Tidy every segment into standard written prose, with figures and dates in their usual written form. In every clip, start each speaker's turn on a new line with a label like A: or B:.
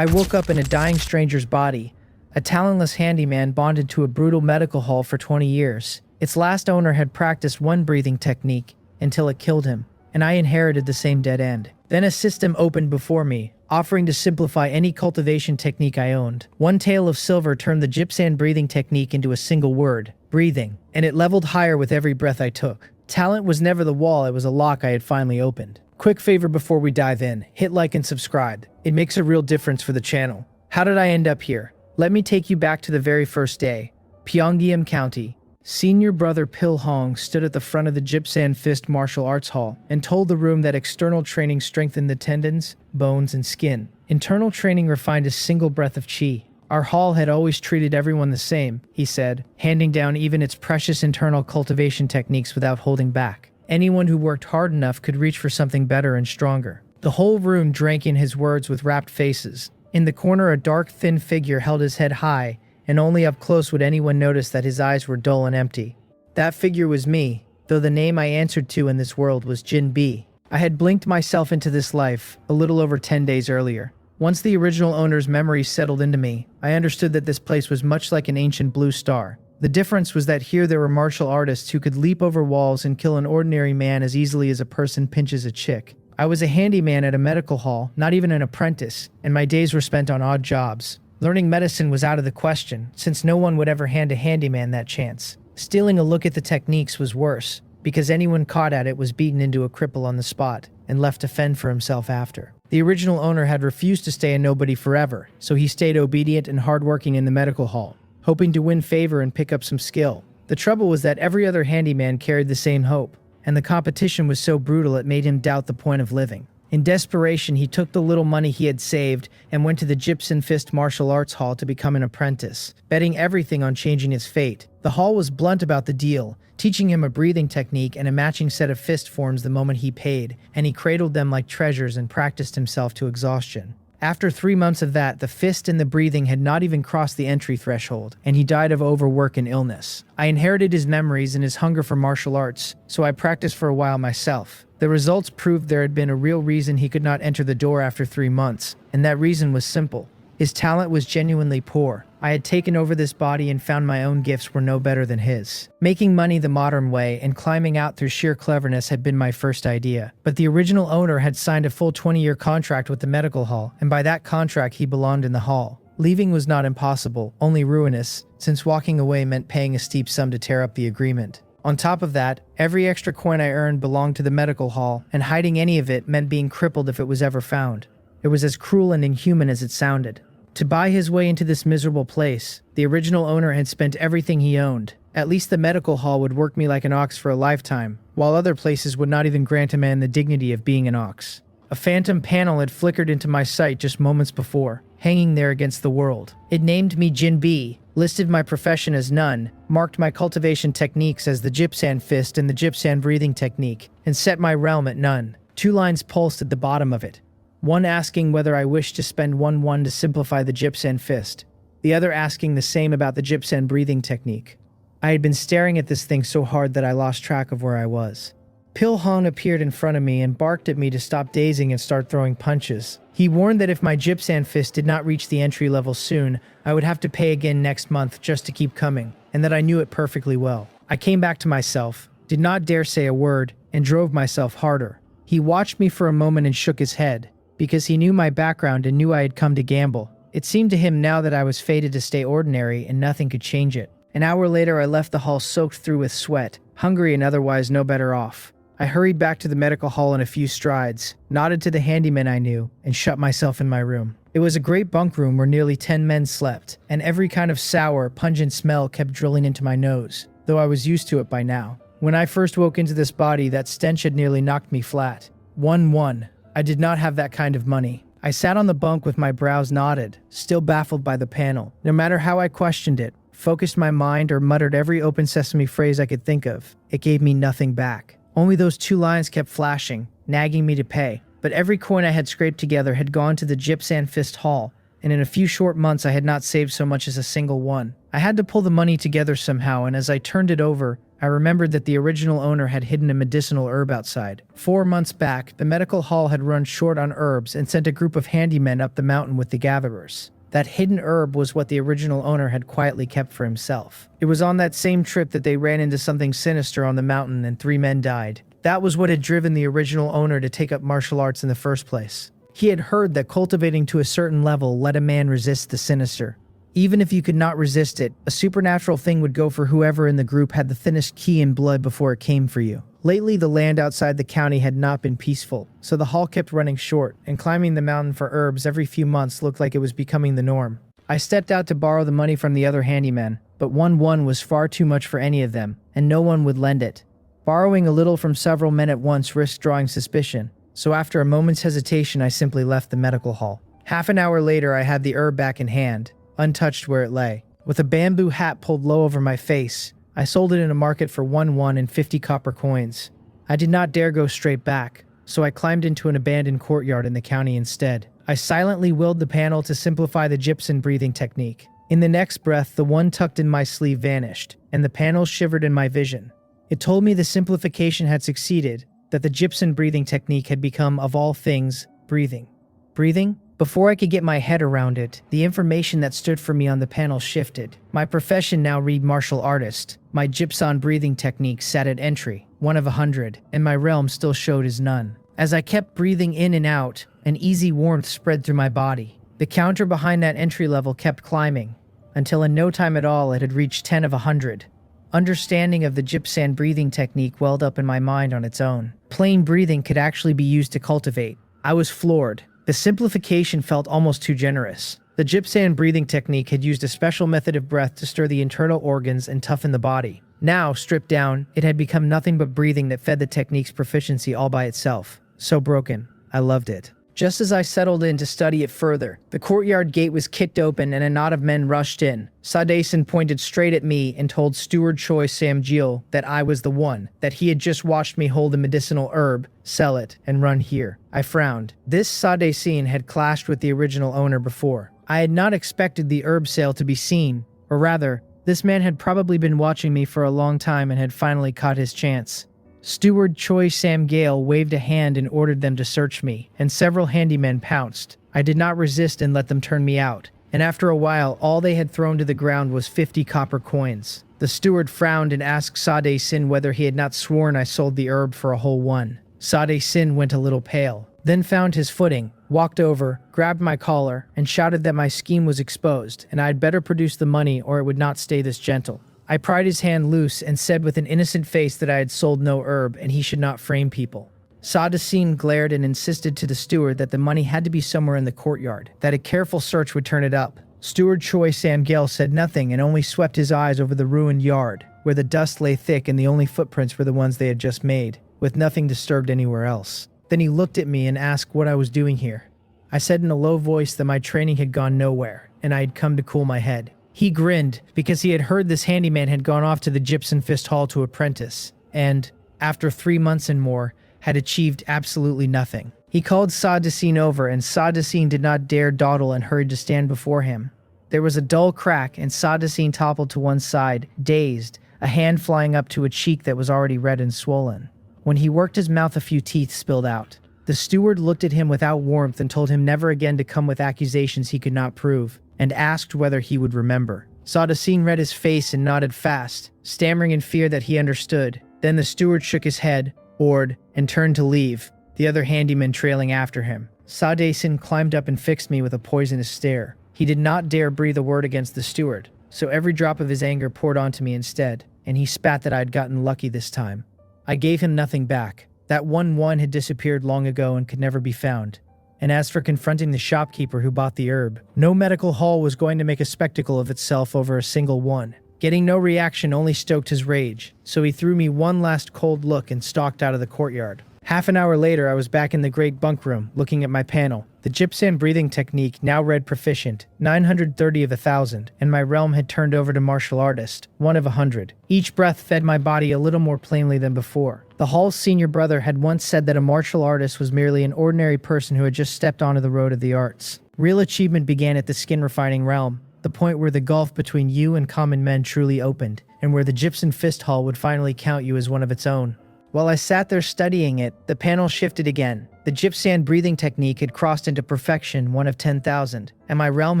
A: I woke up in a dying stranger's body, a talentless handyman bonded to a brutal medical hall for 20 years. Its last owner had practiced one breathing technique until it killed him, and I inherited the same dead end. Then a system opened before me, offering to simplify any cultivation technique I owned. One tale of silver turned the gypsum breathing technique into a single word, breathing, and it leveled higher with every breath I took. Talent was never the wall, it was a lock I had finally opened. Quick favor before we dive in, hit like and subscribe. It makes a real difference for the channel. How did I end up here? Let me take you back to the very first day. Pyongyang County. Senior brother Pil Hong stood at the front of the Gypsum Fist Martial Arts Hall and told the room that external training strengthened the tendons, bones, and skin. Internal training refined a single breath of chi. Our hall had always treated everyone the same, he said, handing down even its precious internal cultivation techniques without holding back. Anyone who worked hard enough could reach for something better and stronger. The whole room drank in his words with rapt faces. In the corner, a dark, thin figure held his head high, and only up close would anyone notice that his eyes were dull and empty. That figure was me, though the name I answered to in this world was Jin B. I had blinked myself into this life a little over 10 days earlier. Once the original owner's memories settled into me, I understood that this place was much like an ancient blue star. The difference was that here there were martial artists who could leap over walls and kill an ordinary man as easily as a person pinches a chick. I was a handyman at a medical hall, not even an apprentice, and my days were spent on odd jobs. Learning medicine was out of the question, since no one would ever hand a handyman that chance. Stealing a look at the techniques was worse, because anyone caught at it was beaten into a cripple on the spot, and left to fend for himself after. The original owner had refused to stay a nobody forever, so he stayed obedient and hardworking in the medical hall, hoping to win favor and pick up some skill. The trouble was that every other handyman carried the same hope, and the competition was so brutal it made him doubt the point of living. In desperation, he took the little money he had saved and went to the Gypsum Fist Martial Arts Hall to become an apprentice, betting everything on changing his fate. The hall was blunt about the deal, teaching him a breathing technique and a matching set of fist forms the moment he paid, and he cradled them like treasures and practiced himself to exhaustion. After 3 months of that, the fist and the breathing had not even crossed the entry threshold, and he died of overwork and illness. I inherited his memories and his hunger for martial arts, so I practiced for a while myself. The results proved there had been a real reason he could not enter the door after 3 months, and that reason was simple. His talent was genuinely poor. I had taken over this body and found my own gifts were no better than his. Making money the modern way and climbing out through sheer cleverness had been my first idea. But the original owner had signed a full 20-year contract with the medical hall, and by that contract he belonged in the hall. Leaving was not impossible, only ruinous, since walking away meant paying a steep sum to tear up the agreement. On top of that, every extra coin I earned belonged to the medical hall, and hiding any of it meant being crippled if it was ever found. It was as cruel and inhuman as it sounded. To buy his way into this miserable place, the original owner had spent everything he owned. At least the medical hall would work me like an ox for a lifetime, while other places would not even grant a man the dignity of being an ox. A phantom panel had flickered into my sight just moments before, hanging there against the world. It named me Jin B, listed my profession as none, marked my cultivation techniques as the Gypsum Fist and the Gypsum Breathing Technique, and set my realm at none. 2 lines pulsed at the bottom of it. One asking whether I wished to spend 1-1 to simplify the Gypsum Fist. The other asking the same about the Gypsum Breathing Technique. I had been staring at this thing so hard that I lost track of where I was. Pil Hong appeared in front of me and barked at me to stop dazing and start throwing punches. He warned that if my Gypsum Fist did not reach the entry level soon, I would have to pay again next month just to keep coming, and that I knew it perfectly well. I came back to myself, did not dare say a word, and drove myself harder. He watched me for a moment and shook his head, because he knew my background and knew I had come to gamble. It seemed to him now that I was fated to stay ordinary and nothing could change it. An hour later I left the hall soaked through with sweat, hungry and otherwise no better off. I hurried back to the medical hall in a few strides, nodded to the handyman I knew, and shut myself in my room. It was a great bunk room where nearly 10 men slept, and every kind of sour, pungent smell kept drilling into my nose, though I was used to it by now. When I first woke into this body, that stench had nearly knocked me flat. 1-1. I did not have that kind of money. I sat on the bunk with my brows knotted, still baffled by the panel. No matter how I questioned it, focused my mind, or muttered every open sesame phrase I could think of, it gave me nothing back. Only those 2 lines kept flashing, nagging me to pay. But every coin I had scraped together had gone to the Gypsum Fist Hall, and in a few short months I had not saved so much as a single one. I had to pull the money together somehow, and as I turned it over, I remembered that the original owner had hidden a medicinal herb outside. 4 months back, the medical hall had run short on herbs and sent a group of handymen up the mountain with the gatherers. That hidden herb was what the original owner had quietly kept for himself. It was on that same trip that they ran into something sinister on the mountain and 3 men died. That was what had driven the original owner to take up martial arts in the first place. He had heard that cultivating to a certain level let a man resist the sinister. Even if you could not resist it, a supernatural thing would go for whoever in the group had the thinnest ki in blood before it came for you. Lately, the land outside the county had not been peaceful, so the hall kept running short, and climbing the mountain for herbs every few months looked like it was becoming the norm. I stepped out to borrow the money from the other handymen, but 1 was far too much for any of them, and no one would lend it. Borrowing a little from several men at once risked drawing suspicion, so after a moment's hesitation I simply left the medical hall. Half an hour later I had the herb back in hand, untouched where it lay. With a bamboo hat pulled low over my face, I sold it in a market for 1 and 50 copper coins. I did not dare go straight back, so I climbed into an abandoned courtyard in the county instead. I silently willed the panel to simplify the gypsum breathing technique. In the next breath, the one tucked in my sleeve vanished, and the panel shivered in my vision. It told me the simplification had succeeded, that the gypsum breathing technique had become, of all things, breathing. Breathing? Before I could get my head around it, the information that stood for me on the panel shifted. My profession now read martial artist. My gypsum breathing technique sat at entry, 1 of 100, and my realm still showed as none. As I kept breathing in and out, an easy warmth spread through my body. The counter behind that entry level kept climbing, until in no time at all it had reached 10 of 100. Understanding of the gypsum breathing technique welled up in my mind on its own. Plain breathing could actually be used to cultivate. I was floored. The simplification felt almost too generous. The gypsum breathing technique had used a special method of breath to stir the internal organs and toughen the body. Now, stripped down, it had become nothing but breathing that fed the technique's proficiency all by itself. So broken. I loved it. Just as I settled in to study it further, the courtyard gate was kicked open and a knot of men rushed in. Sadasen pointed straight at me and told Steward Choi Samgil that I was the one, that he had just watched me hold a medicinal herb, sell it, and run here. I frowned. This Sadasen had clashed with the original owner before. I had not expected the herb sale to be seen, or rather, this man had probably been watching me for a long time and had finally caught his chance. Steward Choi Samgale waved a hand and ordered them to search me, and several handymen pounced. I did not resist and let them turn me out, and after a while all they had thrown to the ground was 50 copper coins. The steward frowned and asked Sade Sin whether he had not sworn I sold the herb for a whole 1. Sade Sin went a little pale, then found his footing, walked over, grabbed my collar, and shouted that my scheme was exposed, and I had better produce the money or it would not stay this gentle. I pried his hand loose and said with an innocent face that I had sold no herb and he should not frame people. Sadasin glared and insisted to the steward that the money had to be somewhere in the courtyard, that a careful search would turn it up. Steward Choi Samgale said nothing and only swept his eyes over the ruined yard, where the dust lay thick and the only footprints were the ones they had just made, with nothing disturbed anywhere else. Then he looked at me and asked what I was doing here. I said in a low voice that my training had gone nowhere, and I had come to cool my head. He grinned, because he had heard this handyman had gone off to the Gypsum Fist Hall to apprentice, and, after 3 months and more, had achieved absolutely nothing. He called Sadasin over, and Sadasin did not dare dawdle and hurried to stand before him. There was a dull crack, and Sadasin toppled to one side, dazed, a hand flying up to a cheek that was already red and swollen. When he worked his mouth, a few teeth spilled out. The steward looked at him without warmth and told him never again to come with accusations he could not prove, and asked whether he would remember. Sadasin read his face and nodded fast, stammering in fear that he understood. Then the steward shook his head, oared, and turned to leave, the other handyman trailing after him. Sadasin climbed up and fixed me with a poisonous stare. He did not dare breathe a word against the steward, so every drop of his anger poured onto me instead, and he spat that I had gotten lucky this time. I gave him nothing back. That 1 had disappeared long ago and could never be found. And as for confronting the shopkeeper who bought the herb, no medical hall was going to make a spectacle of itself over a single 1. Getting no reaction only stoked his rage, so he threw me one last cold look and stalked out of the courtyard. Half an hour later, I was back in the great bunk room, looking at my panel. The gypsum breathing technique now read proficient, 930 of 1,000, and my realm had turned over to martial artist, 1 of 100. Each breath fed my body a little more plainly than before. The hall's senior brother had once said that a martial artist was merely an ordinary person who had just stepped onto the road of the arts. Real achievement began at the skin refining realm. the point where the gulf between you and common men truly opened, and where the Gypsum Fist Hall would finally count you as one of its own. While I sat there studying it, the panel shifted again. The Gypsum breathing technique had crossed into perfection, 1 of 10,000, and my realm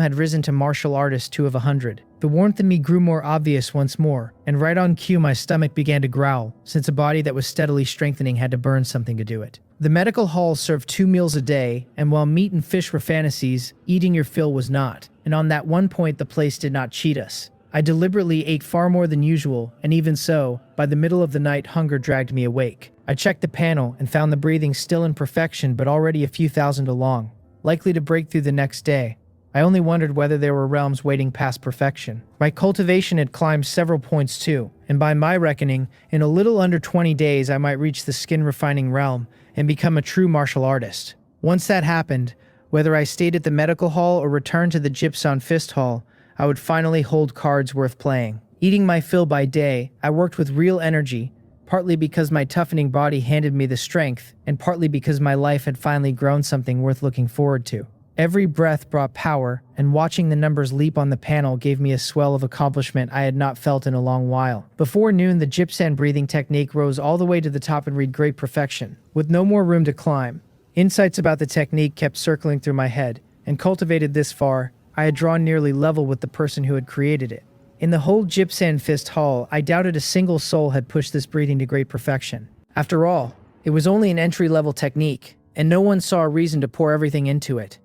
A: had risen to martial artist 2 of 100. The warmth in me grew more obvious once more, and right on cue my stomach began to growl, since a body that was steadily strengthening had to burn something to do it. The medical hall served 2 meals a day, and while meat and fish were fantasies, eating your fill was not, and on that one point the place did not cheat us. I deliberately ate far more than usual, and even so, by the middle of the night hunger dragged me awake. I checked the panel and found the breathing still in perfection but already a few thousand along, likely to break through the next day. I only wondered whether there were realms waiting past perfection. My cultivation had climbed several points too, and by my reckoning, in a little under 20 days I might reach the skin refining realm and become a true martial artist. Once that happened, whether I stayed at the medical hall or returned to the Gypsum Fist Hall, I would finally hold cards worth playing. Eating my fill by day, I worked with real energy, partly because my toughening body handed me the strength, and partly because my life had finally grown something worth looking forward to. Every breath brought power, and watching the numbers leap on the panel gave me a swell of accomplishment I had not felt in a long while. Before noon, the Gypsum breathing technique rose all the way to the top and reached great perfection, with no more room to climb. Insights about the technique kept circling through my head, and cultivated this far, I had drawn nearly level with the person who had created it. In the whole Gypsum Fist Hall, I doubted a single soul had pushed this breathing to great perfection. After all, it was only an entry-level technique, and no one saw a reason to pour everything into it.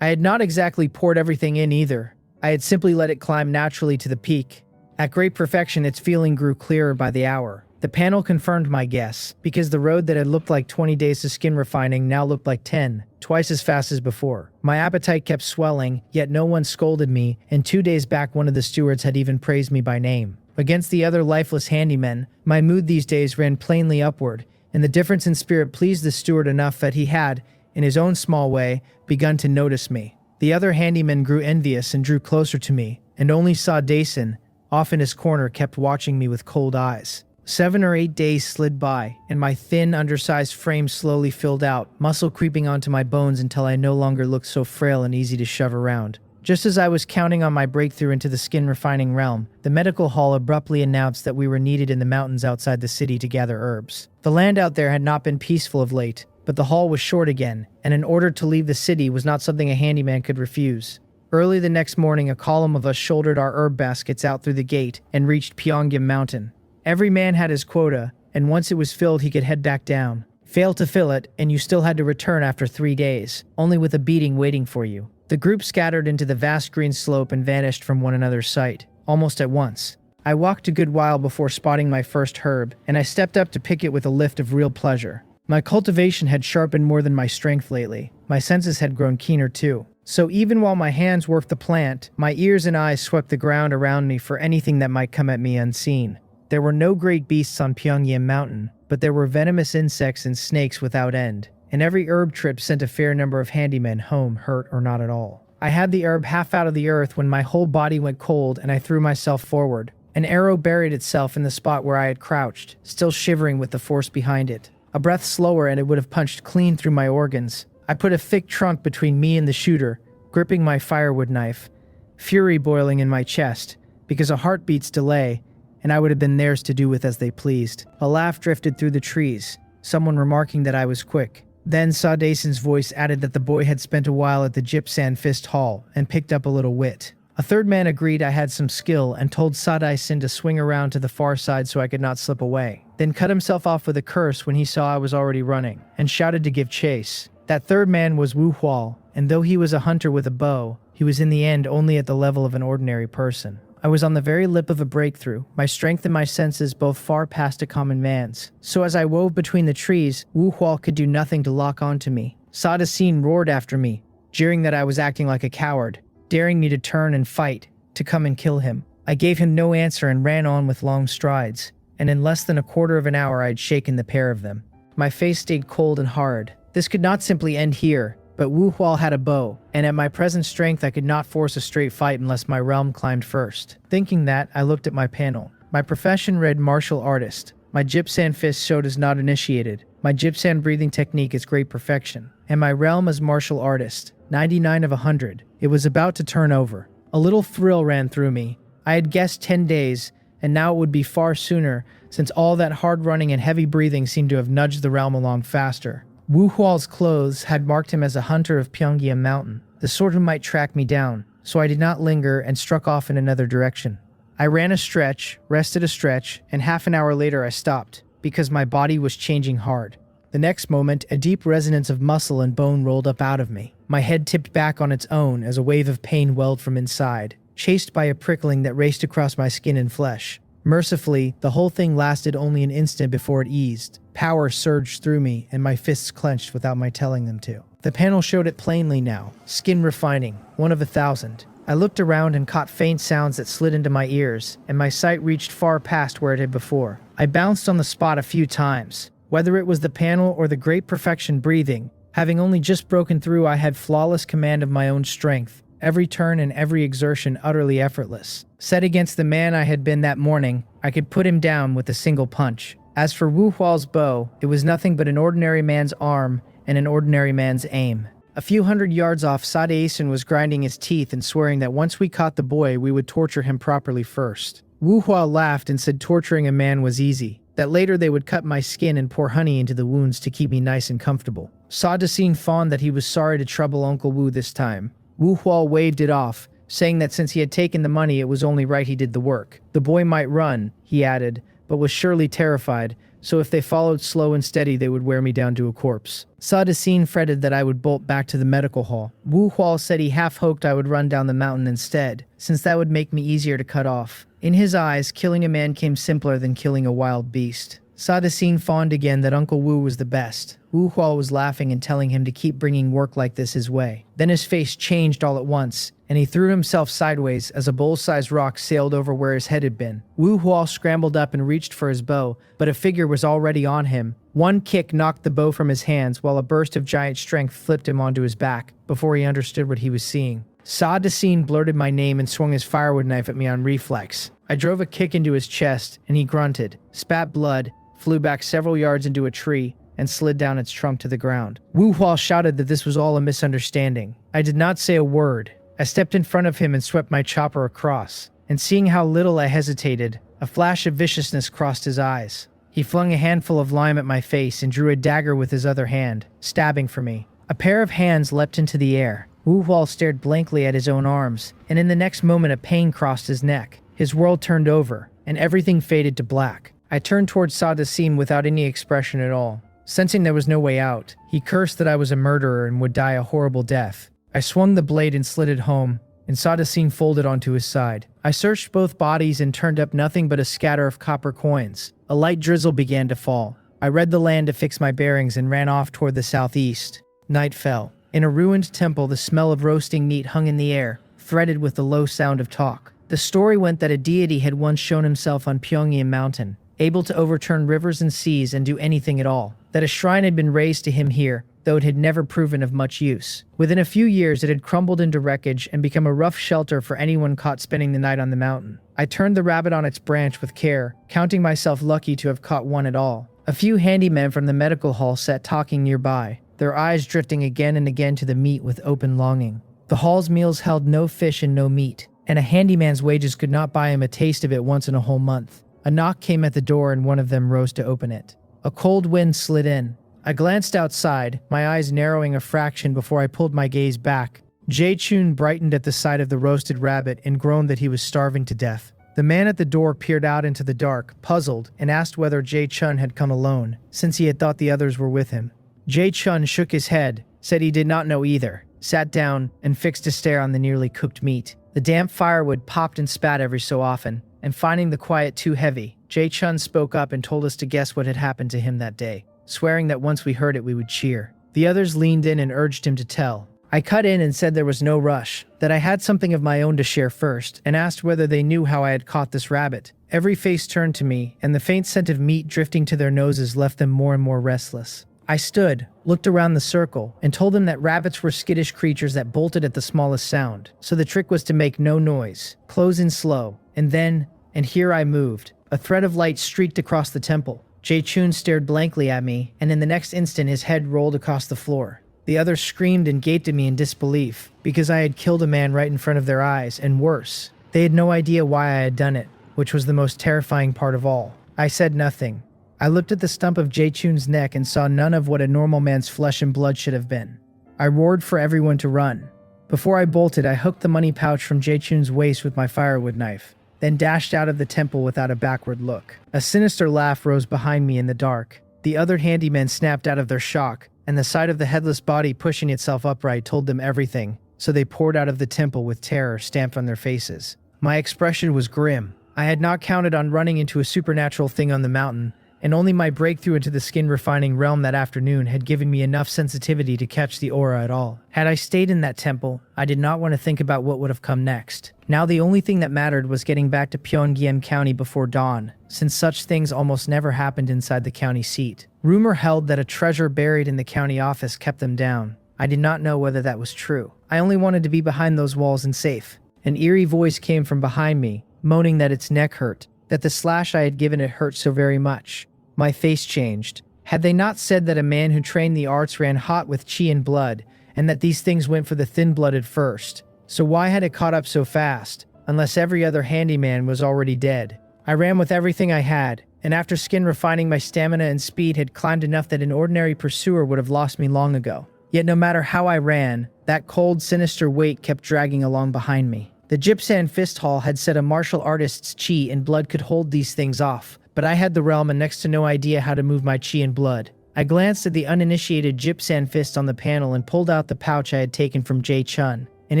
A: I had not exactly poured everything in either. I had simply let it climb naturally to the peak. At great perfection, its feeling grew clearer by the hour. The panel confirmed my guess, because the road that had looked like 20 days to skin refining now looked like 10, twice as fast as before. My appetite kept swelling, yet no one scolded me, and 2 days back one of the stewards had even praised me by name. Against the other lifeless handymen, my mood these days ran plainly upward, and the difference in spirit pleased the steward enough that he had, in his own small way, begun to notice me. The other handymen grew envious and drew closer to me, and only saw Dason, off in his corner, kept watching me with cold eyes. 7 or 8 days slid by, and my thin, undersized frame slowly filled out, muscle creeping onto my bones until I no longer looked so frail and easy to shove around. Just as I was counting on my breakthrough into the skin refining realm, the medical hall abruptly announced that we were needed in the mountains outside the city to gather herbs. The land out there had not been peaceful of late, but the hall was short again, and an order to leave the city was not something a handyman could refuse. Early the next morning, a column of us shouldered our herb baskets out through the gate and reached Pyongyang Mountain. Every man had his quota, and once it was filled he could head back down. Fail to fill it, and you still had to return after 3 days, only with a beating waiting for you. The group scattered into the vast green slope and vanished from one another's sight, almost at once. I walked a good while before spotting my first herb, and I stepped up to pick it with a lift of real pleasure. My cultivation had sharpened more than my strength lately. My senses had grown keener too. So even while my hands worked the plant, my ears and eyes swept the ground around me for anything that might come at me unseen. There were no great beasts on Pyongyang Mountain, but there were venomous insects and snakes without end, and every herb trip sent a fair number of handymen home, hurt or not at all. I had the herb half out of the earth when my whole body went cold and I threw myself forward. An arrow buried itself in the spot where I had crouched, still shivering with the force behind it. A breath slower and it would have punched clean through my organs. I put a thick trunk between me and the shooter, gripping my firewood knife, fury boiling in my chest, because a heartbeat's delay, and I would have been theirs to do with as they pleased. A laugh drifted through the trees, someone remarking that I was quick. Then Saw Dason's voice added that the boy had spent a while at the Gypsum Fist Hall and picked up a little wit. A third man agreed I had some skill and told Sadaisen to swing around to the far side so I could not slip away, then cut himself off with a curse when he saw I was already running, and shouted to give chase. That third man was Wu Hual, and though he was a hunter with a bow, he was in the end only at the level of an ordinary person. I was on the very lip of a breakthrough, my strength and my senses both far past a common man's. So as I wove between the trees, Wu Hual could do nothing to lock onto me. Sadaisen roared after me, jeering that I was acting like a coward, daring me to turn and fight, to come and kill him. I gave him no answer and ran on with long strides, and in less than a quarter of an hour I had shaken the pair of them. My face stayed cold and hard. This could not simply end here, but Wu Hual had a bow, and at my present strength I could not force a straight fight unless my realm climbed first. Thinking that, I looked at my panel. My profession read martial artist. My Gypsum fist showed as not initiated. My Gypsum breathing technique is great perfection. And my realm as martial artist, 99 of 100. It was about to turn over. A little thrill ran through me. I had guessed 10 days, and now it would be far sooner, since all that hard running and heavy breathing seemed to have nudged the realm along faster. Wu Hual's clothes had marked him as a hunter of Pyongyang Mountain, the sort who might track me down, so I did not linger and struck off in another direction. I ran a stretch, rested a stretch, and half an hour later I stopped, because my body was changing hard. The next moment, a deep resonance of muscle and bone rolled up out of me. My head tipped back on its own as a wave of pain welled from inside, chased by a prickling that raced across my skin and flesh. Mercifully, the whole thing lasted only an instant before it eased. Power surged through me, and my fists clenched without my telling them to. The panel showed it plainly now. Skin refining, 1 of 1,000. I looked around and caught faint sounds that slid into my ears, and my sight reached far past where it had before. I bounced on the spot a few times. Whether it was the panel or the great perfection breathing, having only just broken through, I had flawless command of my own strength, every turn and every exertion utterly effortless. Set against the man I had been that morning, I could put him down with a single punch. As for Wu Hual's bow, it was nothing but an ordinary man's arm and an ordinary man's aim. A few hundred yards off, Sadaesan was grinding his teeth and swearing that once we caught the boy, we would torture him properly first. Wu Hual laughed and said torturing a man was easy, that later they would cut my skin and pour honey into the wounds to keep me nice and comfortable. Sadaesan fawned that he was sorry to trouble Uncle Wu this time. Wu Hual waved it off, saying that since he had taken the money, it was only right he did the work. The boy might run, he added, but was surely terrified, so if they followed slow and steady, they would wear me down to a corpse. Sadaesan fretted that I would bolt back to the medical hall. Wu Hual said he half-hoped I would run down the mountain instead, since that would make me easier to cut off. In his eyes, killing a man came simpler than killing a wild beast. Sadaesan fawned again that Uncle Wu was the best. Wu Hual was laughing and telling him to keep bringing work like this his way. Then his face changed all at once, and he threw himself sideways as a bowl-sized rock sailed over where his head had been. Wu Hual scrambled up and reached for his bow, but a figure was already on him. One kick knocked the bow from his hands, while a burst of giant strength flipped him onto his back, before he understood what he was seeing. Sadaesan blurted my name and swung his firewood knife at me on reflex. I drove a kick into his chest, and he grunted, spat blood, flew back several yards into a tree, and slid down its trunk to the ground. Wu Hual shouted that this was all a misunderstanding. I did not say a word. I stepped in front of him and swept my chopper across, and seeing how little I hesitated, a flash of viciousness crossed his eyes. He flung a handful of lime at my face and drew a dagger with his other hand, stabbing for me. A pair of hands leapt into the air. Wu Hual stared blankly at his own arms, and in the next moment a pain crossed his neck. His world turned over, and everything faded to black. I turned towards Sadaesan without any expression at all. Sensing there was no way out, he cursed that I was a murderer and would die a horrible death. I swung the blade and slid it home, and Sadaesan folded onto his side. I searched both bodies and turned up nothing but a scatter of copper coins. A light drizzle began to fall. I read the land to fix my bearings and ran off toward the southeast. Night fell. In a ruined temple, the smell of roasting meat hung in the air, threaded with the low sound of talk. The story went that a deity had once shown himself on Pyongyang Mountain, able to overturn rivers and seas and do anything at all. That a shrine had been raised to him here, though it had never proven of much use. Within a few years, it had crumbled into wreckage and become a rough shelter for anyone caught spending the night on the mountain. I turned the rabbit on its branch with care, counting myself lucky to have caught one at all. A few handymen from the medical hall sat talking nearby, their eyes drifting again and again to the meat with open longing. The hall's meals held no fish and no meat, and a handyman's wages could not buy him a taste of it once in a whole month. A knock came at the door and one of them rose to open it. A cold wind slid in. I glanced outside, my eyes narrowing a fraction before I pulled my gaze back. Jae-chun brightened at the sight of the roasted rabbit and groaned that he was starving to death. The man at the door peered out into the dark, puzzled, and asked whether Jae-chun had come alone, since he had thought the others were with him. Jae-chun shook his head, said he did not know either, sat down, and fixed a stare on the nearly cooked meat. The damp firewood popped and spat every so often, and finding the quiet too heavy, Jae-chun spoke up and told us to guess what had happened to him that day, swearing that once we heard it we would cheer. The others leaned in and urged him to tell. I cut in and said there was no rush, that I had something of my own to share first, and asked whether they knew how I had caught this rabbit. Every face turned to me, and the faint scent of meat drifting to their noses left them more and more restless. I stood, looked around the circle, and told them that rabbits were skittish creatures that bolted at the smallest sound, so the trick was to make no noise, close in slow, and then, and here I moved. A thread of light streaked across the temple. Jae-chun stared blankly at me, and in the next instant his head rolled across the floor. The others screamed and gaped at me in disbelief, because I had killed a man right in front of their eyes, and worse, they had no idea why I had done it, which was the most terrifying part of all. I said nothing. I looked at the stump of Jae-chun's neck and saw none of what a normal man's flesh and blood should have been. I roared for everyone to run. Before I bolted, I hooked the money pouch from Jae-chun's waist with my firewood knife, then dashed out of the temple without a backward look. A sinister laugh rose behind me in the dark. The other handymen snapped out of their shock, and the sight of the headless body pushing itself upright told them everything, so they poured out of the temple with terror stamped on their faces. My expression was grim. I had not counted on running into a supernatural thing on the mountain, and only my breakthrough into the skin-refining realm that afternoon had given me enough sensitivity to catch the aura at all. Had I stayed in that temple, I did not want to think about what would have come next. Now the only thing that mattered was getting back to Pyongyang County before dawn, since such things almost never happened inside the county seat. Rumor held that a treasure buried in the county office kept them down. I did not know whether that was true. I only wanted to be behind those walls and safe. An eerie voice came from behind me, moaning that its neck hurt, that the slash I had given it hurt so very much. My face changed. Had they not said that a man who trained the arts ran hot with chi and blood, and that these things went for the thin-blooded first? So why had it caught up so fast, unless every other handyman was already dead? I ran with everything I had, and after skin refining, my stamina and speed had climbed enough that an ordinary pursuer would have lost me long ago. Yet no matter how I ran, that cold, sinister weight kept dragging along behind me. The Gypsum Fist Hall had said a martial artist's chi and blood could hold these things off, but I had the realm and next to no idea how to move my chi and blood. I glanced at the uninitiated Gypsum Fist on the panel and pulled out the pouch I had taken from Jae-chun, and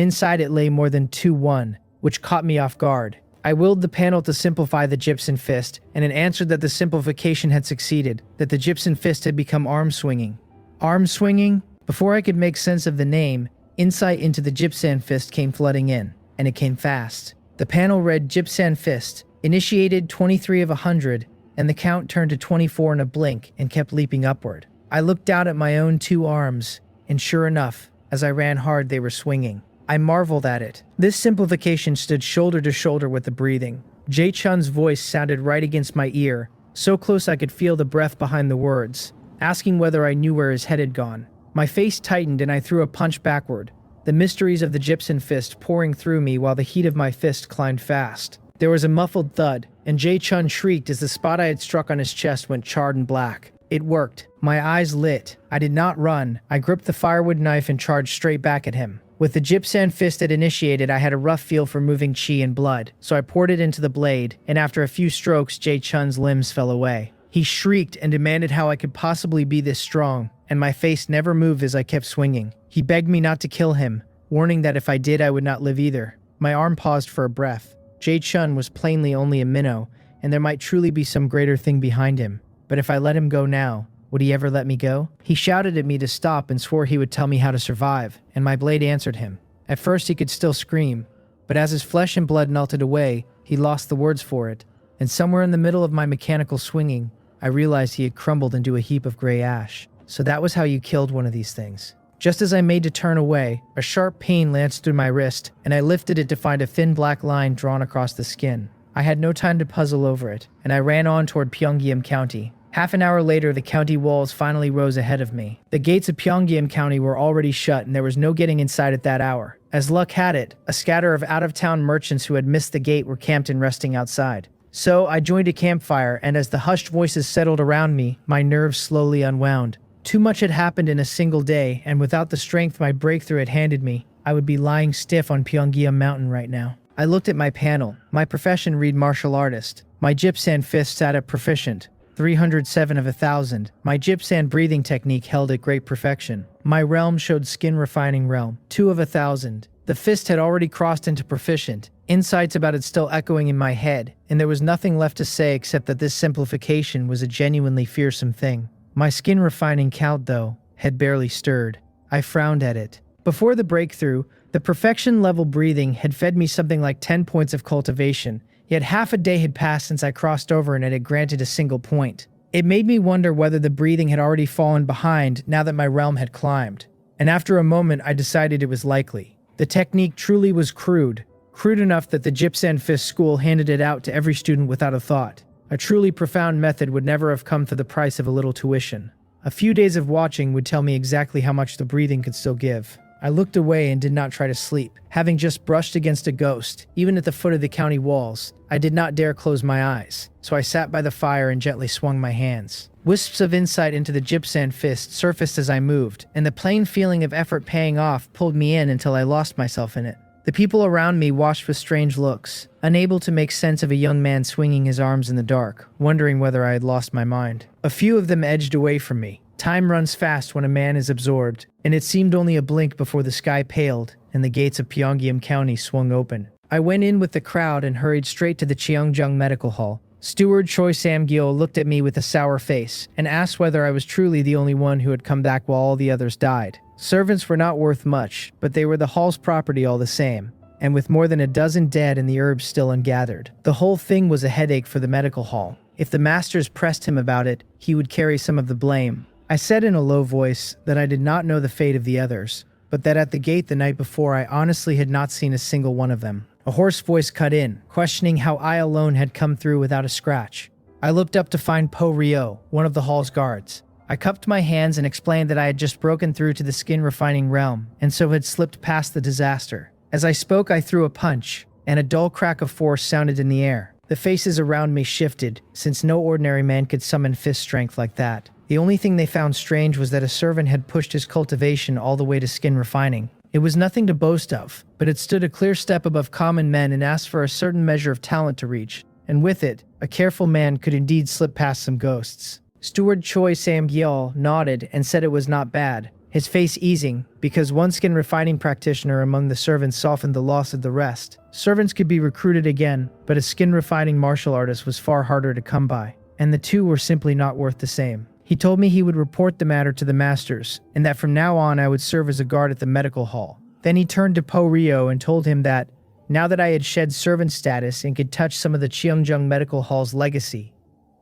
A: inside it lay more than 2-1, which caught me off guard. I willed the panel to simplify the Gypsum Fist, and it answered that the simplification had succeeded, that the Gypsum Fist had become arm-swinging. Arm-swinging? Before I could make sense of the name, insight into the Gypsum Fist came flooding in, and it came fast. The panel read Gypsum Fist, initiated 23 of 100, and the count turned to 24 in a blink and kept leaping upward. I looked down at my own 2 arms, and sure enough, as I ran hard they were swinging. I marveled at it. This simplification stood shoulder to shoulder with the breathing. Jae-chun's voice sounded right against my ear, so close I could feel the breath behind the words, asking whether I knew where his head had gone. My face tightened and I threw a punch backward, the mysteries of the Gypsum Fist pouring through me while the heat of my fist climbed fast. There was a muffled thud, and Jae-chun shrieked as the spot I had struck on his chest went charred and black. It worked. My eyes lit. I did not run. I gripped the firewood knife and charged straight back at him. With the Gypsum Fist it initiated, I had a rough feel for moving chi and blood, so I poured it into the blade, and after a few strokes, Jae-chun's limbs fell away. He shrieked and demanded how I could possibly be this strong, and my face never moved as I kept swinging. He begged me not to kill him, warning that if I did, I would not live either. My arm paused for a breath. Jae-chun was plainly only a minnow, and there might truly be some greater thing behind him. But if I let him go now, would he ever let me go? He shouted at me to stop and swore he would tell me how to survive, and my blade answered him. At first he could still scream, but as his flesh and blood melted away, he lost the words for it, and somewhere in the middle of my mechanical swinging, I realized he had crumbled into a heap of gray ash. So that was how you killed one of these things. Just as I made to turn away, a sharp pain lanced through my wrist, and I lifted it to find a thin black line drawn across the skin. I had no time to puzzle over it, and I ran on toward Pyongyang County. Half an hour later, the county walls finally rose ahead of me. The gates of Pyongyang County were already shut, and there was no getting inside at that hour. As luck had it, a scatter of out-of-town merchants who had missed the gate were camped and resting outside. So I joined a campfire, and as the hushed voices settled around me, my nerves slowly unwound. Too much had happened in a single day, and without the strength my breakthrough had handed me, I would be lying stiff on Pyongyang Mountain right now. I looked at my panel. My profession read martial artist. My Gypsum Fist sat at proficient, 307 of 1,000. My Gypsum breathing technique held at great perfection. My realm showed skin refining realm, 2 of 1,000. The fist had already crossed into proficient. Insights about it still echoing in my head, and there was nothing left to say except that this simplification was a genuinely fearsome thing. My skin refining count, though, had barely stirred. I frowned at it. Before the breakthrough, the perfection level breathing had fed me something like 10 points of cultivation, yet half a day had passed since I crossed over and it had granted a single point. It made me wonder whether the breathing had already fallen behind now that my realm had climbed. And after a moment, I decided it was likely. The technique truly was crude enough that the Gypsum Fist school handed it out to every student without a thought. A truly profound method would never have come for the price of a little tuition. A few days of watching would tell me exactly how much the breathing could still give. I looked away and did not try to sleep. Having just brushed against a ghost, even at the foot of the county walls, I did not dare close my eyes, so I sat by the fire and gently swung my hands. Wisps of insight into the gypsum fist surfaced as I moved, and the plain feeling of effort paying off pulled me in until I lost myself in it. The people around me watched with strange looks, unable to make sense of a young man swinging his arms in the dark, wondering whether I had lost my mind. A few of them edged away from me. Time runs fast when a man is absorbed, and it seemed only a blink before the sky paled and the gates of Pyongyang County swung open. I went in with the crowd and hurried straight to the Cheongjong Medical Hall. Steward Choi Sam-gyo looked at me with a sour face and asked whether I was truly the only one who had come back while all the others died. Servants were not worth much, but they were the hall's property all the same, and with more than a dozen dead and the herbs still ungathered, the whole thing was a headache for the medical hall. If the masters pressed him about it, he would carry some of the blame. I said in a low voice that I did not know the fate of the others, but that at the gate the night before I honestly had not seen a single one of them. A hoarse voice cut in, questioning how I alone had come through without a scratch. I looked up to find Po Ryo, one of the hall's guards. I cupped my hands and explained that I had just broken through to the skin refining realm, and so had slipped past the disaster. As I spoke, I threw a punch, and a dull crack of force sounded in the air. The faces around me shifted, since no ordinary man could summon fist strength like that. The only thing they found strange was that a servant had pushed his cultivation all the way to skin refining. It was nothing to boast of, but it stood a clear step above common men and asked for a certain measure of talent to reach, and with it, a careful man could indeed slip past some ghosts. Steward Choi Sam-gyo nodded and said it was not bad, his face easing, because one skin refining practitioner among the servants softened the loss of the rest. Servants could be recruited again, but a skin refining martial artist was far harder to come by, and the two were simply not worth the same. He told me he would report the matter to the masters, and that from now on I would serve as a guard at the medical hall. Then he turned to Po Ryo and told him that, now that I had shed servant status and could touch some of the Cheongjong Medical Hall's legacy,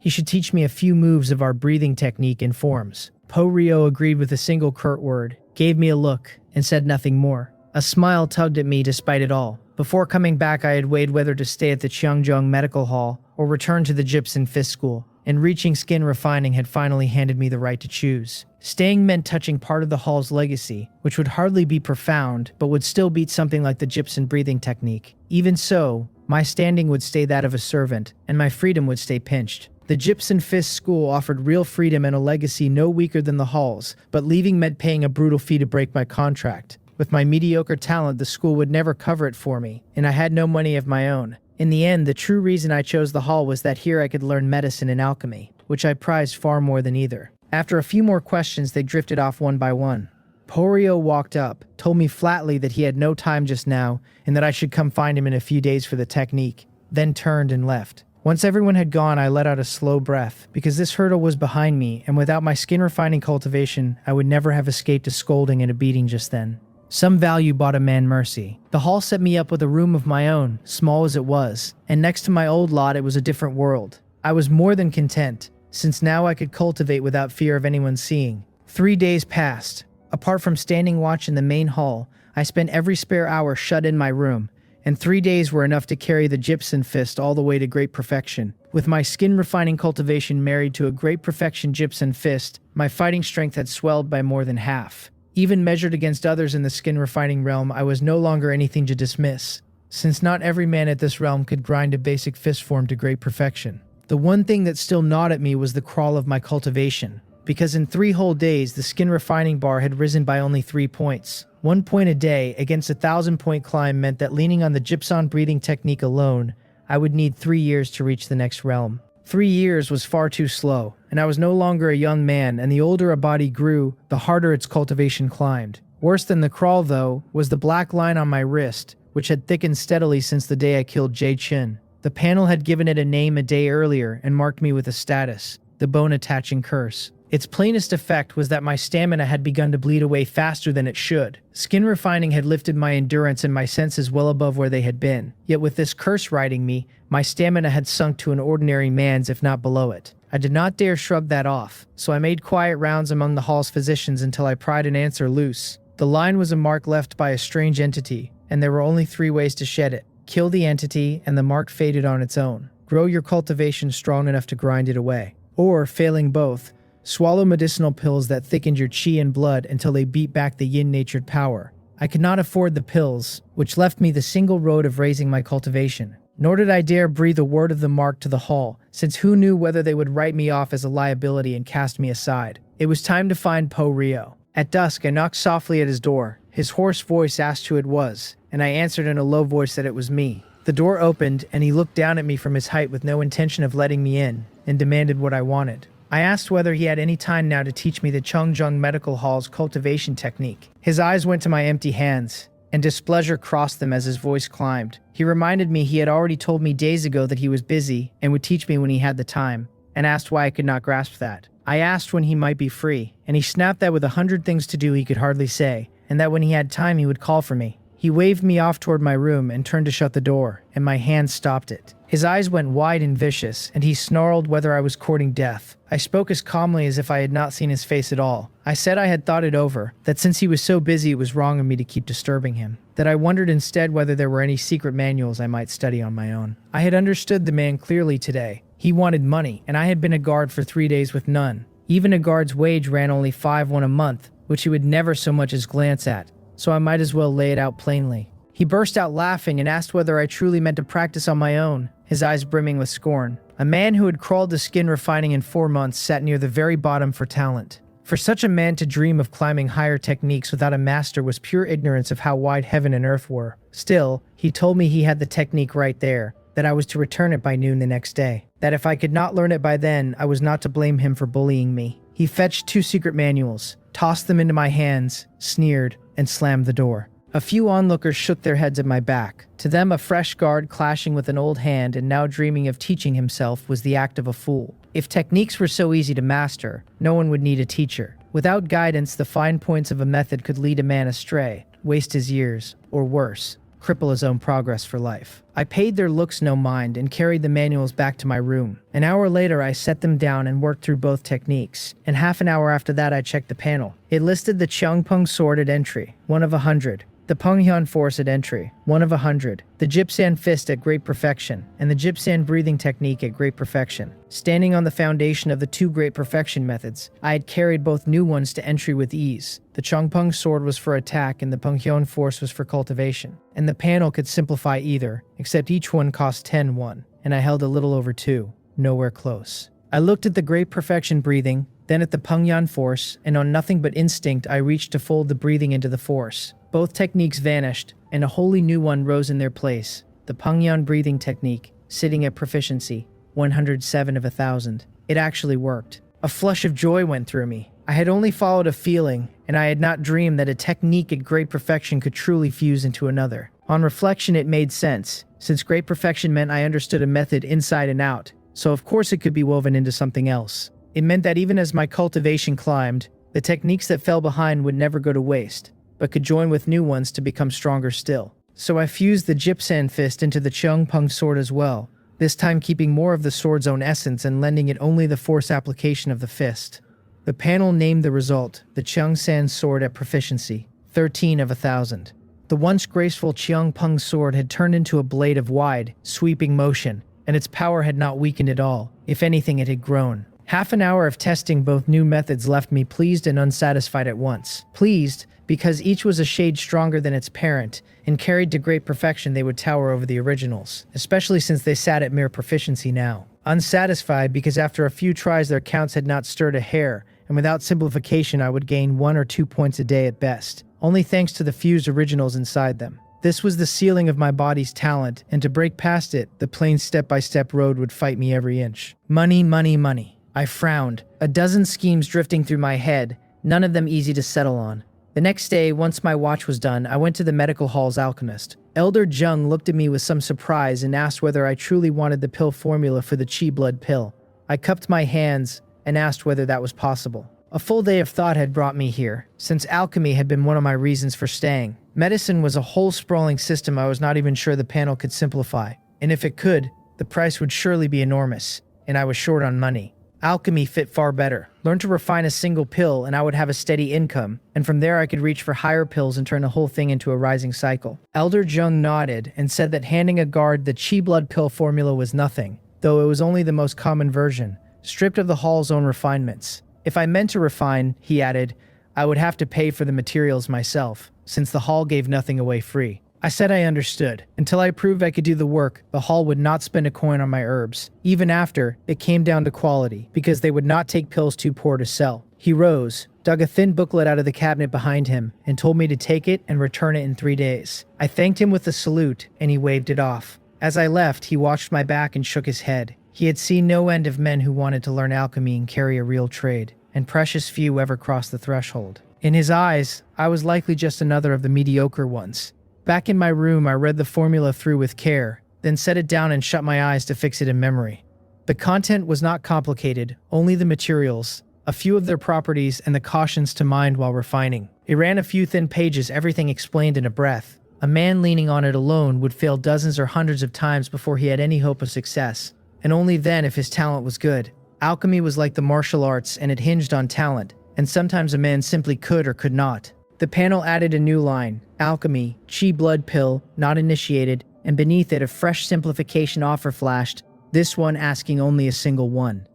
A: he should teach me a few moves of our breathing technique and forms. Po Ryo agreed with a single curt word, gave me a look, and said nothing more. A smile tugged at me despite it all. Before coming back, I had weighed whether to stay at the Cheongjong Medical Hall or return to the Gypsum Fist School, and reaching skin refining had finally handed me the right to choose. Staying meant touching part of the hall's legacy, which would hardly be profound, but would still beat something like the gypsum breathing technique. Even so, my standing would stay that of a servant, and my freedom would stay pinched. The Gypsum Fist School offered real freedom and a legacy no weaker than the hall's, but leaving meant paying a brutal fee to break my contract. With my mediocre talent, the school would never cover it for me, and I had no money of my own. In the end, the true reason I chose the hall was that here I could learn medicine and alchemy, which I prized far more than either. After a few more questions, they drifted off one by one. Po Ryo walked up, told me flatly that he had no time just now, and that I should come find him in a few days for the technique, then turned and left. Once everyone had gone, I let out a slow breath, because this hurdle was behind me, and without my skin-refining cultivation, I would never have escaped a scolding and a beating just then. Some value bought a man mercy. The hall set me up with a room of my own, small as it was, and next to my old lot it was a different world. I was more than content, since now I could cultivate without fear of anyone seeing. 3 days passed. Apart from standing watch in the main hall, I spent every spare hour shut in my room, and 3 days were enough to carry the gypsum fist all the way to great perfection. With my skin-refining cultivation married to a great perfection gypsum fist, my fighting strength had swelled by more than half. Even measured against others in the skin-refining realm, I was no longer anything to dismiss, since not every man at this realm could grind a basic fist form to great perfection. The one thing that still gnawed at me was the crawl of my cultivation, because in 3 whole days the skin-refining bar had risen by only 3 points. 1 point a day against a 1,000-point climb meant that leaning on the gypsum breathing technique alone, I would need 3 years to reach the next realm. 3 years was far too slow, and I was no longer a young man, and the older a body grew, the harder its cultivation climbed. Worse than the crawl, though, was the black line on my wrist, which had thickened steadily since the day I killed Jae Chin. The panel had given it a name a day earlier and marked me with a status, the bone-attaching curse. Its plainest effect was that my stamina had begun to bleed away faster than it should. Skin refining had lifted my endurance and my senses well above where they had been. Yet with this curse riding me, my stamina had sunk to an ordinary man's, if not below it. I did not dare shrug that off, so I made quiet rounds among the hall's physicians until I pried an answer loose. The line was a mark left by a strange entity, and there were only 3 ways to shed it. Kill the entity, and the mark faded on its own. Grow your cultivation strong enough to grind it away. Or, failing both, Swallow medicinal pills that thickened your chi and blood until they beat back the yin-natured power. I could not afford the pills, which left me the single road of raising my cultivation. Nor did I dare breathe a word of the mark to the hall, since who knew whether they would write me off as a liability and cast me aside. It was time to find Po Rio. At dusk, I knocked softly at his door. His hoarse voice asked who it was, and I answered in a low voice that it was me. The door opened, and he looked down at me from his height with no intention of letting me in, and demanded what I wanted. I asked whether he had any time now to teach me the Chungjung Medical Hall's cultivation technique. His eyes went to my empty hands, and displeasure crossed them as his voice climbed. He reminded me he had already told me days ago that he was busy and would teach me when he had the time, and asked why I could not grasp that. I asked when he might be free, and he snapped that with 100 things to do he could hardly say, and that when he had time he would call for me. He waved me off toward my room and turned to shut the door, and my hand stopped it. His eyes went wide and vicious, and he snarled whether I was courting death. I spoke as calmly as if I had not seen his face at all. I said I had thought it over, that since he was so busy it was wrong of me to keep disturbing him, that I wondered instead whether there were any secret manuals I might study on my own. I had understood the man clearly today. He wanted money, and I had been a guard for 3 days with none. Even a guard's wage ran only 5 won a month, which he would never so much as glance at, so I might as well lay it out plainly. He burst out laughing and asked whether I truly meant to practice on my own, his eyes brimming with scorn. A man who had crawled to skin refining in 4 months sat near the very bottom for talent. For such a man to dream of climbing higher techniques without a master was pure ignorance of how wide heaven and earth were. Still, he told me he had the technique right there, that I was to return it by noon the next day, that if I could not learn it by then, I was not to blame him for bullying me. He fetched 2 secret manuals, tossed them into my hands, sneered, and slammed the door. A few onlookers shook their heads at my back. To them, a fresh guard clashing with an old hand and now dreaming of teaching himself was the act of a fool. If techniques were so easy to master, no one would need a teacher. Without guidance, the fine points of a method could lead a man astray, waste his years, or worse, cripple his own progress for life. I paid their looks no mind and carried the manuals back to my room. An hour later, I set them down and worked through both techniques, and half an hour after that I checked the panel. It listed the Cheongpung sword at entry, 1 of 100. The Penghyun force at entry, 1 of 100. The Jipsan fist at great perfection, and the Jipsan breathing technique at great perfection. Standing on the foundation of the 2 great perfection methods, I had carried both new ones to entry with ease. The Cheongpung sword was for attack and the Penghyun force was for cultivation. And the panel could simplify either, except each one cost 10 won, and I held a little over 2, nowhere close. I looked at the great perfection breathing, then at the Penghyun force, and on nothing but instinct I reached to fold the breathing into the force. Both techniques vanished, and a wholly new one rose in their place. The Penghyun breathing technique, sitting at proficiency, 107 of 1,000. It actually worked. A flush of joy went through me. I had only followed a feeling, and I had not dreamed that a technique at great perfection could truly fuse into another. On reflection, it made sense, since great perfection meant I understood a method inside and out, so of course it could be woven into something else. It meant that even as my cultivation climbed, the techniques that fell behind would never go to waste, but could join with new ones to become stronger still. So I fused the Jipsan fist into the Cheongpung sword as well, this time keeping more of the sword's own essence and lending it only the force application of the fist. The panel named the result the Cheongsan sword at proficiency, 13 of 1,000. The once graceful Cheongpung sword had turned into a blade of wide, sweeping motion, and its power had not weakened at all. If anything, it had grown. Half an hour of testing both new methods left me pleased and unsatisfied at once. Pleased, because each was a shade stronger than its parent, and carried to great perfection they would tower over the originals, especially since they sat at mere proficiency now. Unsatisfied, because after a few tries their counts had not stirred a hair, and without simplification I would gain 1 or 2 points a day at best, only thanks to the fused originals inside them. This was the ceiling of my body's talent, and to break past it, the plain step-by-step road would fight me every inch. Money, money, money. I frowned, a dozen schemes drifting through my head, none of them easy to settle on. The next day, once my watch was done, I went to the medical hall's alchemist. Elder Jung looked at me with some surprise and asked whether I truly wanted the pill formula for the chi blood pill. I cupped my hands and asked whether that was possible. A full day of thought had brought me here, since alchemy had been one of my reasons for staying. Medicine was a whole sprawling system I was not even sure the panel could simplify, and if it could, the price would surely be enormous, and I was short on money. Alchemy fit far better. Learn to refine a single pill and I would have a steady income, and from there I could reach for higher pills and turn the whole thing into a rising cycle. Elder Jung nodded and said that handing a guard the chi blood pill formula was nothing, though it was only the most common version, stripped of the hall's own refinements. If I meant to refine, he added, I would have to pay for the materials myself, since the hall gave nothing away free. I said I understood. Until I proved I could do the work, the hall would not spend a coin on my herbs. Even after, it came down to quality, because they would not take pills too poor to sell. He rose, dug a thin booklet out of the cabinet behind him, and told me to take it and return it in 3 days. I thanked him with a salute, and he waved it off. As I left, he watched my back and shook his head. He had seen no end of men who wanted to learn alchemy and carry a real trade, and precious few ever crossed the threshold. In his eyes, I was likely just another of the mediocre ones. Back in my room, I read the formula through with care, then set it down and shut my eyes to fix it in memory. The content was not complicated, only the materials, a few of their properties, and the cautions to mind while refining. It ran a few thin pages, everything explained in a breath. A man leaning on it alone would fail dozens or hundreds of times before he had any hope of success, and only then if his talent was good. Alchemy was like the martial arts, and it hinged on talent, and sometimes a man simply could or could not. The panel added a new line, alchemy, chi blood pill, not initiated, and beneath it a fresh simplification offer flashed, this one asking only a single one.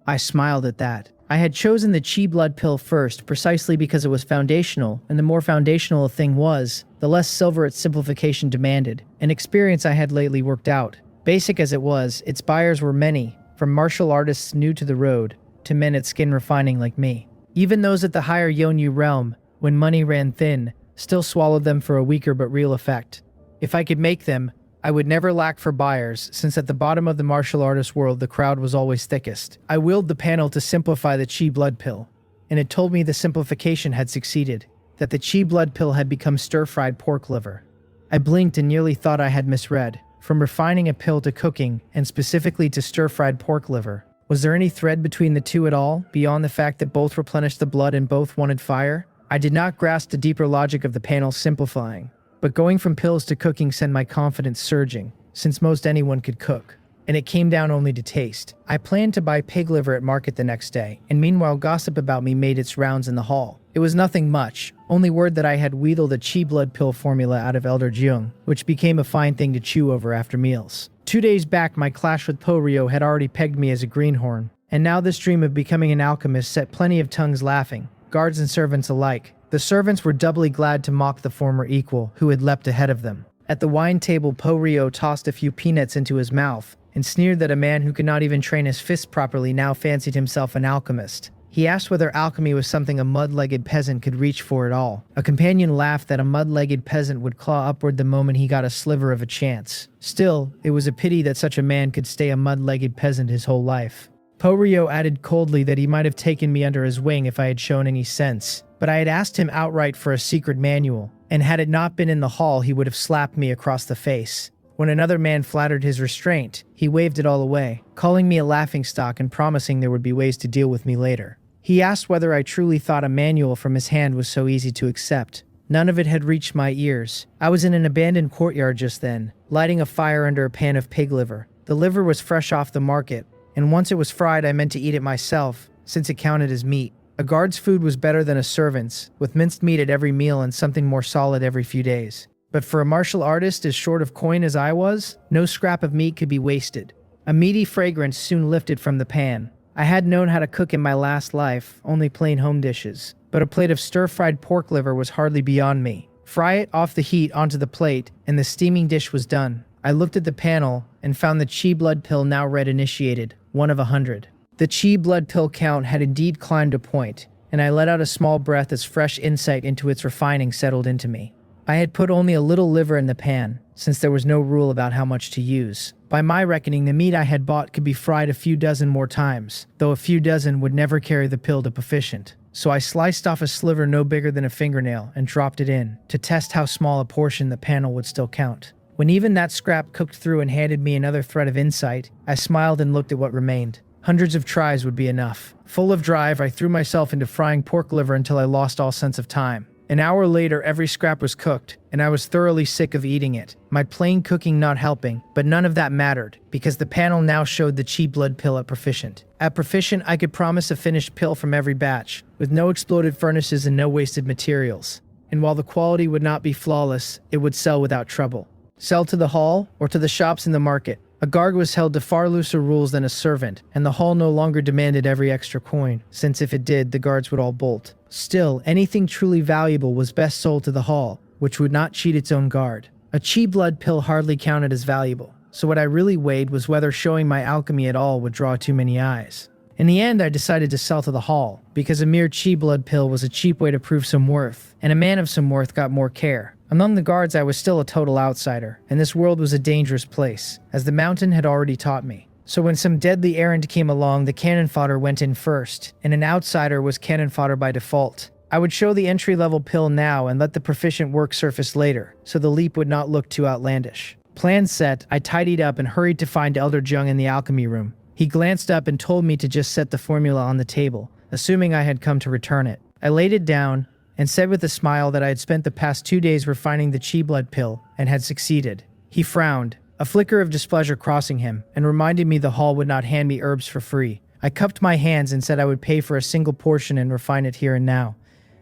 A: I smiled at that. I had chosen the chi blood pill first precisely because it was foundational, and the more foundational a thing was, the less silver its simplification demanded, an experience I had lately worked out. Basic as it was, its buyers were many, from martial artists new to the road, to men at skin refining like me. Even those at the higher Yonyu realm, when money ran thin, still swallowed them for a weaker but real effect. If I could make them, I would never lack for buyers, since at the bottom of the martial artist world the crowd was always thickest. I willed the panel to simplify the chi blood pill, and it told me the simplification had succeeded, that the chi blood pill had become stir-fried pork liver. I blinked and nearly thought I had misread. From refining a pill to cooking, and specifically to stir-fried pork liver. Was there any thread between the two at all, beyond the fact that both replenished the blood and both wanted fire? I did not grasp the deeper logic of the panel simplifying, but going from pills to cooking sent my confidence surging, since most anyone could cook, and it came down only to taste. I planned to buy pig liver at market the next day, and meanwhile gossip about me made its rounds in the hall. It was nothing much, only word that I had wheedled a chi blood pill formula out of Elder Jung, which became a fine thing to chew over after meals. 2 days back, my clash with Po-Ryo had already pegged me as a greenhorn, and now this dream of becoming an alchemist set plenty of tongues laughing, guards and servants alike. The servants were doubly glad to mock the former equal, who had leapt ahead of them. At the wine table, Po-Ryo tossed a few peanuts into his mouth, and sneered that a man who could not even train his fists properly now fancied himself an alchemist. He asked whether alchemy was something a mud-legged peasant could reach for at all. A companion laughed that a mud-legged peasant would claw upward the moment he got a sliver of a chance. Still, it was a pity that such a man could stay a mud-legged peasant his whole life. Po-Ryo added coldly that he might have taken me under his wing if I had shown any sense, but I had asked him outright for a secret manual, and had it not been in the hall he would have slapped me across the face. When another man flattered his restraint, he waved it all away, calling me a laughingstock and promising there would be ways to deal with me later. He asked whether I truly thought a manual from his hand was so easy to accept. None of it had reached my ears. I was in an abandoned courtyard just then, lighting a fire under a pan of pig liver. The liver was fresh off the market, and once it was fried I meant to eat it myself, since it counted as meat. A guard's food was better than a servant's, with minced meat at every meal and something more solid every few days. But for a martial artist as short of coin as I was, no scrap of meat could be wasted. A meaty fragrance soon lifted from the pan. I had known how to cook in my last life, only plain home dishes, but a plate of stir-fried pork liver was hardly beyond me. Fry it off the heat onto the plate, and the steaming dish was done. I looked at the panel and found the chi blood pill now read initiated, 1 of 100. The chi blood pill count had indeed climbed a point, and I let out a small breath as fresh insight into its refining settled into me. I had put only a little liver in the pan, since there was no rule about how much to use. By my reckoning, the meat I had bought could be fried a few dozen more times, though a few dozen would never carry the pill to proficient. So I sliced off a sliver no bigger than a fingernail and dropped it in, to test how small a portion the panel would still count. When even that scrap cooked through and handed me another thread of insight, I smiled and looked at what remained. Hundreds of tries would be enough. Full of drive, I threw myself into frying pork liver until I lost all sense of time. An hour later, every scrap was cooked, and I was thoroughly sick of eating it. My plain cooking not helping, but none of that mattered, because the panel now showed the chi blood pill at proficient. At proficient, I could promise a finished pill from every batch, with no exploded furnaces and no wasted materials. And while the quality would not be flawless, it would sell without trouble. Sell to the hall, or to the shops in the market. A guard was held to far looser rules than a servant, and the hall no longer demanded every extra coin, since if it did, the guards would all bolt. Still, anything truly valuable was best sold to the hall, which would not cheat its own guard. A chi blood pill hardly counted as valuable, so what I really weighed was whether showing my alchemy at all would draw too many eyes. In the end, I decided to sell to the hall, because a mere chi blood pill was a cheap way to prove some worth, and a man of some worth got more care. Among the guards, I was still a total outsider, and this world was a dangerous place, as the mountain had already taught me. So when some deadly errand came along, the cannon fodder went in first, and an outsider was cannon fodder by default. I would show the entry-level pill now and let the proficient work surface later, so the leap would not look too outlandish. Plan set, I tidied up and hurried to find Elder Jung in the alchemy room. He glanced up and told me to just set the formula on the table, assuming I had come to return it. I laid it down and said with a smile that I had spent the past 2 days refining the chi blood pill and had succeeded. He frowned, a flicker of displeasure crossing him, and reminded me the hall would not hand me herbs for free. I cupped my hands and said I would pay for a single portion and refine it here and now,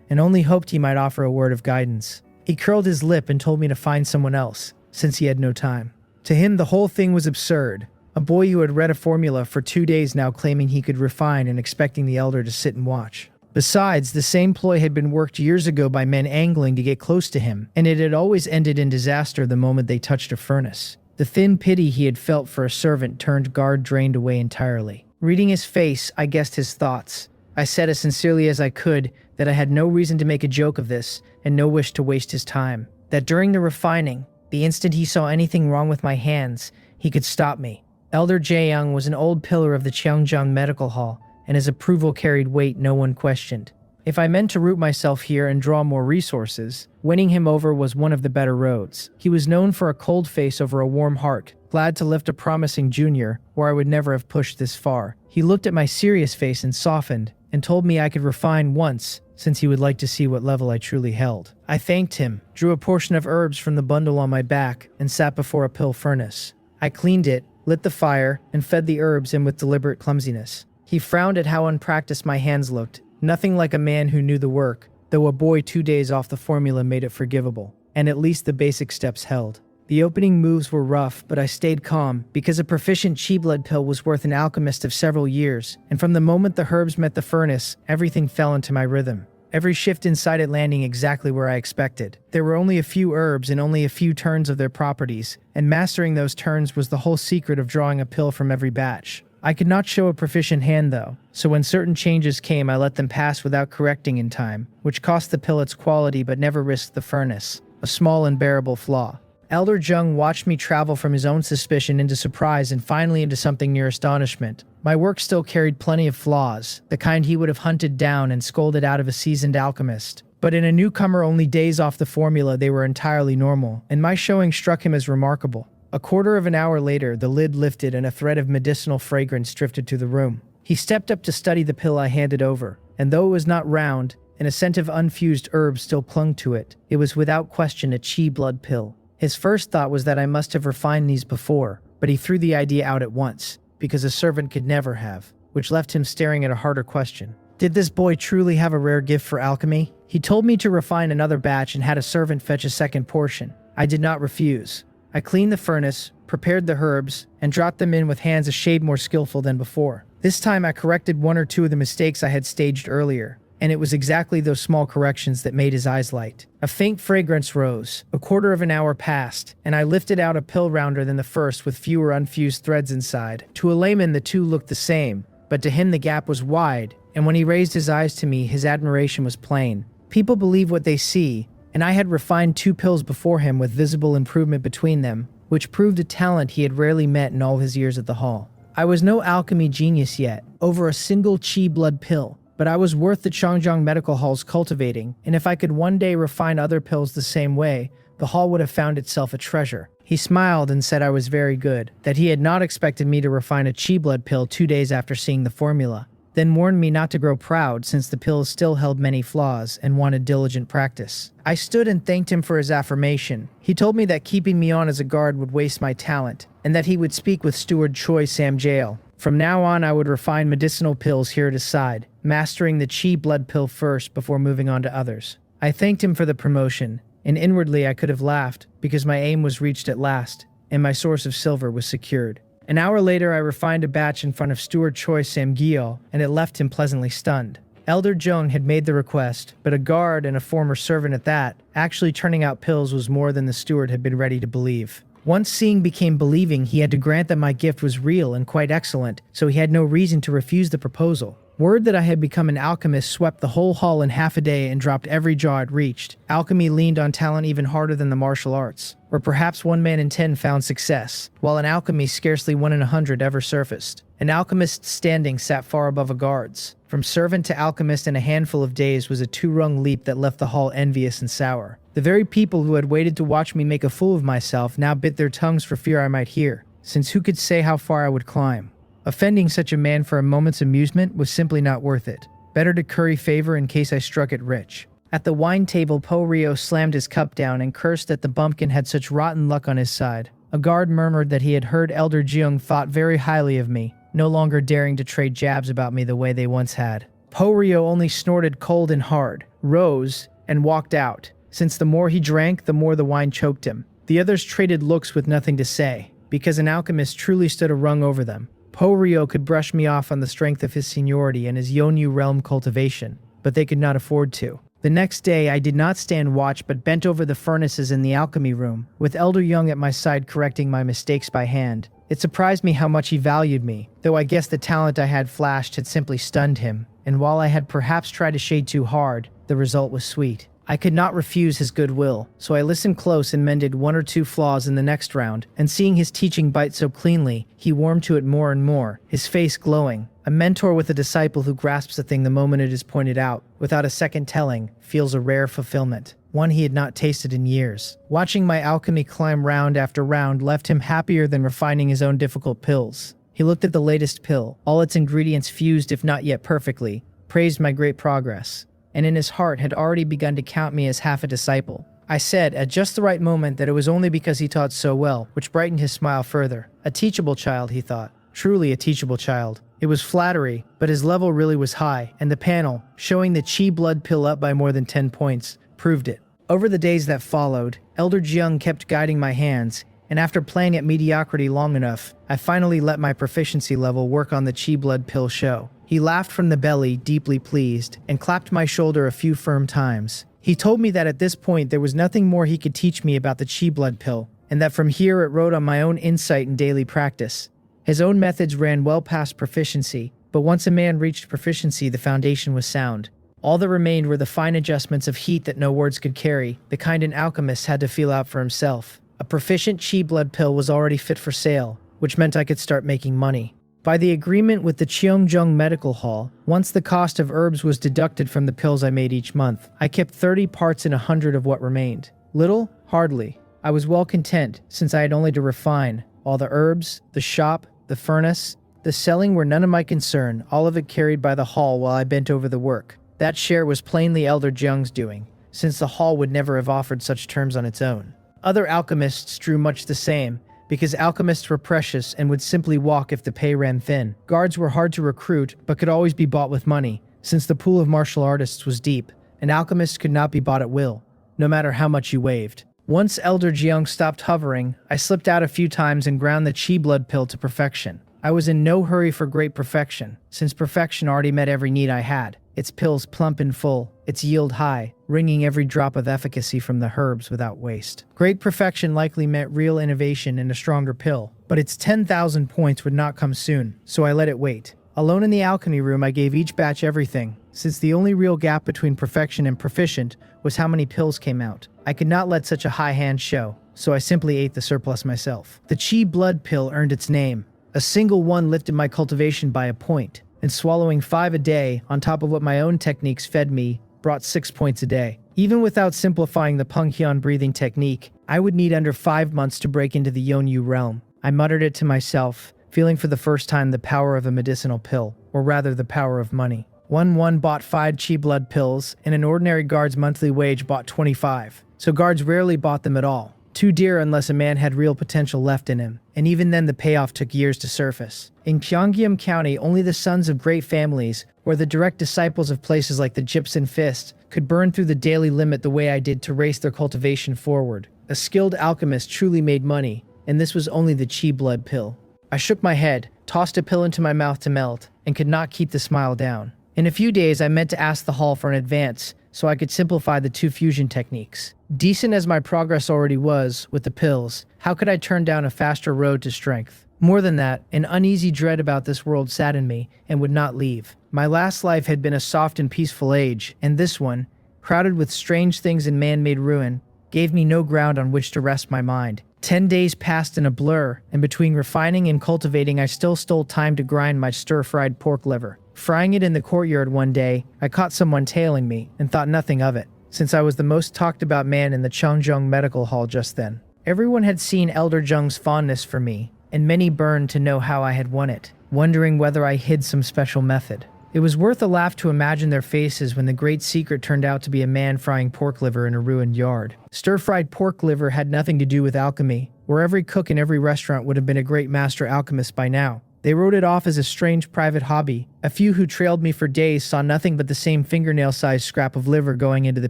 A: and only hoped he might offer a word of guidance. He curled his lip and told me to find someone else, since he had no time. To him, the whole thing was absurd. A boy who had read a formula for 2 days now claiming he could refine and expecting the elder to sit and watch. Besides, the same ploy had been worked years ago by men angling to get close to him, and it had always ended in disaster the moment they touched a furnace. The thin pity he had felt for a servant turned guard drained away entirely. Reading his face, I guessed his thoughts. I said as sincerely as I could that I had no reason to make a joke of this, and no wish to waste his time. That during the refining, the instant he saw anything wrong with my hands, he could stop me. Elder Jaeyoung was an old pillar of the Cheongjeong Medical Hall, and his approval carried weight no one questioned. If I meant to root myself here and draw more resources, winning him over was one of the better roads. He was known for a cold face over a warm heart, glad to lift a promising junior where I would never have pushed this far. He looked at my serious face and softened, and told me I could refine once, since he would like to see what level I truly held. I thanked him, drew a portion of herbs from the bundle on my back, and sat before a pill furnace. I cleaned it, lit the fire, and fed the herbs in with deliberate clumsiness. He frowned at how unpracticed my hands looked, nothing like a man who knew the work, though a boy 2 days off the formula made it forgivable, and at least the basic steps held. The opening moves were rough, but I stayed calm, because a proficient chi blood pill was worth an alchemist of several years, and from the moment the herbs met the furnace, everything fell into my rhythm. Every shift inside it landing exactly where I expected. There were only a few herbs and only a few turns of their properties, and mastering those turns was the whole secret of drawing a pill from every batch. I could not show a proficient hand though, so when certain changes came I let them pass without correcting in time, which cost the pill its quality but never risked the furnace, a small and bearable flaw. Elder Jung watched me travel from his own suspicion into surprise and finally into something near astonishment. My work still carried plenty of flaws, the kind he would have hunted down and scolded out of a seasoned alchemist. But in a newcomer only days off the formula they were entirely normal, and my showing struck him as remarkable. A quarter of an hour later, the lid lifted and a thread of medicinal fragrance drifted through the room. He stepped up to study the pill I handed over, and though it was not round, and a scent of unfused herbs still clung to it, it was without question a chi blood pill. His first thought was that I must have refined these before, but he threw the idea out at once, because a servant could never have, which left him staring at a harder question. Did this boy truly have a rare gift for alchemy? He told me to refine another batch and had a servant fetch a second portion. I did not refuse. I cleaned the furnace, prepared the herbs, and dropped them in with hands a shade more skillful than before. This time I corrected 1 or 2 of the mistakes I had staged earlier, and it was exactly those small corrections that made his eyes light. A faint fragrance rose. A quarter of an hour passed, and I lifted out a pill rounder than the first with fewer unfused threads inside. To a layman the two looked the same, but to him the gap was wide, and when he raised his eyes to me, his admiration was plain. People believe what they see, and I had refined 2 pills before him with visible improvement between them, which proved a talent he had rarely met in all his years at the hall. I was no alchemy genius yet, over a single chi blood pill, but I was worth the Cheongjeong Medical Hall's cultivating, and if I could one day refine other pills the same way, the hall would have found itself a treasure. He smiled and said I was very good, that he had not expected me to refine a chi blood pill 2 days after seeing the formula, then warned me not to grow proud since the pills still held many flaws and wanted diligent practice. I stood and thanked him for his affirmation. He told me that keeping me on as a guard would waste my talent, and that he would speak with Steward Choi Samjail. From now on I would refine medicinal pills here at his side, mastering the chi blood pill first before moving on to others. I thanked him for the promotion, and inwardly I could have laughed, because my aim was reached at last, and my source of silver was secured. An hour later, I refined a batch in front of Steward Choi Sam-gyo, and it left him pleasantly stunned. Elder Jung had made the request, but a guard and a former servant at that, actually turning out pills was more than the steward had been ready to believe. Once seeing became believing, he had to grant that my gift was real and quite excellent, so he had no reason to refuse the proposal. Word that I had become an alchemist swept the whole hall in half a day and dropped every jaw it reached. Alchemy leaned on talent even harder than the martial arts, where perhaps 1 man in 10 found success, while in alchemy scarcely 1 in 100 ever surfaced. An alchemist's standing sat far above a guard's. From servant to alchemist in a handful of days was a 2-rung leap that left the hall envious and sour. The very people who had waited to watch me make a fool of myself now bit their tongues for fear I might hear, since who could say how far I would climb? Offending such a man for a moment's amusement was simply not worth it. Better to curry favor in case I struck it rich. At the wine table, Po Rio slammed his cup down and cursed that the bumpkin had such rotten luck on his side. A guard murmured that he had heard Elder Jeong thought very highly of me, no longer daring to trade jabs about me the way they once had. Po Rio only snorted cold and hard, rose, and walked out, since the more he drank, the more the wine choked him. The others traded looks with nothing to say, because an alchemist truly stood a rung over them. Po Rio could brush me off on the strength of his seniority and his Yonyu realm cultivation, but they could not afford to. The next day, I did not stand watch but bent over the furnaces in the alchemy room, with Elder Young at my side correcting my mistakes by hand. It surprised me how much he valued me, though I guess the talent I had flashed had simply stunned him, and while I had perhaps tried to shade too hard, the result was sweet. I could not refuse his goodwill, so I listened close and mended 1 or 2 flaws in the next round, and seeing his teaching bite so cleanly, he warmed to it more and more, his face glowing. A mentor with a disciple who grasps a thing the moment it is pointed out, without a second telling, feels a rare fulfillment, one he had not tasted in years. Watching my alchemy climb round after round left him happier than refining his own difficult pills. He looked at the latest pill, all its ingredients fused if not yet perfectly, praised my great progress, and in his heart had already begun to count me as half a disciple. I said, at just the right moment, that it was only because he taught so well, which brightened his smile further. A teachable child, he thought. Truly a teachable child. It was flattery, but his level really was high, and the panel, showing the chi blood pill up by more than 10 points, proved it. Over the days that followed, Elder Jeong kept guiding my hands, and after playing at mediocrity long enough, I finally let my proficiency level work on the chi blood pill show. He laughed from the belly, deeply pleased, and clapped my shoulder a few firm times. He told me that at this point there was nothing more he could teach me about the chi blood pill, and that from here it rode on my own insight and daily practice. His own methods ran well past proficiency, but once a man reached proficiency, the foundation was sound. All that remained were the fine adjustments of heat that no words could carry, the kind an alchemist had to feel out for himself. A proficient chi blood pill was already fit for sale, which meant I could start making money. By the agreement with the Cheongjong Medical Hall, once the cost of herbs was deducted from the pills I made each month, I kept 30 parts in 100 of what remained. Little? Hardly. I was well content, since I had only to refine. All the herbs, the shop, the furnace, the selling were none of my concern, all of it carried by the hall while I bent over the work. That share was plainly Elder Jeong's doing, since the hall would never have offered such terms on its own. Other alchemists drew much the same, because alchemists were precious and would simply walk if the pay ran thin. Guards were hard to recruit, but could always be bought with money, since the pool of martial artists was deep, and alchemists could not be bought at will, no matter how much you waved. Once Elder Jeong stopped hovering, I slipped out a few times and ground the chi blood pill to perfection. I was in no hurry for great perfection, since perfection already met every need I had. Its pills plump and full, its yield high, wringing every drop of efficacy from the herbs without waste. Great perfection likely meant real innovation and a stronger pill, but its 10,000 points would not come soon, so I let it wait. Alone in the alchemy room, I gave each batch everything, since the only real gap between perfection and proficient was how many pills came out. I could not let such a high hand show, so I simply ate the surplus myself. The chi blood pill earned its name. A single one lifted my cultivation by a point, and swallowing 5 a day, on top of what my own techniques fed me, brought 6 points a day. Even without simplifying the Penghyun breathing technique, I would need under 5 months to break into the Yonyu realm. I muttered it to myself, feeling for the first time the power of a medicinal pill, or rather the power of money. One bought 5 chi blood pills, and an ordinary guard's monthly wage bought 25, so guards rarely bought them at all. Too dear unless a man had real potential left in him, and even then the payoff took years to surface. In Gyeonggyeom County, only the sons of great families, or the direct disciples of places like the Gypsum Fist, could burn through the daily limit the way I did to race their cultivation forward. A skilled alchemist truly made money, and this was only the chi blood pill. I shook my head, tossed a pill into my mouth to melt, and could not keep the smile down. In a few days, I meant to ask the hall for an advance so I could simplify the two fusion techniques. Decent as my progress already was with the pills, how could I turn down a faster road to strength? More than that, an uneasy dread about this world saddened me and would not leave. My last life had been a soft and peaceful age, and this one, crowded with strange things and man-made ruin, gave me no ground on which to rest my mind. 10 days passed in a blur, and between refining and cultivating I still stole time to grind my stir-fried pork liver. Frying it in the courtyard one day, I caught someone tailing me and thought nothing of it, since I was the most talked about man in the Changzheng medical hall just then. Everyone had seen Elder Zheng's fondness for me, and many burned to know how I had won it, wondering whether I hid some special method. It was worth a laugh to imagine their faces when the great secret turned out to be a man frying pork liver in a ruined yard. Stir-fried pork liver had nothing to do with alchemy, where every cook in every restaurant would have been a great master alchemist by now. They wrote it off as a strange private hobby. A few who trailed me for days saw nothing but the same fingernail-sized scrap of liver going into the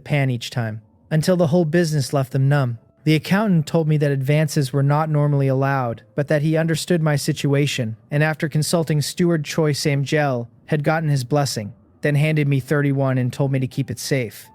A: pan each time, until the whole business left them numb. The accountant told me that advances were not normally allowed, but that he understood my situation, and after consulting Steward Choi Samgel, had gotten his blessing, then handed me 31 and told me to keep it safe.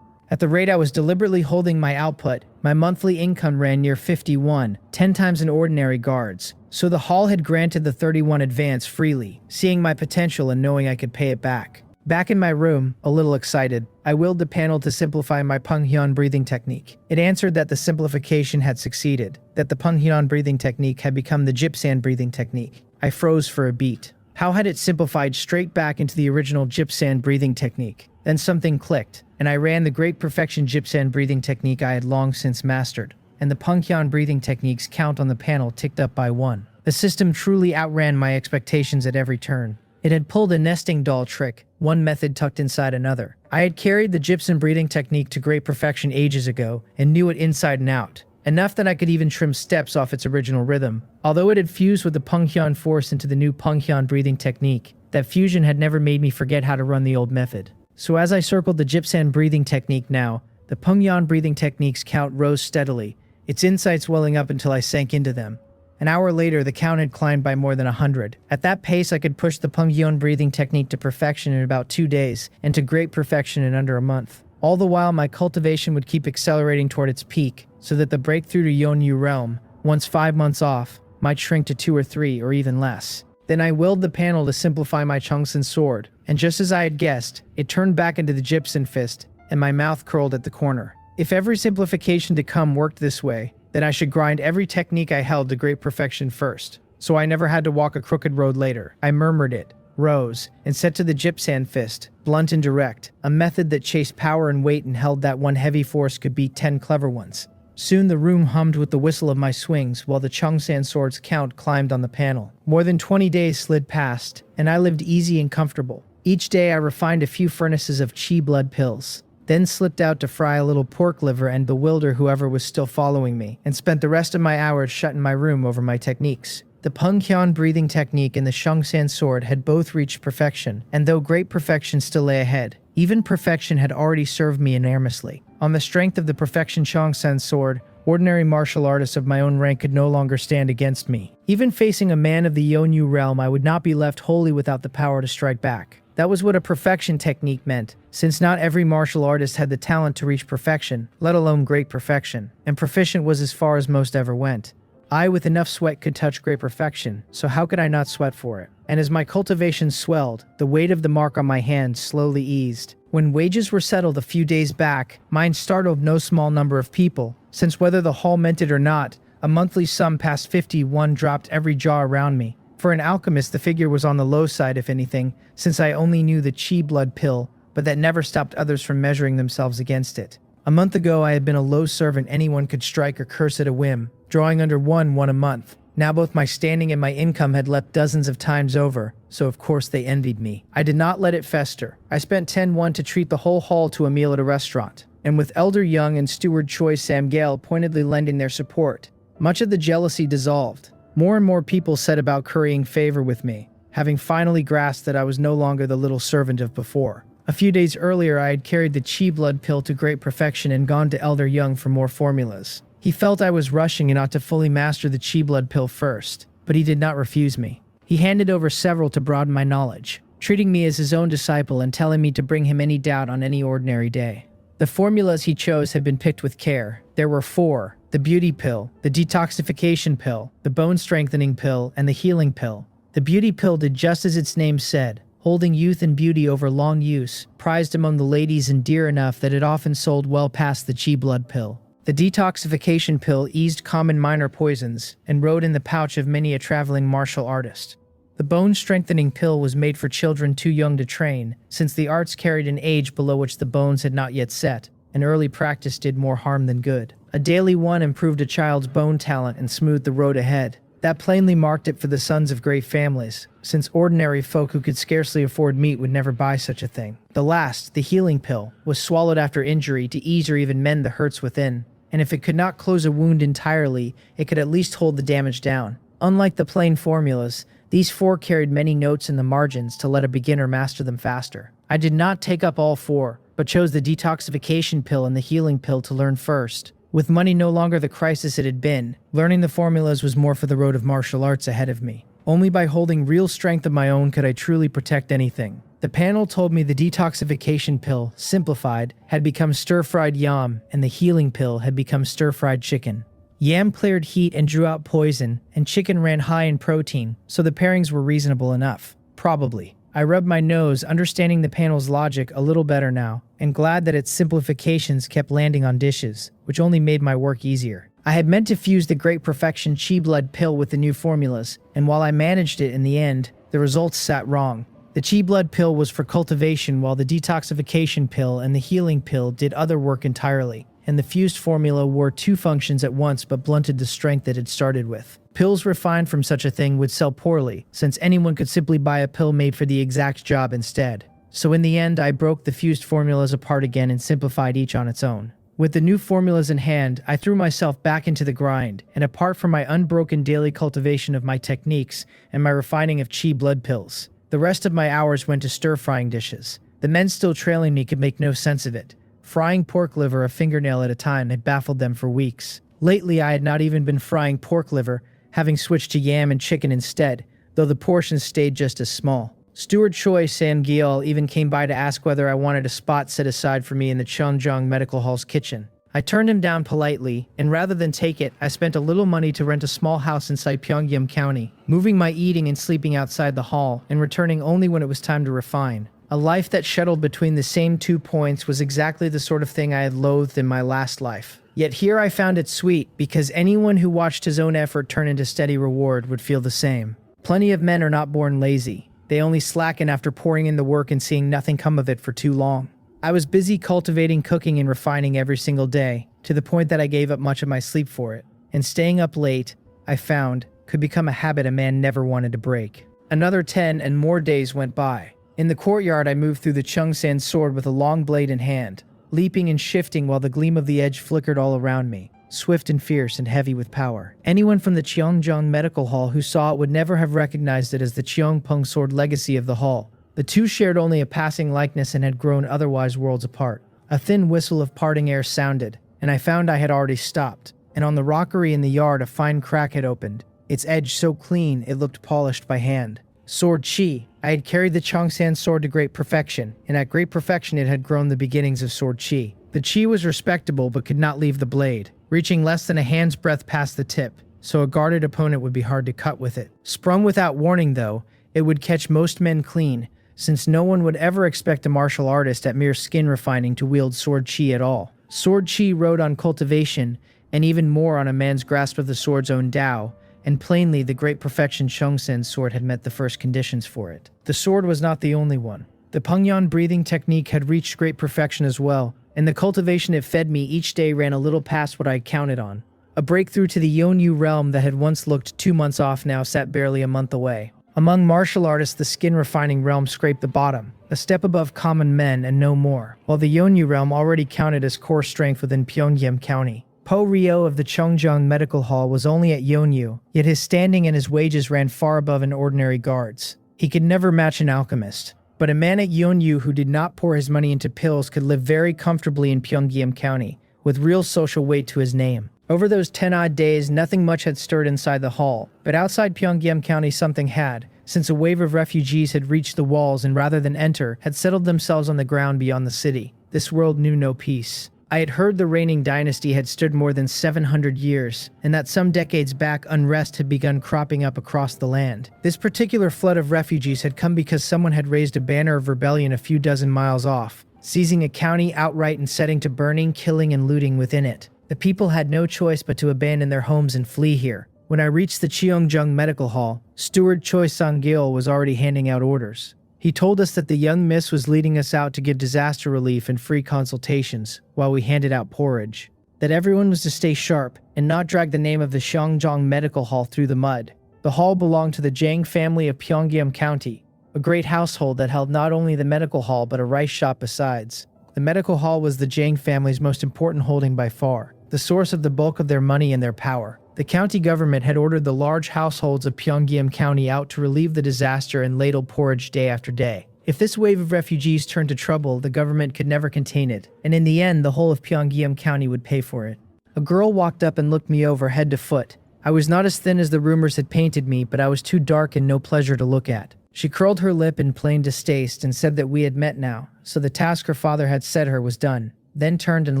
A: At the rate I was deliberately holding my output, my monthly income ran near 51, 10 times an ordinary guard's, so the hall had granted the 31 advance freely, seeing my potential and knowing I could pay it back. Back in my room, a little excited, I willed the panel to simplify my Penghyun breathing technique. It answered that the simplification had succeeded, that the Penghyun breathing technique had become the Gypsand breathing technique. I froze for a beat. How had it simplified straight back into the original Gypsand breathing technique? Then something clicked, and I ran the great perfection Gypsand breathing technique I had long since mastered, and the Penghyun breathing technique's count on the panel ticked up by 1. The system truly outran my expectations at every turn. It had pulled a nesting doll trick, one method tucked inside another. I had carried the Gypsum breathing technique to great perfection ages ago and knew it inside and out, enough that I could even trim steps off its original rhythm. Although it had fused with the Penghyun force into the new Penghyun breathing technique, that fusion had never made me forget how to run the old method. So as I circled the Gypsand breathing technique now, the Penghyun breathing technique's count rose steadily, its insights welling up until I sank into them. An hour later, the count had climbed by more than 100. At that pace, I could push the Penghyun breathing technique to perfection in about 2 days, and to great perfection in under a month. All the while, my cultivation would keep accelerating toward its peak, so that the breakthrough to Yonyu realm, once 5 months off, might shrink to 2 or 3, or even less. Then I willed the panel to simplify my Chungsan sword, and just as I had guessed, it turned back into the Gypsum fist, and my mouth curled at the corner. If every simplification to come worked this way, then I should grind every technique I held to great perfection first, so I never had to walk a crooked road later. I murmured it, rose, and set to the Gypsand fist, blunt and direct, a method that chased power and weight and held that one heavy force could beat 10 clever ones. Soon the room hummed with the whistle of my swings while the Chungsan sword's count climbed on the panel. More than 20 days slid past, and I lived easy and comfortable. Each day I refined a few furnaces of chi blood pills, then slipped out to fry a little pork liver and bewilder whoever was still following me, and spent the rest of my hours shut in my room over my techniques. The Penghyun breathing technique and the Chungsan sword had both reached perfection, and though great perfection still lay ahead, even perfection had already served me enormously. On the strength of the perfection Chungsan sword, ordinary martial artists of my own rank could no longer stand against me. Even facing a man of the Yonyu realm, I would not be left wholly without the power to strike back. That was what a perfection technique meant, since not every martial artist had the talent to reach perfection, let alone great perfection, and proficient was as far as most ever went. I, with enough sweat, could touch great perfection, so how could I not sweat for it? And as my cultivation swelled, the weight of the mark on my hand slowly eased. When wages were settled a few days back, mine startled no small number of people, since whether the hall meant it or not, a monthly sum past 51 dropped every jaw around me. For an alchemist, the figure was on the low side, if anything, since I only knew the chi blood pill, but that never stopped others from measuring themselves against it. A month ago, I had been a low servant anyone could strike or curse at a whim, drawing under one a month. Now both my standing and my income had leapt dozens of times over, so of course they envied me. I did not let it fester. I spent 10-1 to treat the whole hall to a meal at a restaurant, and with Elder Young and Steward Choi Samgale pointedly lending their support, much of the jealousy dissolved. More and more people set about currying favor with me, having finally grasped that I was no longer the little servant of before. A few days earlier, I had carried the chi blood pill to great perfection and gone to Elder Young for more formulas. He felt I was rushing and ought to fully master the chi blood pill first, but he did not refuse me. He handed over several to broaden my knowledge, treating me as his own disciple and telling me to bring him any doubt on any ordinary day. The formulas he chose had been picked with care. There were 4: the beauty pill, the detoxification pill, the bone strengthening pill, and the healing pill. The beauty pill did just as its name said, holding youth and beauty over long use, prized among the ladies and dear enough that it often sold well past the chi blood pill. The detoxification pill eased common minor poisons and rode in the pouch of many a traveling martial artist. The bone-strengthening pill was made for children too young to train, since the arts carried an age below which the bones had not yet set, and early practice did more harm than good. A daily one improved a child's bone talent and smoothed the road ahead. That plainly marked it for the sons of great families, since ordinary folk who could scarcely afford meat would never buy such a thing. The last, the healing pill, was swallowed after injury to ease or even mend the hurts within, and if it could not close a wound entirely, it could at least hold the damage down. Unlike the plain formulas, these 4 carried many notes in the margins to let a beginner master them faster. I did not take up all 4, but chose the detoxification pill and the healing pill to learn first. With money no longer the crisis it had been, learning the formulas was more for the road of martial arts ahead of me. Only by holding real strength of my own could I truly protect anything. The panel told me the detoxification pill, simplified, had become stir-fried yam, and the healing pill had become stir-fried chicken. Yam cleared heat and drew out poison, and chicken ran high in protein, so the pairings were reasonable enough. Probably. I rubbed my nose, understanding the panel's logic a little better now, and glad that its simplifications kept landing on dishes, which only made my work easier. I had meant to fuse the Great Perfection Chi Blood pill with the new formulas, and while I managed it in the end, the results sat wrong. The Chi Blood pill was for cultivation, while the detoxification pill and the healing pill did other work entirely, and the fused formula wore 2 functions at once but blunted the strength it had started with. Pills refined from such a thing would sell poorly, since anyone could simply buy a pill made for the exact job instead. So in the end, I broke the fused formulas apart again and simplified each on its own. With the new formulas in hand, I threw myself back into the grind, and apart from my unbroken daily cultivation of my techniques and my refining of Chi blood pills, the rest of my hours went to stir-frying dishes. The men still trailing me could make no sense of it. Frying pork liver a fingernail at a time had baffled them for weeks. Lately, I had not even been frying pork liver, having switched to yam and chicken instead, though the portions stayed just as small. Steward Choi Sang-gyeol even came by to ask whether I wanted a spot set aside for me in the Cheongjong Medical Hall's kitchen. I turned him down politely, and rather than take it, I spent a little money to rent a small house inside Pyeongyam County, moving my eating and sleeping outside the hall, and returning only when it was time to refine. A life that shuttled between the same 2 points was exactly the sort of thing I had loathed in my last life. Yet here I found it sweet, because anyone who watched his own effort turn into steady reward would feel the same. Plenty of men are not born lazy. They only slacken after pouring in the work and seeing nothing come of it for too long. I was busy cultivating, cooking, and refining every single day, to the point that I gave up much of my sleep for it. And staying up late, I found, could become a habit a man never wanted to break. Another 10 and more days went by. In the courtyard, I moved through the Chungsan sword with a long blade in hand, leaping and shifting while the gleam of the edge flickered all around me, swift and fierce and heavy with power. Anyone from the Cheongjong Medical Hall who saw it would never have recognized it as the Cheongpung sword legacy of the hall. The two shared only a passing likeness and had grown otherwise worlds apart. A thin whistle of parting air sounded, and I found I had already stopped, and on the rockery in the yard a fine crack had opened, its edge so clean it looked polished by hand. Sword Chi. I had carried the Chongsan sword to great perfection, and at great perfection it had grown the beginnings of Sword Chi. The Chi was respectable but could not leave the blade, reaching less than a hand's breadth past the tip, so a guarded opponent would be hard to cut with it. Sprung without warning though, it would catch most men clean, since no one would ever expect a martial artist at mere skin refining to wield Sword Chi at all. Sword Chi rode on cultivation, and even more on a man's grasp of the sword's own Tao, and plainly the great perfection Chongsen sword had met the first conditions for it. The sword was not the only one. The Pengyan breathing technique had reached great perfection as well, and the cultivation it fed me each day ran a little past what I had counted on. A breakthrough to the Yeonyu realm that had once looked 2 months off now sat barely a month away. Among martial artists, the skin refining realm scraped the bottom, a step above common men and no more, while the Yeonyu realm already counted as core strength within Pyeongyam County. Po Ryo of the Cheongjong Medical Hall was only at Yeonyu, yet his standing and his wages ran far above an ordinary guard's. He could never match an alchemist, but a man at Yeonyu who did not pour his money into pills could live very comfortably in Pyeongyam County, with real social weight to his name. Over those 10-odd days, nothing much had stirred inside the hall, but outside Pyongyang County something had, since a wave of refugees had reached the walls and rather than enter, had settled themselves on the ground beyond the city. This world knew no peace. I had heard the reigning dynasty had stood more than 700 years, and that some decades back unrest had begun cropping up across the land. This particular flood of refugees had come because someone had raised a banner of rebellion a few dozen miles off, seizing a county outright and setting to burning, killing, and looting within it. The people had no choice but to abandon their homes and flee here. When I reached the Cheongjung Medical Hall, Steward Choi Sang-gil was already handing out orders. He told us that the young miss was leading us out to give disaster relief and free consultations, while we handed out porridge. That everyone was to stay sharp, and not drag the name of the Cheongjong Medical Hall through the mud. The hall belonged to the Jang family of Pyongyang County, a great household that held not only the medical hall but a rice shop besides. The medical hall was the Jang family's most important holding by far, the source of the bulk of their money and their power. The county government had ordered the large households of Pyongyang County out to relieve the disaster and ladle porridge day after day. If this wave of refugees turned to trouble, the government could never contain it, and in the end, the whole of Pyongyang County would pay for it. A girl walked up and looked me over head to foot. I was not as thin as the rumors had painted me, but I was too dark and no pleasure to look at. She curled her lip in plain distaste and said that we had met now, so the task her father had set her was done, then turned and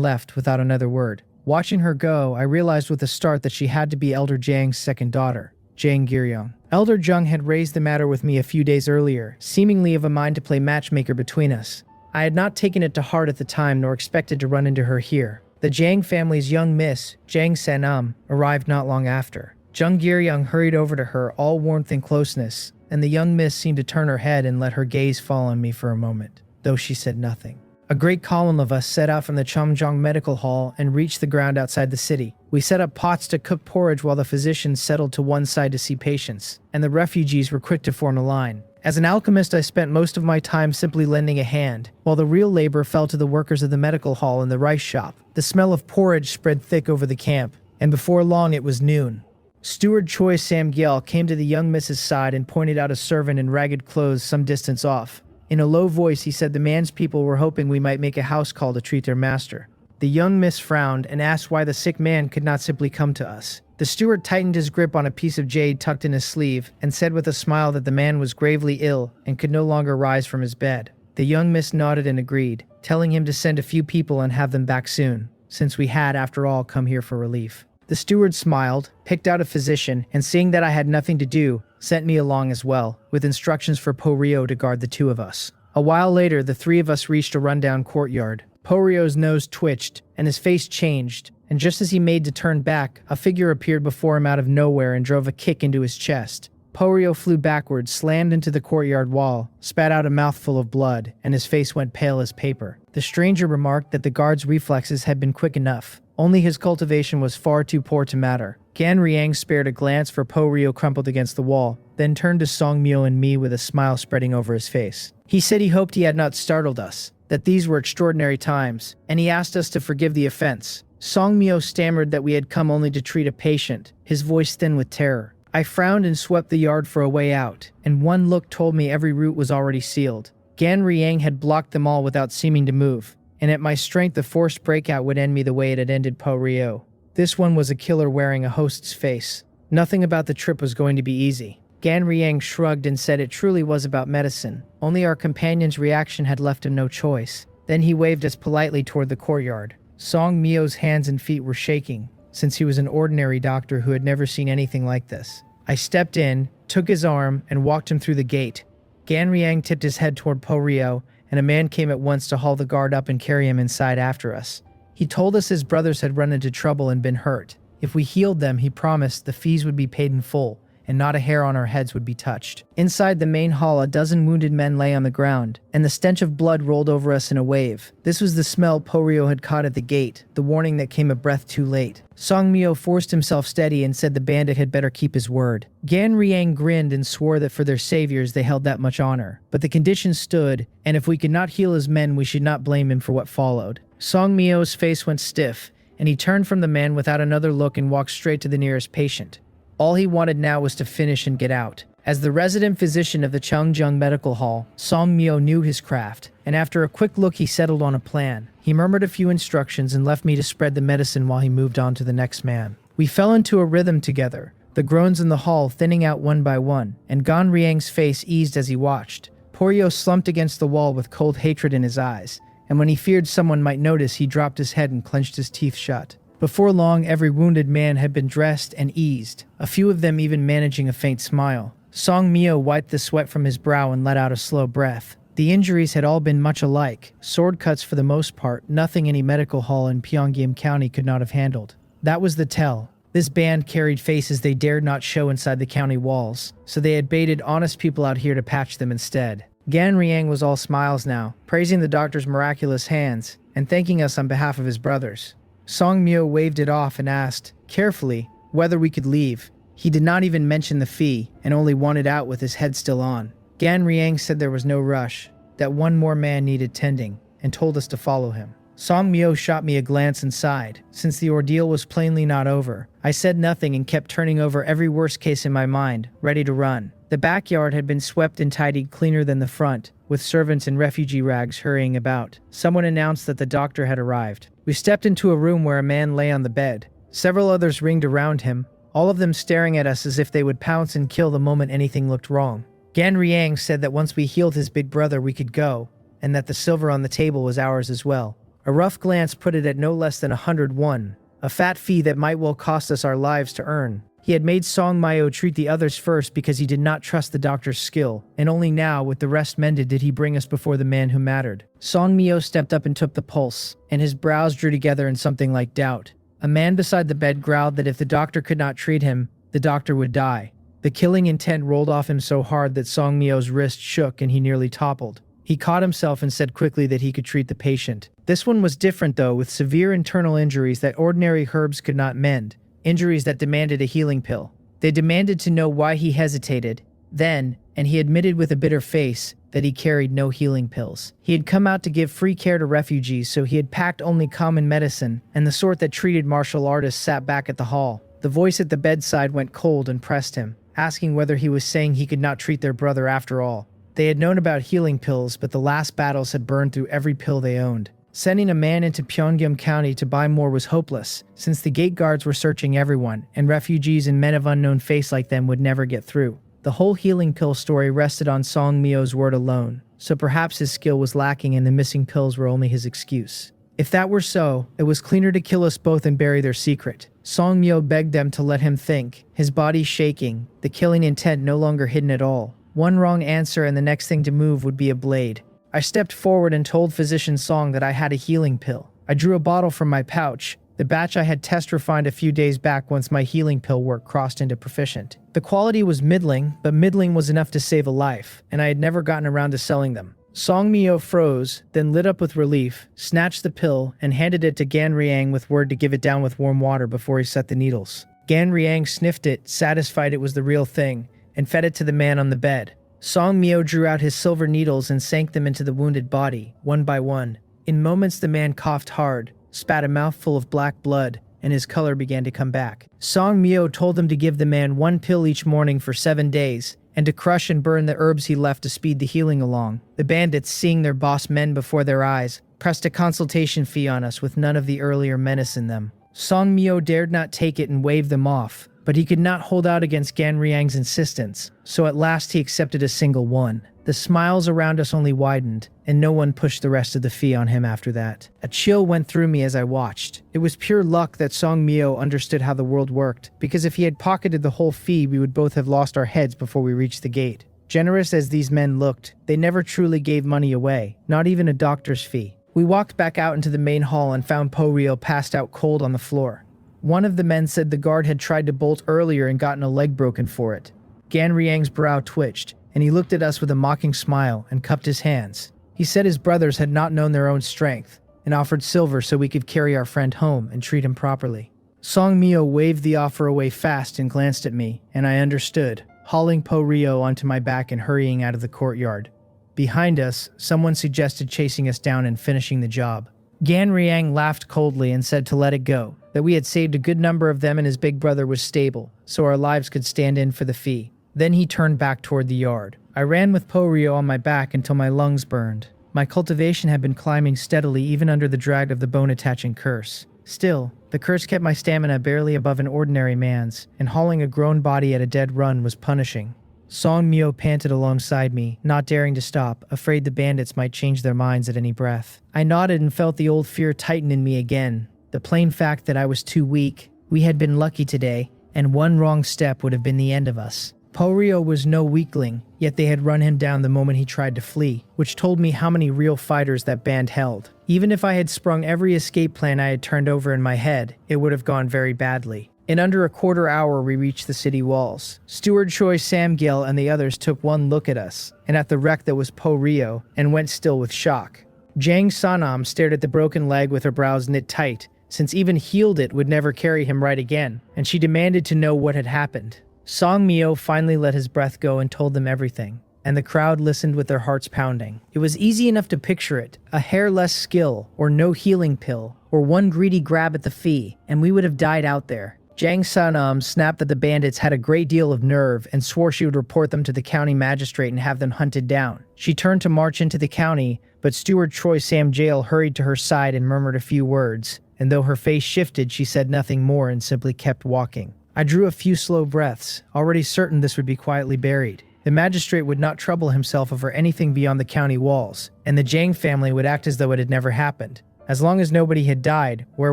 A: left without another word. Watching her go, I realized with a start that she had to be Elder Jang's second daughter, Jang Giryong. Elder Jung had raised the matter with me a few days earlier, seemingly of a mind to play matchmaker between us. I had not taken it to heart at the time nor expected to run into her here. The Jang family's young miss, Jang Sen-um, arrived not long after. Jung Giryong hurried over to her, all warmth and closeness, and the young miss seemed to turn her head and let her gaze fall on me for a moment, though she said nothing. A great column of us set out from the Cheongjong Medical Hall and reached the ground outside the city. We set up pots to cook porridge while the physicians settled to one side to see patients, and the refugees were quick to form a line. As an alchemist, I spent most of my time simply lending a hand, while the real labor fell to the workers of the medical hall and the rice shop. The smell of porridge spread thick over the camp, and before long it was noon. Steward Choi Sam-gyal came to the young miss's side and pointed out a servant in ragged clothes some distance off. In a low voice, he said the man's people were hoping we might make a house call to treat their master. The young miss frowned and asked why the sick man could not simply come to us. The steward tightened his grip on a piece of jade tucked in his sleeve and said with a smile that the man was gravely ill and could no longer rise from his bed. The young miss nodded and agreed, telling him to send a few people and have them back soon, since we had, after all, come here for relief. The steward smiled, picked out a physician, and seeing that I had nothing to do, sent me along as well, with instructions for Po-ryo to guard the two of us. A while later, the three of us reached a rundown courtyard. Po-ryo's nose twitched, and his face changed, and just as he made to turn back, a figure appeared before him out of nowhere and drove a kick into his chest. Po-ryo flew backwards, slammed into the courtyard wall, spat out a mouthful of blood, and his face went pale as paper. The stranger remarked that the guard's reflexes had been quick enough. Only his cultivation was far too poor to matter. Gan Riang spared a glance for Po-ryo crumpled against the wall, then turned to Song-myo and me with a smile spreading over his face. He said he hoped he had not startled us, that these were extraordinary times, and he asked us to forgive the offense. Song-myo stammered that we had come only to treat a patient, his voice thin with terror. I frowned and swept the yard for a way out, and one look told me every route was already sealed. Gan Riang had blocked them all without seeming to move, and at my strength the forced breakout would end me the way it had ended Po-ryo. This one was a killer wearing a host's face. Nothing about the trip was going to be easy. Gan Riang shrugged and said it truly was about medicine. Only our companion's reaction had left him no choice. Then he waved us politely toward the courtyard. Song-myo's hands and feet were shaking, since he was an ordinary doctor who had never seen anything like this. I stepped in, took his arm, and walked him through the gate. Gan Riang tipped his head toward Po-ryo, and a man came at once to haul the guard up and carry him inside after us. He told us his brothers had run into trouble and been hurt. If we healed them, he promised the fees would be paid in full, and not a hair on our heads would be touched. Inside the main hall, a dozen wounded men lay on the ground, and the stench of blood rolled over us in a wave. This was the smell Po-ryo had caught at the gate, the warning that came a breath too late. Song-myo forced himself steady and said the bandit had better keep his word. Gan Riang grinned and swore that for their saviors they held that much honor. But the conditions stood, and if we could not heal his men, we should not blame him for what followed. Song-myo's face went stiff, and he turned from the man without another look and walked straight to the nearest patient. All he wanted now was to finish and get out. As the resident physician of the Cheongjong Medical Hall, Song-myo knew his craft, and after a quick look he settled on a plan. He murmured a few instructions and left me to spread the medicine while he moved on to the next man. We fell into a rhythm together, the groans in the hall thinning out one by one, and Gan Riang's face eased as he watched. Poryo slumped against the wall with cold hatred in his eyes, and when he feared someone might notice, he dropped his head and clenched his teeth shut. Before long, every wounded man had been dressed and eased, a few of them even managing a faint smile. Song Mio wiped the sweat from his brow and let out a slow breath. The injuries had all been much alike, sword cuts for the most part, nothing any medical hall in Pyongyang County could not have handled. That was the tell. This band carried faces they dared not show inside the county walls, so they had baited honest people out here to patch them instead. Gan Riang was all smiles now, praising the doctor's miraculous hands, and thanking us on behalf of his brothers. Song Mio waved it off and asked, carefully, whether we could leave. He did not even mention the fee, and only wanted out with his head still on. Gan Riang said there was no rush, that one more man needed tending, and told us to follow him. Song Mio shot me a glance and sighed. Since the ordeal was plainly not over, I said nothing and kept turning over every worst case in my mind, ready to run. The backyard had been swept and tidied cleaner than the front, with servants in refugee rags hurrying about. Someone announced that the doctor had arrived. We stepped into a room where a man lay on the bed. Several others ringed around him, all of them staring at us as if they would pounce and kill the moment anything looked wrong. Gan Riang said that once we healed his big brother we could go, and that the silver on the table was ours as well. A rough glance put it at no less than 101, a fat fee that might well cost us our lives to earn. He had made Song Mio treat the others first because he did not trust the doctor's skill, and only now, with the rest mended, did he bring us before the man who mattered. Song Mio stepped up and took the pulse, and his brows drew together in something like doubt. A man beside the bed growled that if the doctor could not treat him, the doctor would die. The killing intent rolled off him so hard that Song Mio's wrist shook and he nearly toppled. He caught himself and said quickly that he could treat the patient. This one was different though, with severe internal injuries that ordinary herbs could not mend, injuries that demanded a healing pill. They demanded to know why he hesitated. Then, and he admitted with a bitter face, that he carried no healing pills. He had come out to give free care to refugees, so he had packed only common medicine, and the sort that treated martial artists sat back at the hall. The voice at the bedside went cold and pressed him, asking whether he was saying he could not treat their brother after all. They had known about healing pills, but the last battles had burned through every pill they owned. Sending a man into Pyongyang County to buy more was hopeless, since the gate guards were searching everyone, and refugees and men of unknown face like them would never get through. The whole healing pill story rested on Song Mio's word alone, so perhaps his skill was lacking and the missing pills were only his excuse. If that were so, it was cleaner to kill us both and bury their secret. Song Mio begged them to let him think, his body shaking, the killing intent no longer hidden at all. One wrong answer and the next thing to move would be a blade. I stepped forward and told Physician Song that I had a healing pill. I drew a bottle from my pouch, the batch I had test refined a few days back once my healing pill work crossed into proficient. The quality was middling, but middling was enough to save a life, and I had never gotten around to selling them. Song Mio froze, then lit up with relief, snatched the pill, and handed it to Gan Riang with word to give it down with warm water before he set the needles. Gan Riang sniffed it, satisfied it was the real thing, and fed it to the man on the bed. Song Mio drew out his silver needles and sank them into the wounded body, one by one. In moments the man coughed hard, spat a mouthful of black blood, and his color began to come back. Song Mio told them to give the man one pill each morning for 7 days, and to crush and burn the herbs he left to speed the healing along. The bandits, seeing their boss men before their eyes, pressed a consultation fee on us with none of the earlier menace in them. Song Mio dared not take it and wave them off, but he could not hold out against Gan Riang's insistence, so at last he accepted a single one. The smiles around us only widened, and no one pushed the rest of the fee on him after that. A chill went through me as I watched. It was pure luck that Song Mio understood how the world worked, because if he had pocketed the whole fee, we would both have lost our heads before we reached the gate. Generous as these men looked, they never truly gave money away, not even a doctor's fee. We walked back out into the main hall and found Po Rio passed out cold on the floor. One of the men said the guard had tried to bolt earlier and gotten a leg broken for it. Gan Riang's brow twitched, and he looked at us with a mocking smile and cupped his hands. He said his brothers had not known their own strength, and offered silver so we could carry our friend home and treat him properly. Song Mio waved the offer away fast and glanced at me, and I understood, hauling Po Rio onto my back and hurrying out of the courtyard. Behind us, someone suggested chasing us down and finishing the job. Gan Riang laughed coldly and said to let it go, that we had saved a good number of them and his big brother was stable, so our lives could stand in for the fee. Then he turned back toward the yard. I ran with Po Rio on my back until my lungs burned. My cultivation had been climbing steadily even under the drag of the bone-attaching curse. Still, the curse kept my stamina barely above an ordinary man's, and hauling a grown body at a dead run was punishing. Song Mio panted alongside me, not daring to stop, afraid the bandits might change their minds at any breath. I nodded and felt the old fear tighten in me again. The plain fact that I was too weak. We had been lucky today, and one wrong step would have been the end of us. Porio was no weakling, yet they had run him down the moment he tried to flee, which told me how many real fighters that band held. Even if I had sprung every escape plan I had turned over in my head, it would have gone very badly. In under a quarter hour, we reached the city walls. Steward Choi Samgil and the others took one look at us, and at the wreck that was Po Rio, and went still with shock. Jang Sanam stared at the broken leg with her brows knit tight, since even healed it would never carry him right again, and she demanded to know what had happened. Song Mio finally let his breath go and told them everything, and the crowd listened with their hearts pounding. It was easy enough to picture it, a hair less skill, or no healing pill, or one greedy grab at the fee, and we would have died out there. Jang Sanam snapped that the bandits had a great deal of nerve and swore she would report them to the county magistrate and have them hunted down. She turned to march into the county, but Steward Choi Sam Jail hurried to her side and murmured a few words, and though her face shifted, she said nothing more and simply kept walking. I drew a few slow breaths, already certain this would be quietly buried. The magistrate would not trouble himself over anything beyond the county walls, and the Jang family would act as though it had never happened. As long as nobody had died, where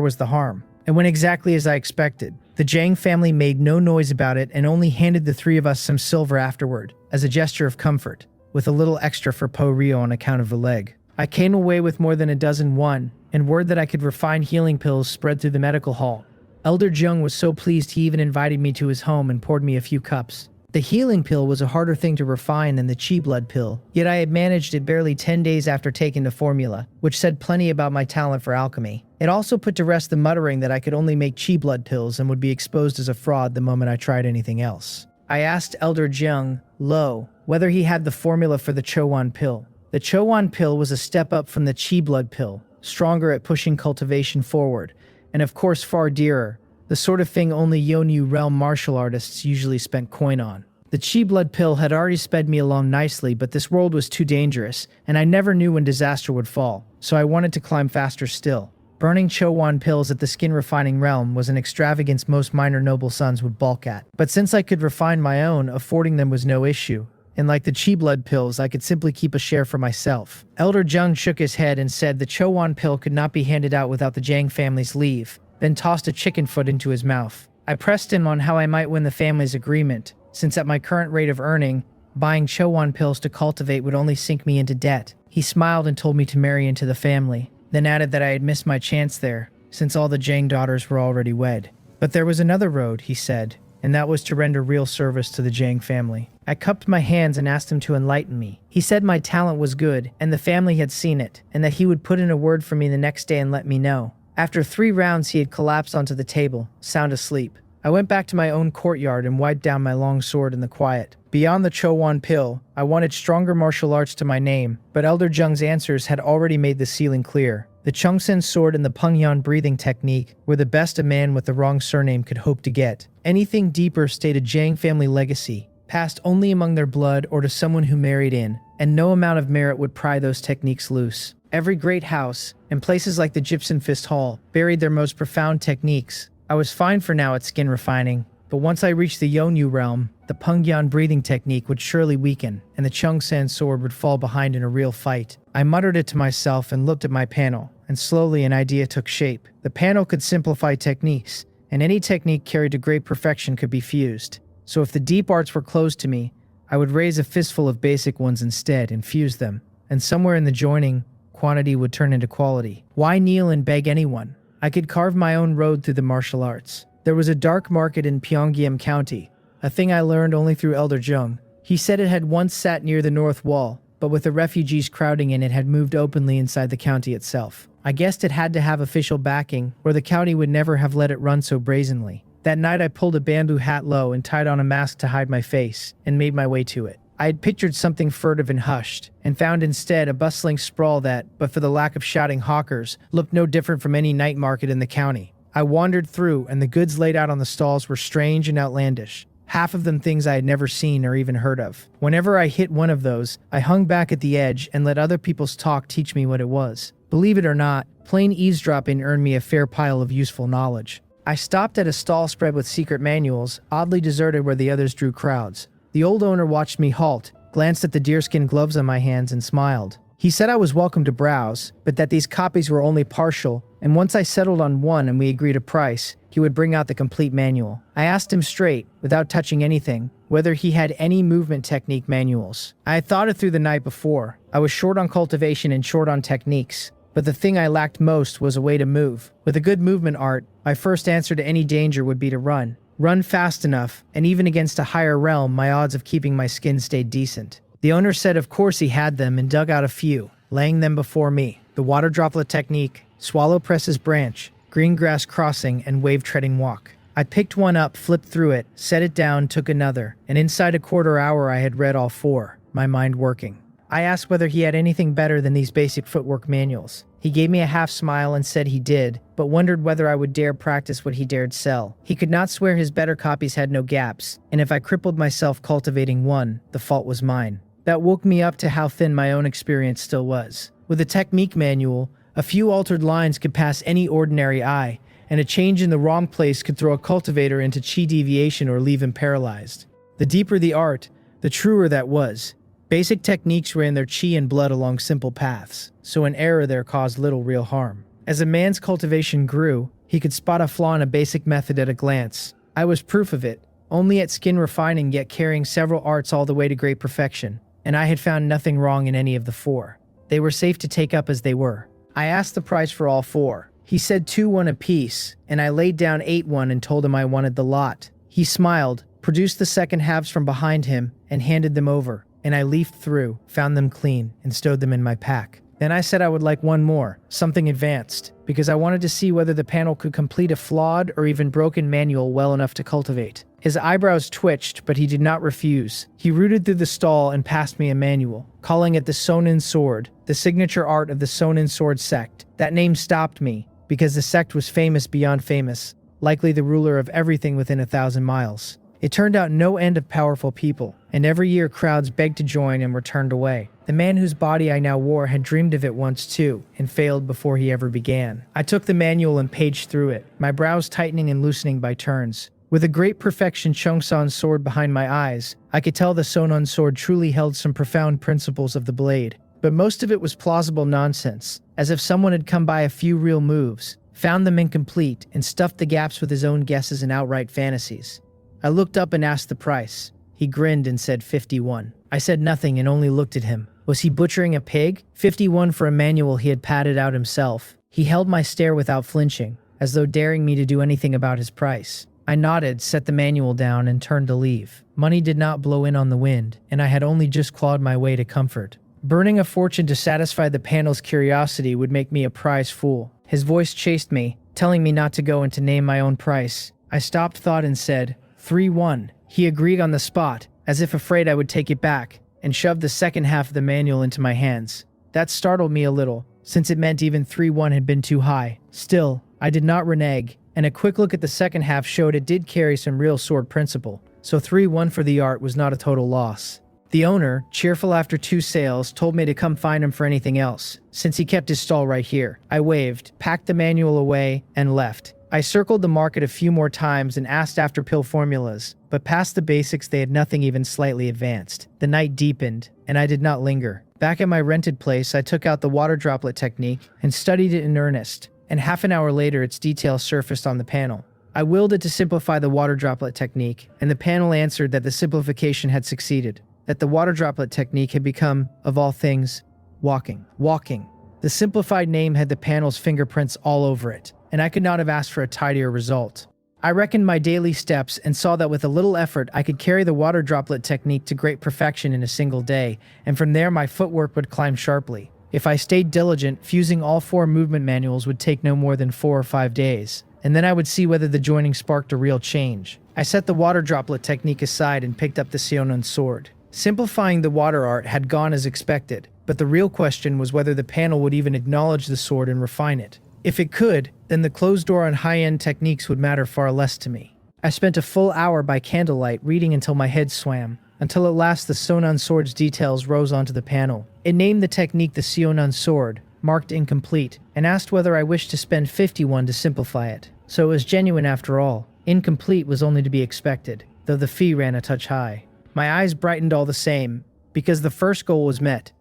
A: was the harm? It went exactly as I expected. The Jang family made no noise about it and only handed the three of us some silver afterward, as a gesture of comfort, with a little extra for Po Rio on account of the leg. I came away with more than a dozen won, and word that I could refine healing pills spread through the medical hall. Elder Jung was so pleased he even invited me to his home and poured me a few cups. The healing pill was a harder thing to refine than the chi blood pill, yet I had managed it barely 10 days after taking the formula, which said plenty about my talent for alchemy. It also put to rest the muttering that I could only make chi blood pills and would be exposed as a fraud the moment I tried anything else. I asked Elder Jung, Lo, whether he had the formula for the Chowan pill. The Chowan pill was a step up from the chi blood pill, stronger at pushing cultivation forward, and of course far dearer, the sort of thing only Yonyu realm martial artists usually spent coin on. The chi blood pill had already sped me along nicely, but this world was too dangerous, and I never knew when disaster would fall, so I wanted to climb faster still. Burning Chowan pills at the skin refining realm was an extravagance most minor noble sons would balk at, but since I could refine my own, affording them was no issue. And like the chi blood pills, I could simply keep a share for myself. Elder Jung shook his head and said the Chowan pill could not be handed out without the Jang family's leave, then tossed a chicken foot into his mouth. I pressed him on how I might win the family's agreement, since at my current rate of earning, buying Chowan pills to cultivate would only sink me into debt. He smiled and told me to marry into the family, then added that I had missed my chance there, since all the Jang daughters were already wed. But there was another road, he said, and that was to render real service to the Jang family. I cupped my hands and asked him to enlighten me. He said my talent was good, and the family had seen it, and that he would put in a word for me the next day and let me know. After 3 rounds, he had collapsed onto the table, sound asleep. I went back to my own courtyard and wiped down my long sword in the quiet. Beyond the Chowan pill, I wanted stronger martial arts to my name, but Elder Jung's answers had already made the ceiling clear. The Chungsen sword and the Pengyan breathing technique were the best a man with the wrong surname could hope to get. Anything deeper stayed a Jang family legacy, passed only among their blood or to someone who married in, and no amount of merit would pry those techniques loose. Every great house, and places like the Gypsum Fist Hall, buried their most profound techniques. I was fine for now at skin refining, but once I reached the Yonyu realm, the Pengyan breathing technique would surely weaken, and the Chungsen sword would fall behind in a real fight. I muttered it to myself and looked at my panel, and slowly an idea took shape. The panel could simplify techniques, and any technique carried to great perfection could be fused. So if the deep arts were closed to me, I would raise a fistful of basic ones instead and fuse them, and somewhere in the joining, quantity would turn into quality. Why kneel and beg anyone? I could carve my own road through the martial arts. There was a dark market in Pyongyang County, a thing I learned only through Elder Jung. He said it had once sat near the north wall, but with the refugees crowding in, it had moved openly inside the county itself. I guessed it had to have official backing, or the county would never have let it run so brazenly. That night I pulled a bamboo hat low and tied on a mask to hide my face, and made my way to it. I had pictured something furtive and hushed, and found instead a bustling sprawl that, but for the lack of shouting hawkers, looked no different from any night market in the county. I wandered through, and the goods laid out on the stalls were strange and outlandish. half of them things I had never seen or even heard of. Whenever I hit one of those, I hung back at the edge and let other people's talk teach me what it was. Believe it or not, plain eavesdropping earned me a fair pile of useful knowledge. I stopped at a stall spread with secret manuals, oddly deserted where the others drew crowds. The old owner watched me halt, glanced at the deerskin gloves on my hands, and smiled. He said I was welcome to browse, but that these copies were only partial, and once I settled on one and we agreed a price, he would bring out the complete manual. I asked him straight, without touching anything, whether he had any movement technique manuals. I had thought it through the night before. I was short on cultivation and short on techniques, but the thing I lacked most was a way to move. With a good movement art, my first answer to any danger would be to run. Run fast enough, and even against a higher realm, my odds of keeping my skin stayed decent. The owner said of course he had them and dug out a few, laying them before me. The water droplet technique, swallow presses branch, green grass crossing, and wave treading walk. I picked one up, flipped through it, set it down, took another, and inside a quarter hour I had read all four, my mind working. I asked whether he had anything better than these basic footwork manuals. He gave me a half smile and said he did, but wondered whether I would dare practice what he dared sell. He could not swear his better copies had no gaps, and if I crippled myself cultivating one, the fault was mine. That woke me up to how thin my own experience still was. With a technique manual, a few altered lines could pass any ordinary eye, and a change in the wrong place could throw a cultivator into chi deviation or leave him paralyzed. The deeper the art, the truer that was. Basic techniques ran their chi and blood along simple paths, so an error there caused little real harm. As a man's cultivation grew, he could spot a flaw in a basic method at a glance. I was proof of it, only at skin refining yet carrying several arts all the way to great perfection, and I had found nothing wrong in any of the four. They were safe to take up as they were. I asked the price for all four. He said 2-1 apiece, and I laid down 8-1 and told him I wanted the lot. He smiled, produced the second halves from behind him, and handed them over, and I leafed through, found them clean, and stowed them in my pack. Then I said I would like one more, something advanced, because I wanted to see whether the panel could complete a flawed or even broken manual well enough to cultivate. His eyebrows twitched, but he did not refuse. He rooted through the stall and passed me a manual, calling it the Sonin Sword, the signature art of the Sonin Sword sect. That name stopped me, because the sect was famous beyond famous, likely the ruler of everything within 1,000 miles. It turned out no end of powerful people, and every year crowds begged to join and were turned away. The man whose body I now wore had dreamed of it once too, and failed before he ever began. I took the manual and paged through it, my brows tightening and loosening by turns. With a great perfection Chongsan's sword behind my eyes, I could tell the Sonon sword truly held some profound principles of the blade. But most of it was plausible nonsense, as if someone had come by a few real moves, found them incomplete, and stuffed the gaps with his own guesses and outright fantasies. I looked up and asked the price. He grinned and said 51. I said nothing and only looked at him. Was he butchering a pig? 51 for a manual he had padded out himself. He held my stare without flinching, as though daring me to do anything about his price. I nodded, set the manual down, and turned to leave. Money did not blow in on the wind, and I had only just clawed my way to comfort. Burning a fortune to satisfy the panel's curiosity would make me a prize fool. His voice chased me, telling me not to go and to name my own price. I stopped thought and said, 3-1. He agreed on the spot, as if afraid I would take it back, and shoved the second half of the manual into my hands. That startled me a little, since it meant even 3-1 had been too high. Still, I did not renege, and a quick look at the second half showed it did carry some real sword principle, so 3-1 for the art was not a total loss. The owner, cheerful after 2 sales, told me to come find him for anything else, since he kept his stall right here. I waved, packed the manual away, and left. I circled the market a few more times and asked after pill formulas, but past the basics they had nothing even slightly advanced. The night deepened, and I did not linger. Back at my rented place, I took out the water droplet technique and studied it in earnest, and half an hour later its details surfaced on the panel. I willed it to simplify the water droplet technique, and the panel answered that the simplification had succeeded, that the water droplet technique had become, of all things, walking. Walking. The simplified name had the panel's fingerprints all over it, and I could not have asked for a tidier result. I reckoned my daily steps and saw that with a little effort I could carry the water droplet technique to great perfection in a single day, and from there my footwork would climb sharply. If I stayed diligent, fusing all 4 movement manuals would take no more than 4 or 5 days, and then I would see whether the joining sparked a real change. I set the water droplet technique aside and picked up the Sionon sword. Simplifying the water art had gone as expected, but the real question was whether the panel would even acknowledge the sword and refine it. If it could, then the closed door on high-end techniques would matter far less to me. I spent a full hour by candlelight reading until my head swam, until at last the Sonon sword's details rose onto the panel. It named the technique the Sionon sword, marked incomplete, and asked whether I wished to spend 51 to simplify it. So it was genuine after all. Incomplete was only to be expected, though the fee ran a touch high. My eyes brightened all the same, because the first goal was met,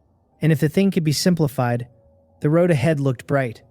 A: and if the thing could be simplified, the road ahead looked bright.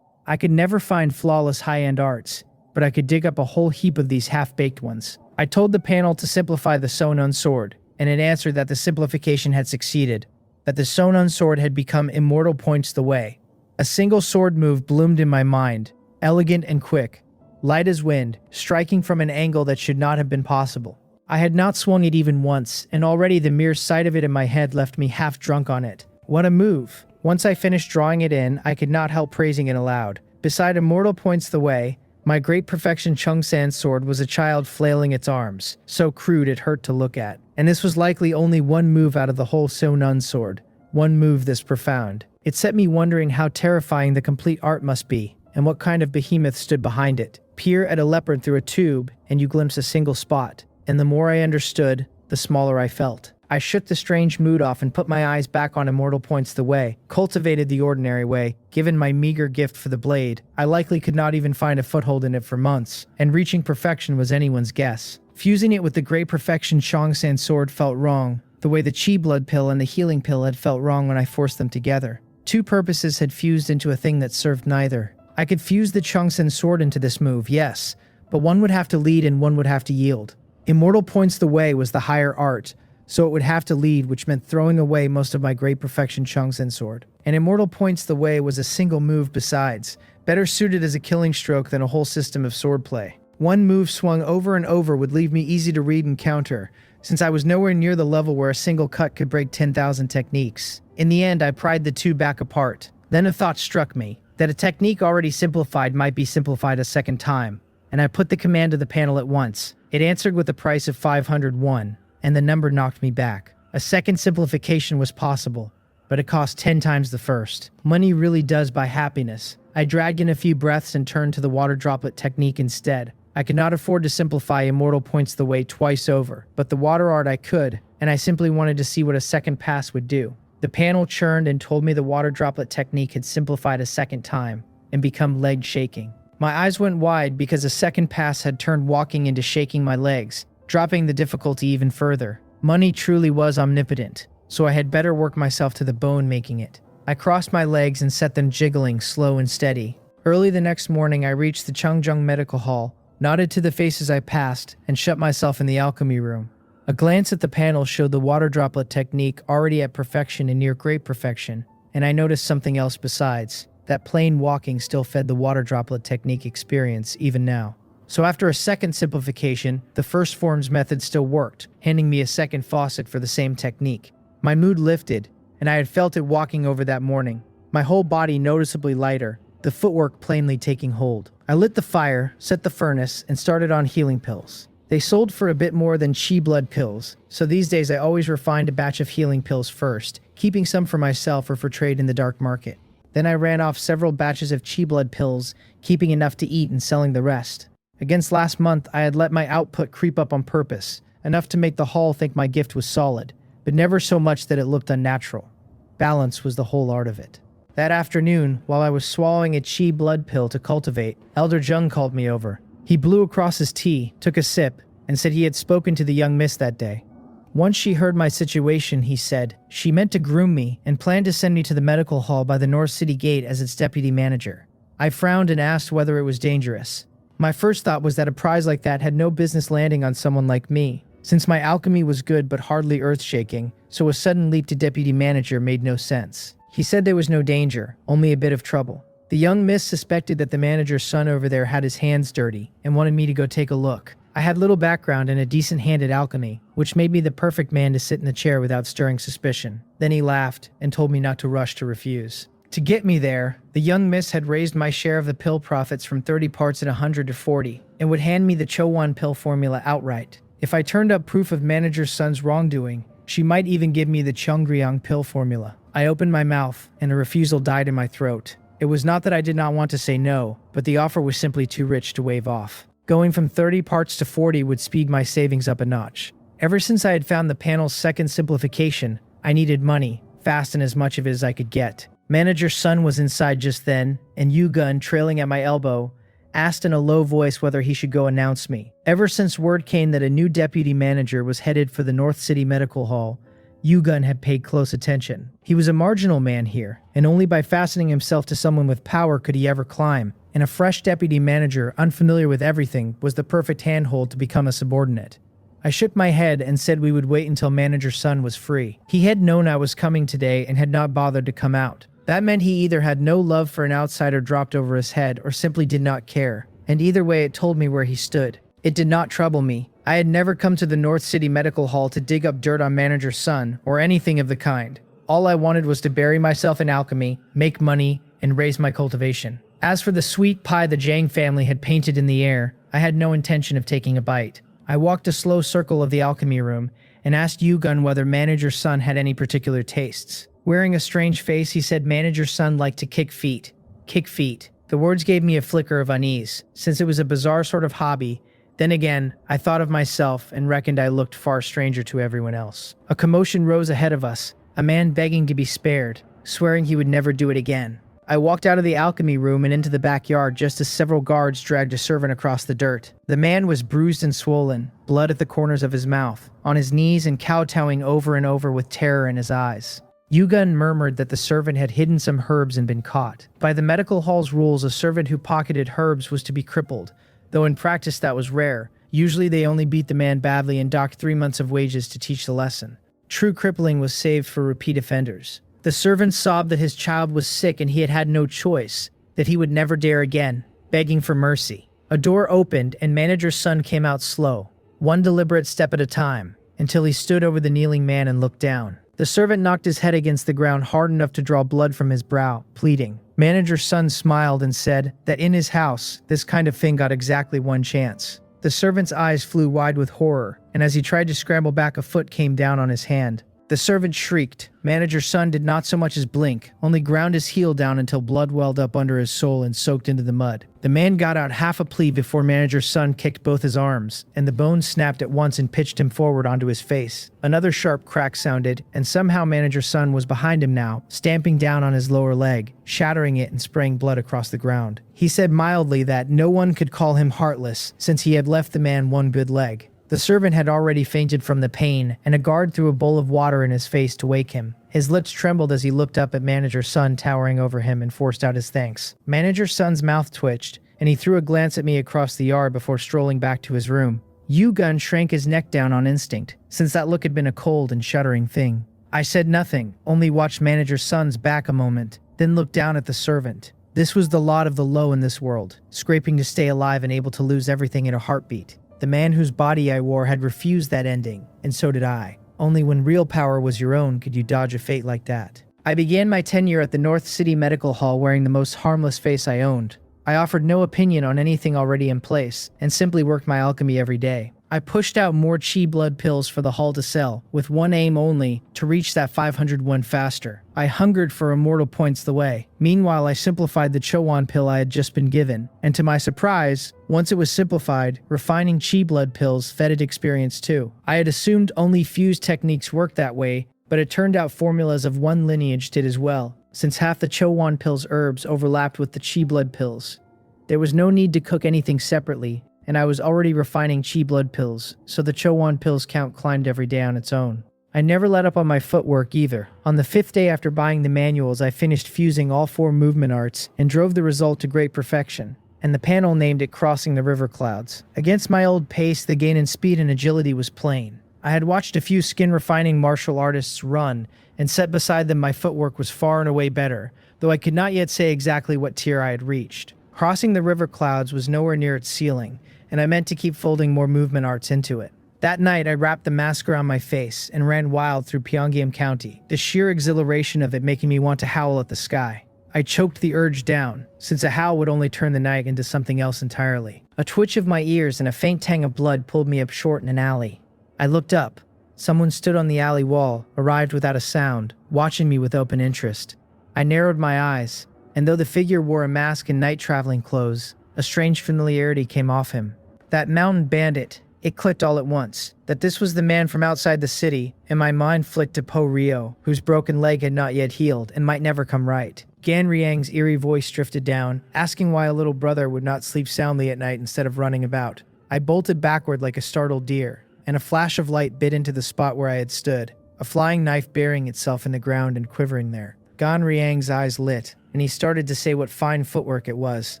A: I could never find flawless high-end arts, but I could dig up a whole heap of these half-baked ones. I told the panel to simplify the Sonon sword, and it answered that the simplification had succeeded, that the Sonon sword had become immortal points the way. A single sword move bloomed in my mind, elegant and quick, light as wind, striking from an angle that should not have been possible. I had not swung it even once, and already the mere sight of it in my head left me half drunk on it. What a move! Once I finished drawing it in, I could not help praising it aloud. Beside immortal points the way, my great perfection Chungsan sword was a child flailing its arms, so crude it hurt to look at. And this was likely only one move out of the whole Sonon sword, one move this profound. It set me wondering how terrifying the complete art must be, and what kind of behemoth stood behind it. Peer at a leopard through a tube, and you glimpse a single spot, and the more I understood, the smaller I felt. I shook the strange mood off and put my eyes back on immortal points the way, cultivated the ordinary way. Given my meager gift for the blade, I likely could not even find a foothold in it for months, and reaching perfection was anyone's guess. Fusing it with the great perfection Chongsan sword felt wrong, the way the chi blood pill and the healing pill had felt wrong when I forced them together. Two purposes had fused into a thing that served neither. I could fuse the Chongsan sword into this move, yes, but one would have to lead and one would have to yield. Immortal points the way was the higher art, so it would have to lead, which meant throwing away most of my great perfection Chongsan sword. And immortal points the way was a single move besides, better suited as a killing stroke than a whole system of swordplay. One move swung over and over would leave me easy to read and counter, since I was nowhere near the level where a single cut could break 10,000 techniques. In the end, I pried the two back apart. Then a thought struck me, that a technique already simplified might be simplified a second time, and I put the command to the panel at once. It answered with a price of 501, and the number knocked me back. A second simplification was possible, but it cost 10 times the first. Money really does buy happiness. I dragged in a few breaths and turned to the water droplet technique instead. I could not afford to simplify immortal points the way twice over, but the water art I could, and I simply wanted to see what a second pass would do. The panel churned and told me the water droplet technique had simplified a second time and become leg shaking. My eyes went wide because a second pass had turned walking into shaking my legs, dropping the difficulty even further. Money truly was omnipotent, so I had better work myself to the bone making it. I crossed my legs and set them jiggling, slow and steady. Early the next morning, I reached the Changzheng Medical Hall, nodded to the faces I passed, and shut myself in the alchemy room. A glance at the panel showed the water droplet technique already at perfection and near great perfection, and I noticed something else besides. That plain walking still fed the water droplet technique experience even now. So after a second simplification, the first form's method still worked, handing me a second faucet for the same technique. My mood lifted, and I had felt it walking over that morning. My whole body noticeably lighter, the footwork plainly taking hold. I lit the fire, set the furnace, and started on healing pills. They sold for a bit more than chi blood pills, so these days I always refined a batch of healing pills first, keeping some for myself or for trade in the dark market. Then I ran off several batches of chi blood pills, keeping enough to eat and selling the rest. Against last month, I had let my output creep up on purpose, enough to make the hall think my gift was solid, but never so much that it looked unnatural. Balance was the whole art of it. That afternoon, while I was swallowing a chi blood pill to cultivate, Elder Jung called me over. He blew across his tea, took a sip, and said he had spoken to the young miss that day. Once she heard my situation, he said, she meant to groom me and planned to send me to the medical hall by the North City Gate as its deputy manager. I frowned and asked whether it was dangerous. My first thought was that a prize like that had no business landing on someone like me, since my alchemy was good but hardly earth-shaking, so a sudden leap to deputy manager made no sense. He said there was no danger, only a bit of trouble. The young miss suspected that the manager's son over there had his hands dirty and wanted me to go take a look. I had little background and a decent hand at alchemy, which made me the perfect man to sit in the chair without stirring suspicion. Then he laughed and told me not to rush to refuse. To get me there, the young miss had raised my share of the pill profits from 30 parts in 100 to 40, and would hand me the Chowan pill formula outright. If I turned up proof of manager's son's wrongdoing, she might even give me the Chongriang pill formula. I opened my mouth, and a refusal died in my throat. It was not that I did not want to say no, but the offer was simply too rich to wave off. Going from 30 parts to 40 would speed my savings up a notch. Ever since I had found the panel's second simplification, I needed money, fast and as much of it as I could get. Manager's son was inside just then, and Yugun, trailing at my elbow, asked in a low voice whether he should go announce me. Ever since word came that a new deputy manager was headed for the North City Medical Hall, Yugun had paid close attention. He was a marginal man here, and only by fastening himself to someone with power could he ever climb, and a fresh deputy manager, unfamiliar with everything, was the perfect handhold to become a subordinate. I shook my head and said we would wait until Manager's son was free. He had known I was coming today and had not bothered to come out. That meant he either had no love for an outsider dropped over his head or simply did not care, and either way it told me where he stood. It did not trouble me. I had never come to the North City Medical Hall to dig up dirt on Manager's son or anything of the kind. All I wanted was to bury myself in alchemy, make money, and raise my cultivation. As for the sweet pie the Jang family had painted in the air, I had no intention of taking a bite. I walked a slow circle of the alchemy room and asked Yugun whether Manager's son had any particular tastes. Wearing a strange face, he said Manager's son liked to kick feet. Kick feet. The words gave me a flicker of unease, since it was a bizarre sort of hobby. Then again, I thought of myself and reckoned I looked far stranger to everyone else. A commotion rose ahead of us, a man begging to be spared, swearing he would never do it again. I walked out of the alchemy room and into the backyard just as several guards dragged a servant across the dirt. The man was bruised and swollen, blood at the corners of his mouth, on his knees and kowtowing over and over with terror in his eyes. Yugun murmured that the servant had hidden some herbs and been caught. By the medical hall's rules, a servant who pocketed herbs was to be crippled, though in practice that was rare. Usually they only beat the man badly and docked 3 months of wages to teach the lesson. True crippling was saved for repeat offenders. The servant sobbed that his child was sick and he had had no choice, that he would never dare again, begging for mercy. A door opened and Manager's son came out slow, one deliberate step at a time, until he stood over the kneeling man and looked down. The servant knocked his head against the ground hard enough to draw blood from his brow, pleading. Manager's son smiled and said that in his house, this kind of thing got exactly one chance. The servant's eyes flew wide with horror, and as he tried to scramble back, a foot came down on his hand. The servant shrieked. Manager's son did not so much as blink, only ground his heel down until blood welled up under his sole and soaked into the mud. The man got out half a plea before Manager's son kicked both his arms, and the bones snapped at once and pitched him forward onto his face. Another sharp crack sounded, and somehow Manager's son was behind him now, stamping down on his lower leg, shattering it and spraying blood across the ground. He said mildly that no one could call him heartless, since he had left the man one good leg. The servant had already fainted from the pain, and a guard threw a bowl of water in his face to wake him. His lips trembled as he looked up at Manager's son towering over him and forced out his thanks. Manager's son's mouth twitched, and he threw a glance at me across the yard before strolling back to his room. Yugun shrank his neck down on instinct, since that look had been a cold and shuddering thing. I said nothing, only watched Manager's son's back a moment, then looked down at the servant. This was the lot of the low in this world, scraping to stay alive and able to lose everything in a heartbeat. The man whose body I wore had refused that ending, and so did I. Only when real power was your own could you dodge a fate like that. I began my tenure at the North City Medical Hall wearing the most harmless face I owned. I offered no opinion on anything already in place, and simply worked my alchemy every day. I pushed out more chi blood pills for the hall to sell, with one aim only, to reach that 501 faster. I hungered for immortal points the way. Meanwhile, I simplified the Chowan pill I had just been given, and to my surprise, once it was simplified, refining chi blood pills fed it experience too. I had assumed only fuse techniques worked that way, but it turned out formulas of one lineage did as well, since half the Chowan pill's herbs overlapped with the chi blood pills. There was no need to cook anything separately, and I was already refining chi blood pills, so the Chowan pills count climbed every day on its own. I never let up on my footwork either. On the 5th day after buying the manuals, I finished fusing all 4 movement arts and drove the result to great perfection, and the panel named it Crossing the River Clouds. Against my old pace, the gain in speed and agility was plain. I had watched a few skin-refining martial artists run, and set beside them my footwork was far and away better, though I could not yet say exactly what tier I had reached. Crossing the River Clouds was nowhere near its ceiling, and I meant to keep folding more movement arts into it. That night, I wrapped the mask around my face and ran wild through Pyongyang County, the sheer exhilaration of it making me want to howl at the sky. I choked the urge down, since a howl would only turn the night into something else entirely. A twitch of my ears and a faint tang of blood pulled me up short in an alley. I looked up. Someone stood on the alley wall, arrived without a sound, watching me with open interest. I narrowed my eyes, and though the figure wore a mask and night-traveling clothes, a strange familiarity came off him. That mountain bandit. It clicked all at once, that this was the man from outside the city, and my mind flicked to Po Rio, whose broken leg had not yet healed and might never come right. Gan Riang's eerie voice drifted down, asking why a little brother would not sleep soundly at night instead of running about. I bolted backward like a startled deer, and a flash of light bit into the spot where I had stood, a flying knife burying itself in the ground and quivering there. Gan Riang's eyes lit, and he started to say what fine footwork it was,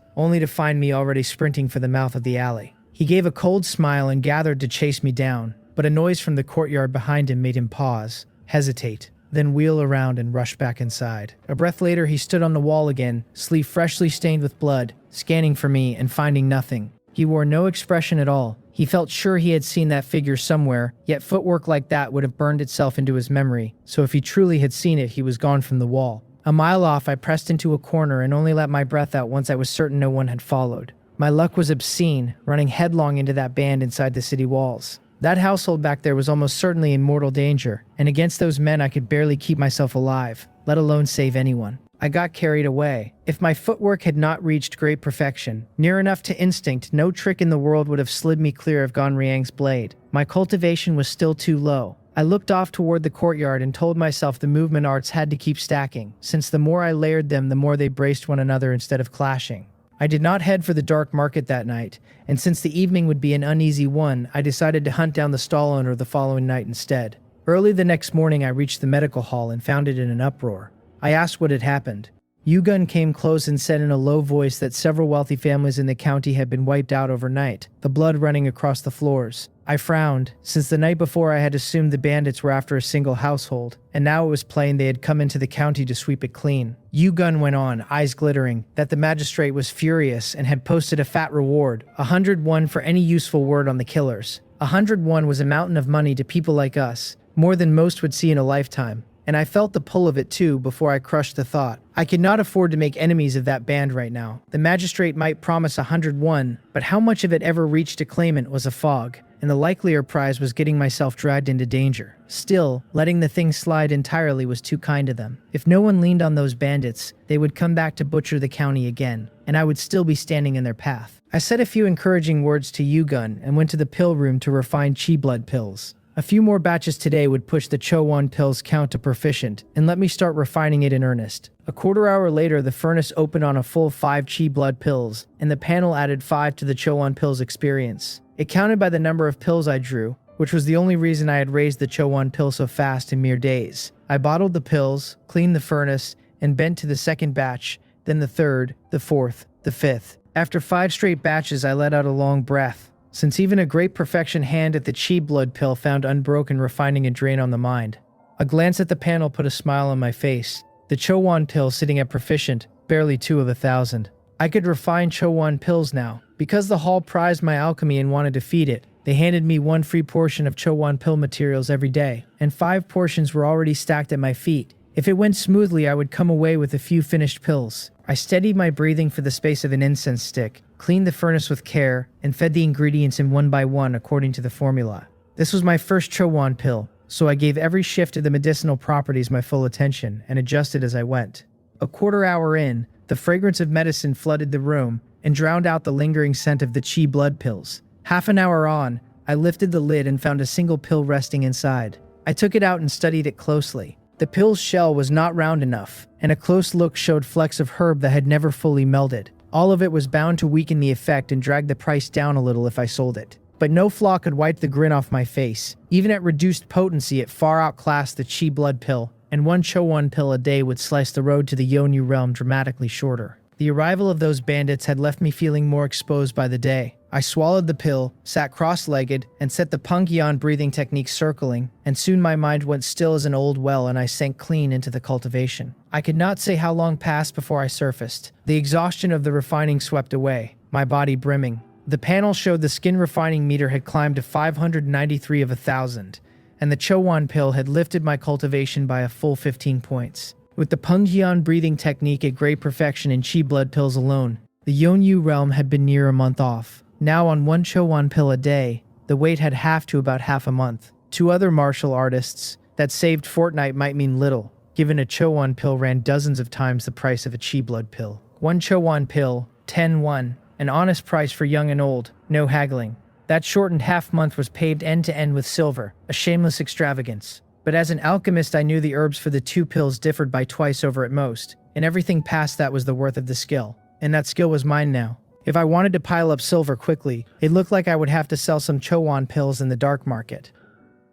A: only to find me already sprinting for the mouth of the alley. He gave a cold smile and gathered to chase me down, but a noise from the courtyard behind him made him pause, hesitate, then wheel around and rush back inside. A breath later, he stood on the wall again, sleeve freshly stained with blood, scanning for me and finding nothing. He wore no expression at all. He felt sure he had seen that figure somewhere, yet footwork like that would have burned itself into his memory, so if he truly had seen it, he was gone from the wall. A mile off, I pressed into a corner and only let my breath out once I was certain no one had followed. My luck was obscene, running headlong into that band inside the city walls. That household back there was almost certainly in mortal danger, and against those men I could barely keep myself alive, let alone save anyone. I got carried away. If my footwork had not reached great perfection, near enough to instinct, no trick in the world would have slid me clear of Gan Riang's blade. My cultivation was still too low. I looked off toward the courtyard and told myself the movement arts had to keep stacking, since the more I layered them, the more they braced one another instead of clashing. I did not head for the dark market that night, and since the evening would be an uneasy one, I decided to hunt down the stall owner the following night instead. Early the next morning, I reached the medical hall and found it in an uproar. I asked what had happened. Yugun came close and said in a low voice that several wealthy families in the county had been wiped out overnight, the blood running across the floors. I frowned, since the night before I had assumed the bandits were after a single household, and now it was plain they had come into the county to sweep it clean. Yugun went on, eyes glittering, that the magistrate was furious and had posted a fat reward, 101 for any useful word on the killers. 101 was a mountain of money to people like us, more than most would see in a lifetime. And I felt the pull of it too before I crushed the thought. I could not afford to make enemies of that band right now. The magistrate might promise 101, but how much of it ever reached a claimant was a fog, and the likelier prize was getting myself dragged into danger. Still, letting the thing slide entirely was too kind of them. If no one leaned on those bandits, they would come back to butcher the county again, and I would still be standing in their path. I said a few encouraging words to Yugun and went to the pill room to refine chi blood pills. A few more batches today would push the Chowan pills count to proficient and let me start refining it in earnest. A quarter hour later, the furnace opened on a full 5 chi blood pills, and the panel added 5 to the Chowan pills experience. It counted by the number of pills I drew, which was the only reason I had raised the Chowan pill so fast in mere days. I bottled the pills, cleaned the furnace, and bent to the second batch, then the third, the fourth, the fifth. After 5 straight batches, I let out a long breath, since even a great perfection hand at the chi blood pill found unbroken refining a drain on the mind. A glance at the panel put a smile on my face. The Chowan pill sitting at proficient, barely 2 of 1,000. I could refine Chowan pills now. Because the hall prized my alchemy and wanted to feed it, they handed me 1 free portion of Chowan pill materials every day, and 5 portions were already stacked at my feet. If it went smoothly, I would come away with a few finished pills. I steadied my breathing for the space of an incense stick, cleaned the furnace with care, and fed the ingredients in one by one according to the formula. This was my first Chowan pill, so I gave every shift of the medicinal properties my full attention and adjusted as I went. A quarter hour in, the fragrance of medicine flooded the room and drowned out the lingering scent of the chi blood pills. Half an hour on, I lifted the lid and found a single pill resting inside. I took it out and studied it closely. The pill's shell was not round enough, and a close look showed flecks of herb that had never fully melded. All of it was bound to weaken the effect and drag the price down a little if I sold it. But no flaw could wipe the grin off my face. Even at reduced potency, it far outclassed the chi blood pill, and 1 Chowan pill a day would slice the road to the Yonyu realm dramatically shorter. The arrival of those bandits had left me feeling more exposed by the day. I swallowed the pill, sat cross-legged, and set the Pungyan breathing technique circling, and soon my mind went still as an old well and I sank clean into the cultivation. I could not say how long passed before I surfaced. The exhaustion of the refining swept away, my body brimming. The panel showed the skin refining meter had climbed to 593 of 1,000, and the Chowan pill had lifted my cultivation by a full 15 points. With the Pungyan breathing technique at great perfection in chi blood pills alone, the Yonyu realm had been near a month off. Now on 1 Chowan pill a day, the wait had halved to about half a month. To other martial artists, that saved fortnight might mean little, given a Chowan pill ran dozens of times the price of a chi blood pill. 1 Chowan pill, 10-1, An honest price for young and old, no haggling. That shortened half-month was paved end-to-end with silver, a shameless extravagance. But as an alchemist, I knew the herbs for the 2 pills differed by twice over at most, and everything past that was the worth of the skill. And that skill was mine now. If I wanted to pile up silver quickly, it looked like I would have to sell some Chowan pills in the dark market.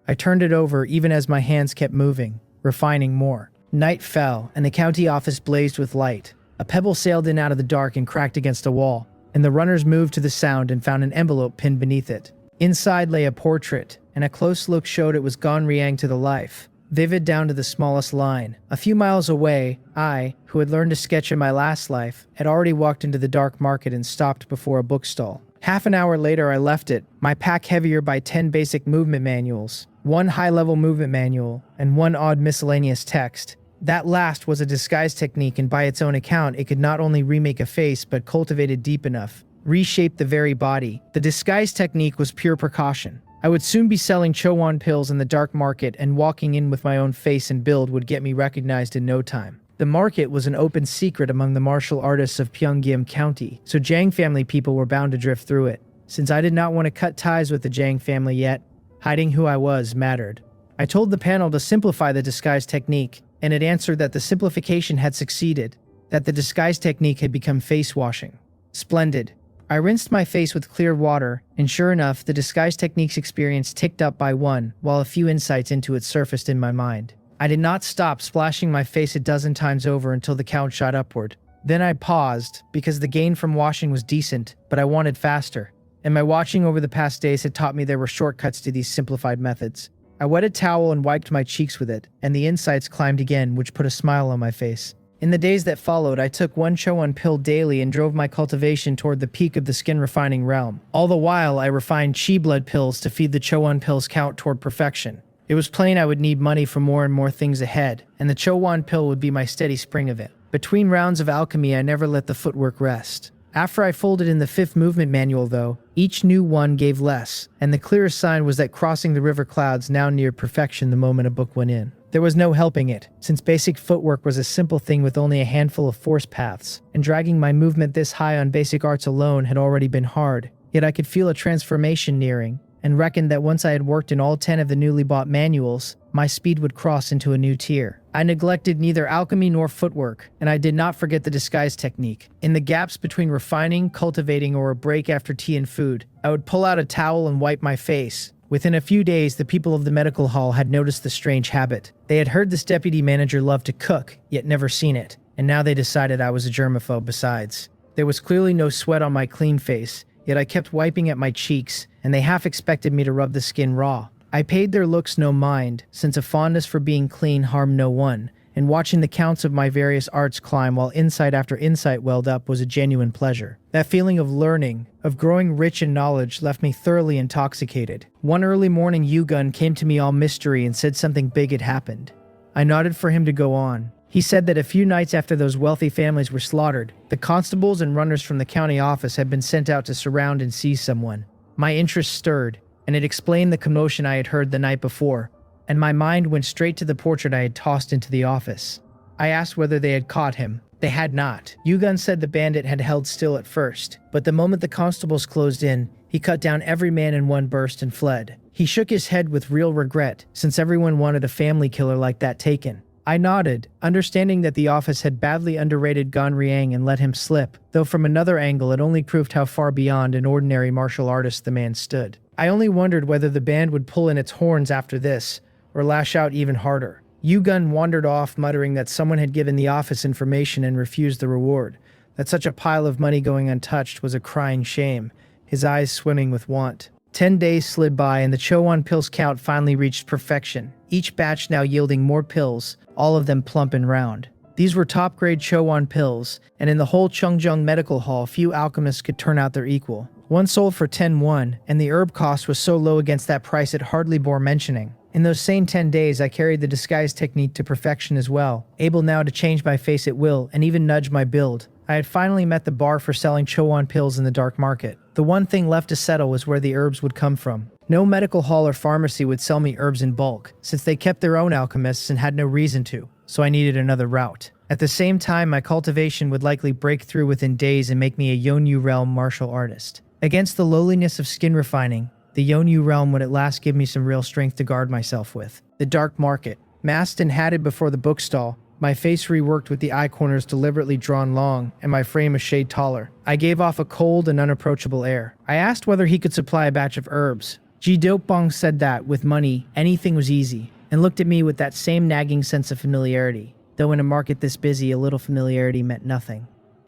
A: I turned it over even as my hands kept moving, refining more. Night fell, and the county office blazed with light. A pebble sailed in out of the dark and cracked against a wall, and the runners moved to the sound and found an envelope pinned beneath it. Inside lay a portrait, and a close look showed it was gone Riang to the life, vivid down to the smallest line. A few miles away, I, who had learned to sketch in my last life, had already walked into the dark market and stopped before a bookstall. Half an hour later I left it, my pack heavier by 10 basic movement manuals, 1 high-level movement manual, and 1 odd miscellaneous text. That last was a disguise technique, and by its own account it could not only remake a face but cultivate it deep enough, reshape the very body. The disguise technique was pure precaution. I would soon be selling Chowan pills in the dark market, and walking in with my own face and build would get me recognized in no time. The market was an open secret among the martial artists of Pyongyang County, so Jang family people were bound to drift through it. Since I did not want to cut ties with the Jang family yet, hiding who I was mattered. I told the panel to simplify the disguise technique, and it answered that the simplification had succeeded, that the disguise technique had become face washing. Splendid. I rinsed my face with clear water, and sure enough, the disguise technique's experience ticked up by 1, while a few insights into it surfaced in my mind. I did not stop splashing my face a dozen times over until the count shot upward. Then I paused, because the gain from washing was decent, but I wanted faster. And my watching over the past days had taught me there were shortcuts to these simplified methods. I wet a towel and wiped my cheeks with it, and the insights climbed again, which put a smile on my face. In the days that followed, I took 1 Chowan pill daily and drove my cultivation toward the peak of the skin-refining realm. All the while, I refined chi blood pills to feed the Chowan pills count toward perfection. It was plain I would need money for more and more things ahead, and the Chowan pill would be my steady spring of it. Between rounds of alchemy, I never let the footwork rest. After I folded in the 5th movement manual, though, each new one gave less, and the clearest sign was that crossing the river clouds now neared perfection the moment a book went in. There was no helping it, since basic footwork was a simple thing with only a handful of force paths, and dragging my movement this high on basic arts alone had already been hard. Yet I could feel a transformation nearing, and reckoned that once I had worked in all 10 of the newly bought manuals, my speed would cross into a new tier. I neglected neither alchemy nor footwork, and I did not forget the disguise technique. In the gaps between refining, cultivating, or a break after tea and food, I would pull out a towel and wipe my face. Within a few days, the people of the medical hall had noticed the strange habit. They had heard this deputy manager loved to cook, yet never seen it, and now they decided I was a germaphobe besides. There was clearly no sweat on my clean face, yet I kept wiping at my cheeks, and they half expected me to rub the skin raw. I paid their looks no mind, since a fondness for being clean harmed no one, and watching the counts of my various arts climb while insight after insight welled up was a genuine pleasure. That feeling of learning, of growing rich in knowledge, left me thoroughly intoxicated. One early morning, Yugun came to me all mystery and said something big had happened. I nodded for him to go on. He said that a few nights after those wealthy families were slaughtered, the constables and runners from the county office had been sent out to surround and seize someone. My interest stirred, and it explained the commotion I had heard the night before, and my mind went straight to the portrait I had tossed into the office. I asked whether they had caught him. They had not. Yugun said the bandit had held still at first, but the moment the constables closed in, he cut down every man in one burst and fled. He shook his head with real regret, since everyone wanted a family killer like that taken. I nodded, understanding that the office had badly underrated Gan Riang and let him slip, though from another angle it only proved how far beyond an ordinary martial artist the man stood. I only wondered whether the band would pull in its horns after this, or lash out even harder. Yugun wandered off, muttering that someone had given the office information and refused the reward, that such a pile of money going untouched was a crying shame, his eyes swimming with want. 10 days slid by and the Chowan pills count finally reached perfection, each batch now yielding more pills, all of them plump and round. These were top-grade Chowan pills, and in the whole Chungjeong Medical Hall, few alchemists could turn out their equal. One sold for 10 won, and the herb cost was so low against that price it hardly bore mentioning. In those same 10 days, I carried the disguise technique to perfection as well, able now to change my face at will and even nudge my build. I had finally met the bar for selling Chowan pills in the dark market. The one thing left to settle was where the herbs would come from. No medical hall or pharmacy would sell me herbs in bulk, since they kept their own alchemists and had no reason to, so I needed another route. At the same time, my cultivation would likely break through within days and make me a Yonyu realm martial artist. Against the lowliness of skin refining, the Yonyu realm would at last give me some real strength to guard myself with. The dark market. Masked and hatted before the bookstall, my face reworked with the eye corners deliberately drawn long and my frame a shade taller. I gave off a cold and unapproachable air. I asked whether he could supply a batch of herbs. Ji Dokbong said that, with money, anything was easy, and looked at me with that same nagging sense of familiarity, though in a market this busy, a little familiarity meant nothing.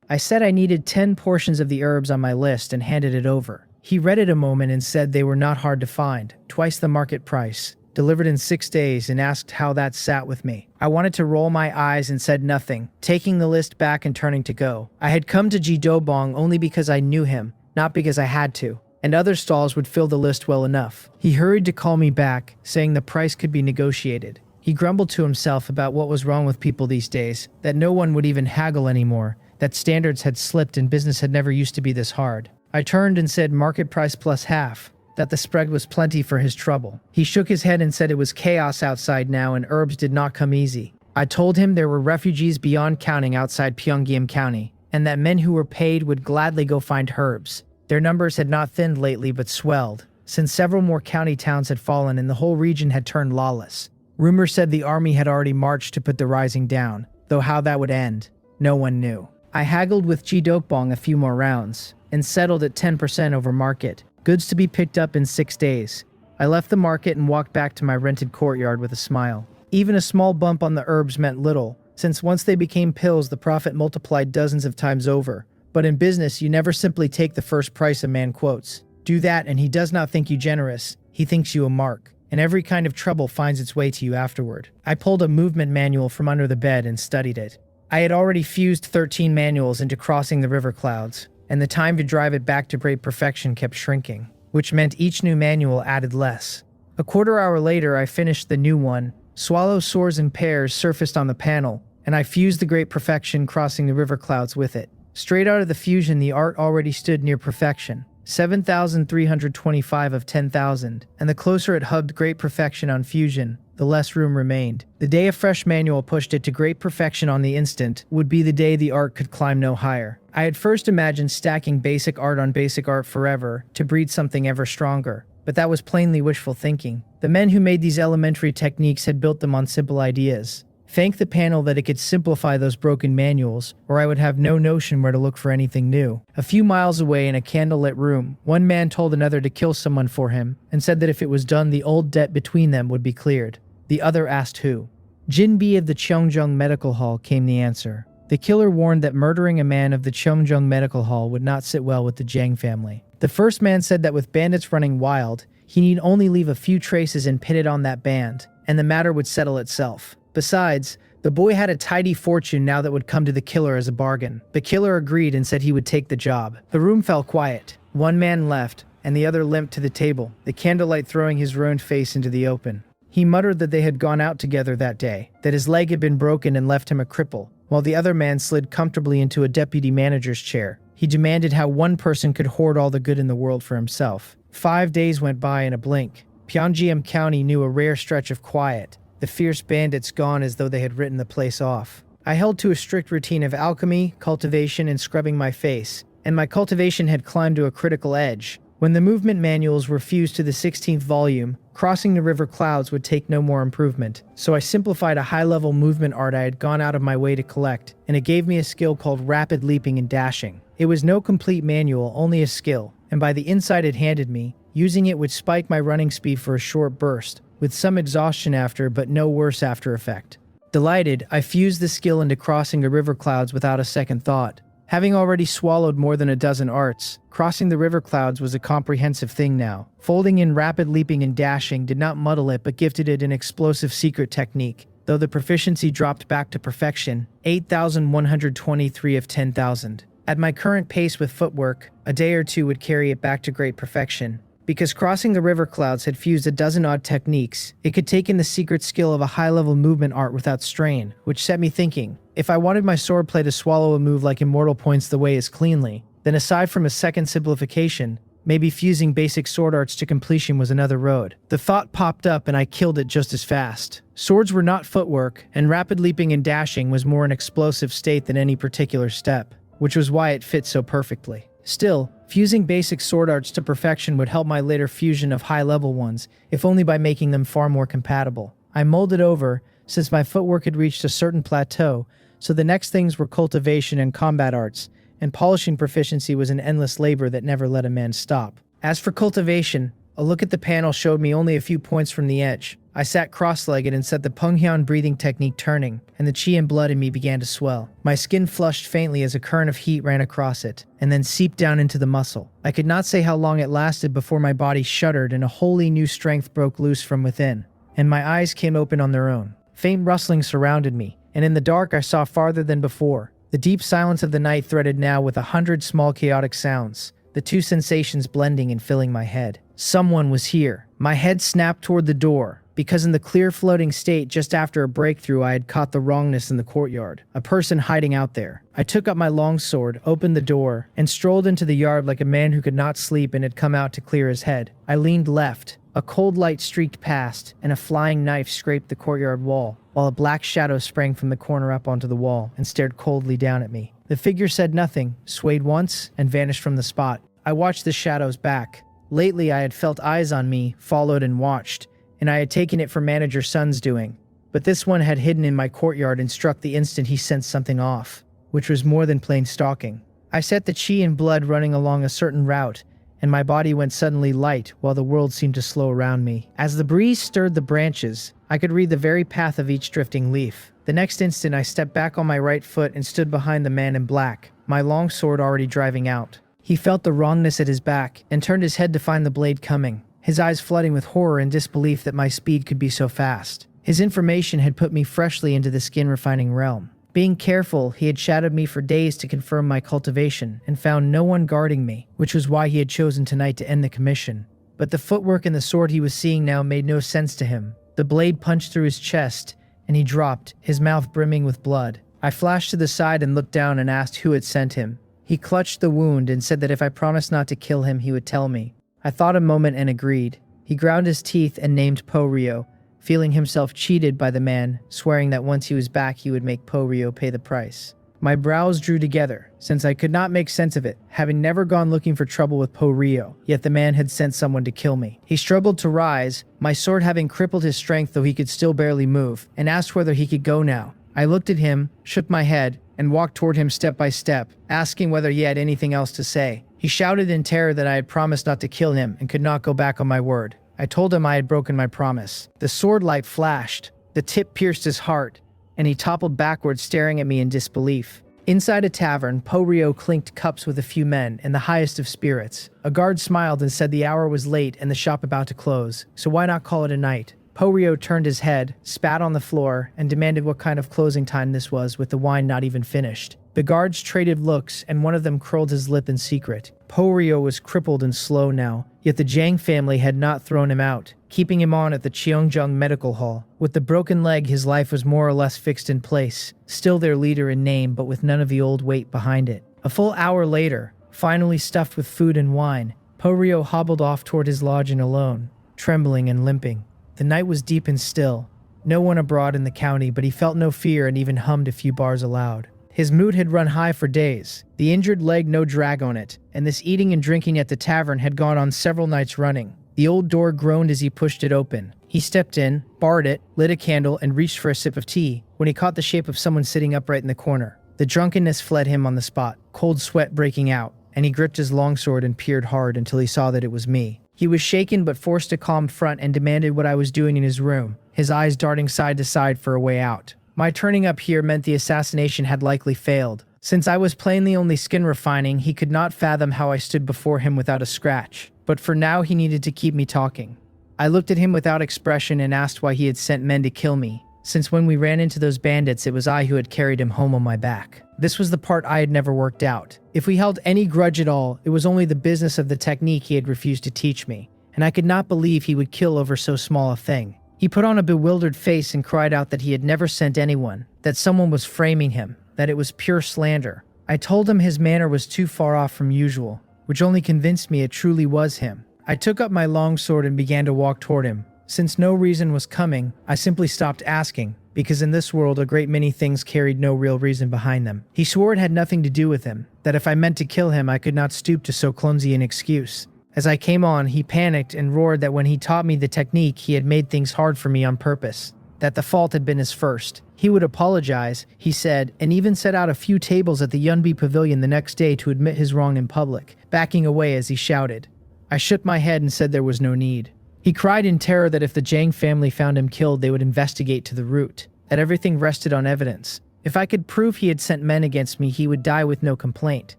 A: I said I needed 10 portions of the herbs on my list and handed it over. He read it a moment and said they were not hard to find, twice the market price, delivered in 6 days, and asked how that sat with me. I wanted to roll my eyes and said nothing, taking the list back and turning to go. I had come to Ji Dobong only because I knew him, not because I had to, and other stalls would fill the list well enough. He hurried to call me back, saying the price could be negotiated. He grumbled to himself about what was wrong with people these days, that no one would even haggle anymore, that standards had slipped and business had never used to be this hard. I turned and said market price plus half, that the spread was plenty for his trouble. He shook his head and said it was chaos outside now and herbs did not come easy. I told him there were refugees beyond counting outside Pyeonggyeom County, and that men who were paid would gladly go find herbs. Their numbers had not thinned lately but swelled, since several more county towns had fallen and the whole region had turned lawless. Rumor said the army had already marched to put the rising down, though how that would end, no one knew. I haggled with Ji Dokbong a few more rounds, and settled at 10% over market. Goods to be picked up in 6 days. I left the market and walked back to my rented courtyard with a smile. Even a small bump on the herbs meant little, since once they became pills the profit multiplied dozens of times over. But in business you never simply take the first price a man quotes. Do that and he does not think you generous, he thinks you a mark, and every kind of trouble finds its way to you afterward. I pulled a movement manual from under the bed and studied it. I had already fused 13 manuals into Crossing the River Clouds, and the time to drive it back to great perfection kept shrinking, which meant each new manual added less. A quarter hour later I finished the new one. Swallow soars in pairs surfaced on the panel, and I fused the great perfection Crossing the River Clouds with it. Straight out of the fusion the art already stood near perfection, 7,325 of 10,000, and the closer it hubbed great perfection on fusion, the less room remained. The day a fresh manual pushed it to great perfection on the instant would be the day the art could climb no higher. I had first imagined stacking basic art on basic art forever to breed something ever stronger, but that was plainly wishful thinking. The men who made these elementary techniques had built them on simple ideas. Thank the panel that it could simplify those broken manuals, or I would have no notion where to look for anything new. A few miles away in a candlelit room, one man told another to kill someone for him, and said that if it was done the old debt between them would be cleared. The other asked who. Jin B of the Cheongjong Medical Hall, came the answer. The killer warned that murdering a man of the Cheongjong Medical Hall would not sit well with the Jang family. The first man said that with bandits running wild, he need only leave a few traces and pin it on that band, and the matter would settle itself. Besides, the boy had a tidy fortune now that would come to the killer as a bargain. The killer agreed and said he would take the job. The room fell quiet. One man left, and the other limped to the table, the candlelight throwing his ruined face into the open. He muttered that they had gone out together that day, that his leg had been broken and left him a cripple, while the other man slid comfortably into a deputy manager's chair. He demanded how one person could hoard all the good in the world for himself. 5 days went by in a blink. Pyeonggyeom County knew a rare stretch of quiet, the fierce bandits gone as though they had written the place off. I held to a strict routine of alchemy, cultivation, and scrubbing my face, and my cultivation had climbed to a critical edge. When the movement manuals were fused to the 16th volume, Crossing the River Clouds would take no more improvement, so I simplified a high-level movement art I had gone out of my way to collect, and it gave me a skill called rapid leaping and dashing. It was no complete manual, only a skill, and by the insight it handed me, using it would spike my running speed for a short burst, with some exhaustion after but no worse after effect. Delighted, I fused the skill into Crossing the River Clouds without a second thought. Having already swallowed more than a dozen arts, Crossing the River Clouds was a comprehensive thing now. Folding in rapid leaping and dashing did not muddle it but gifted it an explosive secret technique, though the proficiency dropped back to perfection, 8,123 of 10,000. At my current pace with footwork, a day or two would carry it back to great perfection. Because Crossing the River Clouds had fused a dozen odd techniques, it could take in the secret skill of a high-level movement art without strain, which set me thinking, if I wanted my swordplay to swallow a move like Immortal Points the way is cleanly, then aside from a second simplification, Maybe fusing basic sword arts to completion was another road. The thought popped up and I killed it just as fast. Swords were not footwork, and rapid leaping and dashing was more an explosive state than any particular step, which was why it fit so perfectly. Still, fusing basic sword arts to perfection would help my later fusion of high-level ones, if only by making them far more compatible. I molded over, since my footwork had reached a certain plateau, so the next things were cultivation and combat arts, and polishing proficiency was an endless labor that never let a man stop. As for cultivation, a look at the panel showed me only a few points from the edge. I sat cross-legged and set the Penghyun breathing technique turning, and the chi and blood in me began to swell. My skin flushed faintly as a current of heat ran across it, and then seeped down into the muscle. I could not say how long it lasted before my body shuddered and a wholly new strength broke loose from within, and my eyes came open on their own. Faint rustling surrounded me, and in the dark I saw farther than before. The deep silence of the night threaded now with 100 small chaotic sounds, the two sensations blending and filling my head. Someone was here. My head snapped toward the door, because in the clear floating state just after a breakthrough I had caught the wrongness in the courtyard. A person hiding out there. I took up my longsword, opened the door, and strolled into the yard like a man who could not sleep and had come out to clear his head. I leaned left. A cold light streaked past, and a flying knife scraped the courtyard wall, while a black shadow sprang from the corner up onto the wall and stared coldly down at me. The figure said nothing, swayed once, and vanished from the spot. I watched the shadow's back. Lately I had felt eyes on me, followed and watched, and I had taken it for Manager Sun's doing. But this one had hidden in my courtyard and struck the instant he sensed something off, which was more than plain stalking. I set the chi and blood running along a certain route, and my body went suddenly light while the world seemed to slow around me. As the breeze stirred the branches, I could read the very path of each drifting leaf. The next instant I stepped back on my right foot and stood behind the man in black, my long sword already driving out. He felt the wrongness at his back and turned his head to find the blade coming, his eyes flooding with horror and disbelief that my speed could be so fast. His information had put me freshly into the skin-refining realm. Being careful, he had shadowed me for days to confirm my cultivation and found no one guarding me, which was why he had chosen tonight to end the commission. But the footwork and the sword he was seeing now made no sense to him. The blade punched through his chest, and he dropped, his mouth brimming with blood. I flashed to the side and looked down and asked who had sent him. He clutched the wound and said that if I promised not to kill him, he would tell me. I thought a moment and agreed. He ground his teeth and named Po-Ryo, feeling himself cheated by the man, swearing that once he was back he would make Po-Ryo pay the price. My brows drew together, since I could not make sense of it, having never gone looking for trouble with Po-Ryo, yet the man had sent someone to kill me. He struggled to rise, my sword having crippled his strength though he could still barely move, and asked whether he could go now. I looked at him, shook my head, and walked toward him step by step, asking whether he had anything else to say. He shouted in terror that I had promised not to kill him and could not go back on my word. I told him I had broken my promise. The sword light flashed, the tip pierced his heart, and he toppled backwards staring at me in disbelief. Inside a tavern, Po-Ryo clinked cups with a few men in the highest of spirits. A guard smiled and said the hour was late and the shop about to close, so why not call it a night? Po-Ryo turned his head, spat on the floor, and demanded what kind of closing time this was with the wine not even finished. The guards traded looks, and one of them curled his lip in secret. Po-Ryo was crippled and slow now, yet the Jang family had not thrown him out, keeping him on at the Cheongjong Medical Hall. With the broken leg, his life was more or less fixed in place, still their leader in name but with none of the old weight behind it. A full hour later, finally stuffed with food and wine, Po-Ryo hobbled off toward his lodging alone, trembling and limping. The night was deep and still, no one abroad in the county, but he felt no fear and even hummed a few bars aloud. His mood had run high for days, the injured leg no drag on it, and this eating and drinking at the tavern had gone on several nights running. The old door groaned as he pushed it open. He stepped in, barred it, lit a candle, and reached for a sip of tea, when he caught the shape of someone sitting upright in the corner. The drunkenness fled him on the spot, cold sweat breaking out, and he gripped his longsword and peered hard until he saw that it was me. He was shaken but forced a calm front and demanded what I was doing in his room, his eyes darting side to side for a way out. My turning up here meant the assassination had likely failed. Since I was plainly only skin refining, he could not fathom how I stood before him without a scratch. But for now he needed to keep me talking. I looked at him without expression and asked why he had sent men to kill me, since when we ran into those bandits it was I who had carried him home on my back. This was the part I had never worked out. If we held any grudge at all, it was only the business of the technique he had refused to teach me, and I could not believe he would kill over so small a thing. He put on a bewildered face and cried out that he had never sent anyone, that someone was framing him, that it was pure slander. I told him his manner was too far off from usual, which only convinced me it truly was him. I took up my long sword and began to walk toward him. Since no reason was coming, I simply stopped asking, because in this world a great many things carried no real reason behind them. He swore it had nothing to do with him, that if I meant to kill him I could not stoop to so clumsy an excuse. As I came on, he panicked and roared that when he taught me the technique he had made things hard for me on purpose, that the fault had been his first. He would apologize, he said, and even set out a few tables at the Yunbi Pavilion the next day to admit his wrong in public, backing away as he shouted. I shook my head and said there was no need. He cried in terror that if the Jiang family found him killed they would investigate to the root, that everything rested on evidence. If I could prove he had sent men against me he would die with no complaint.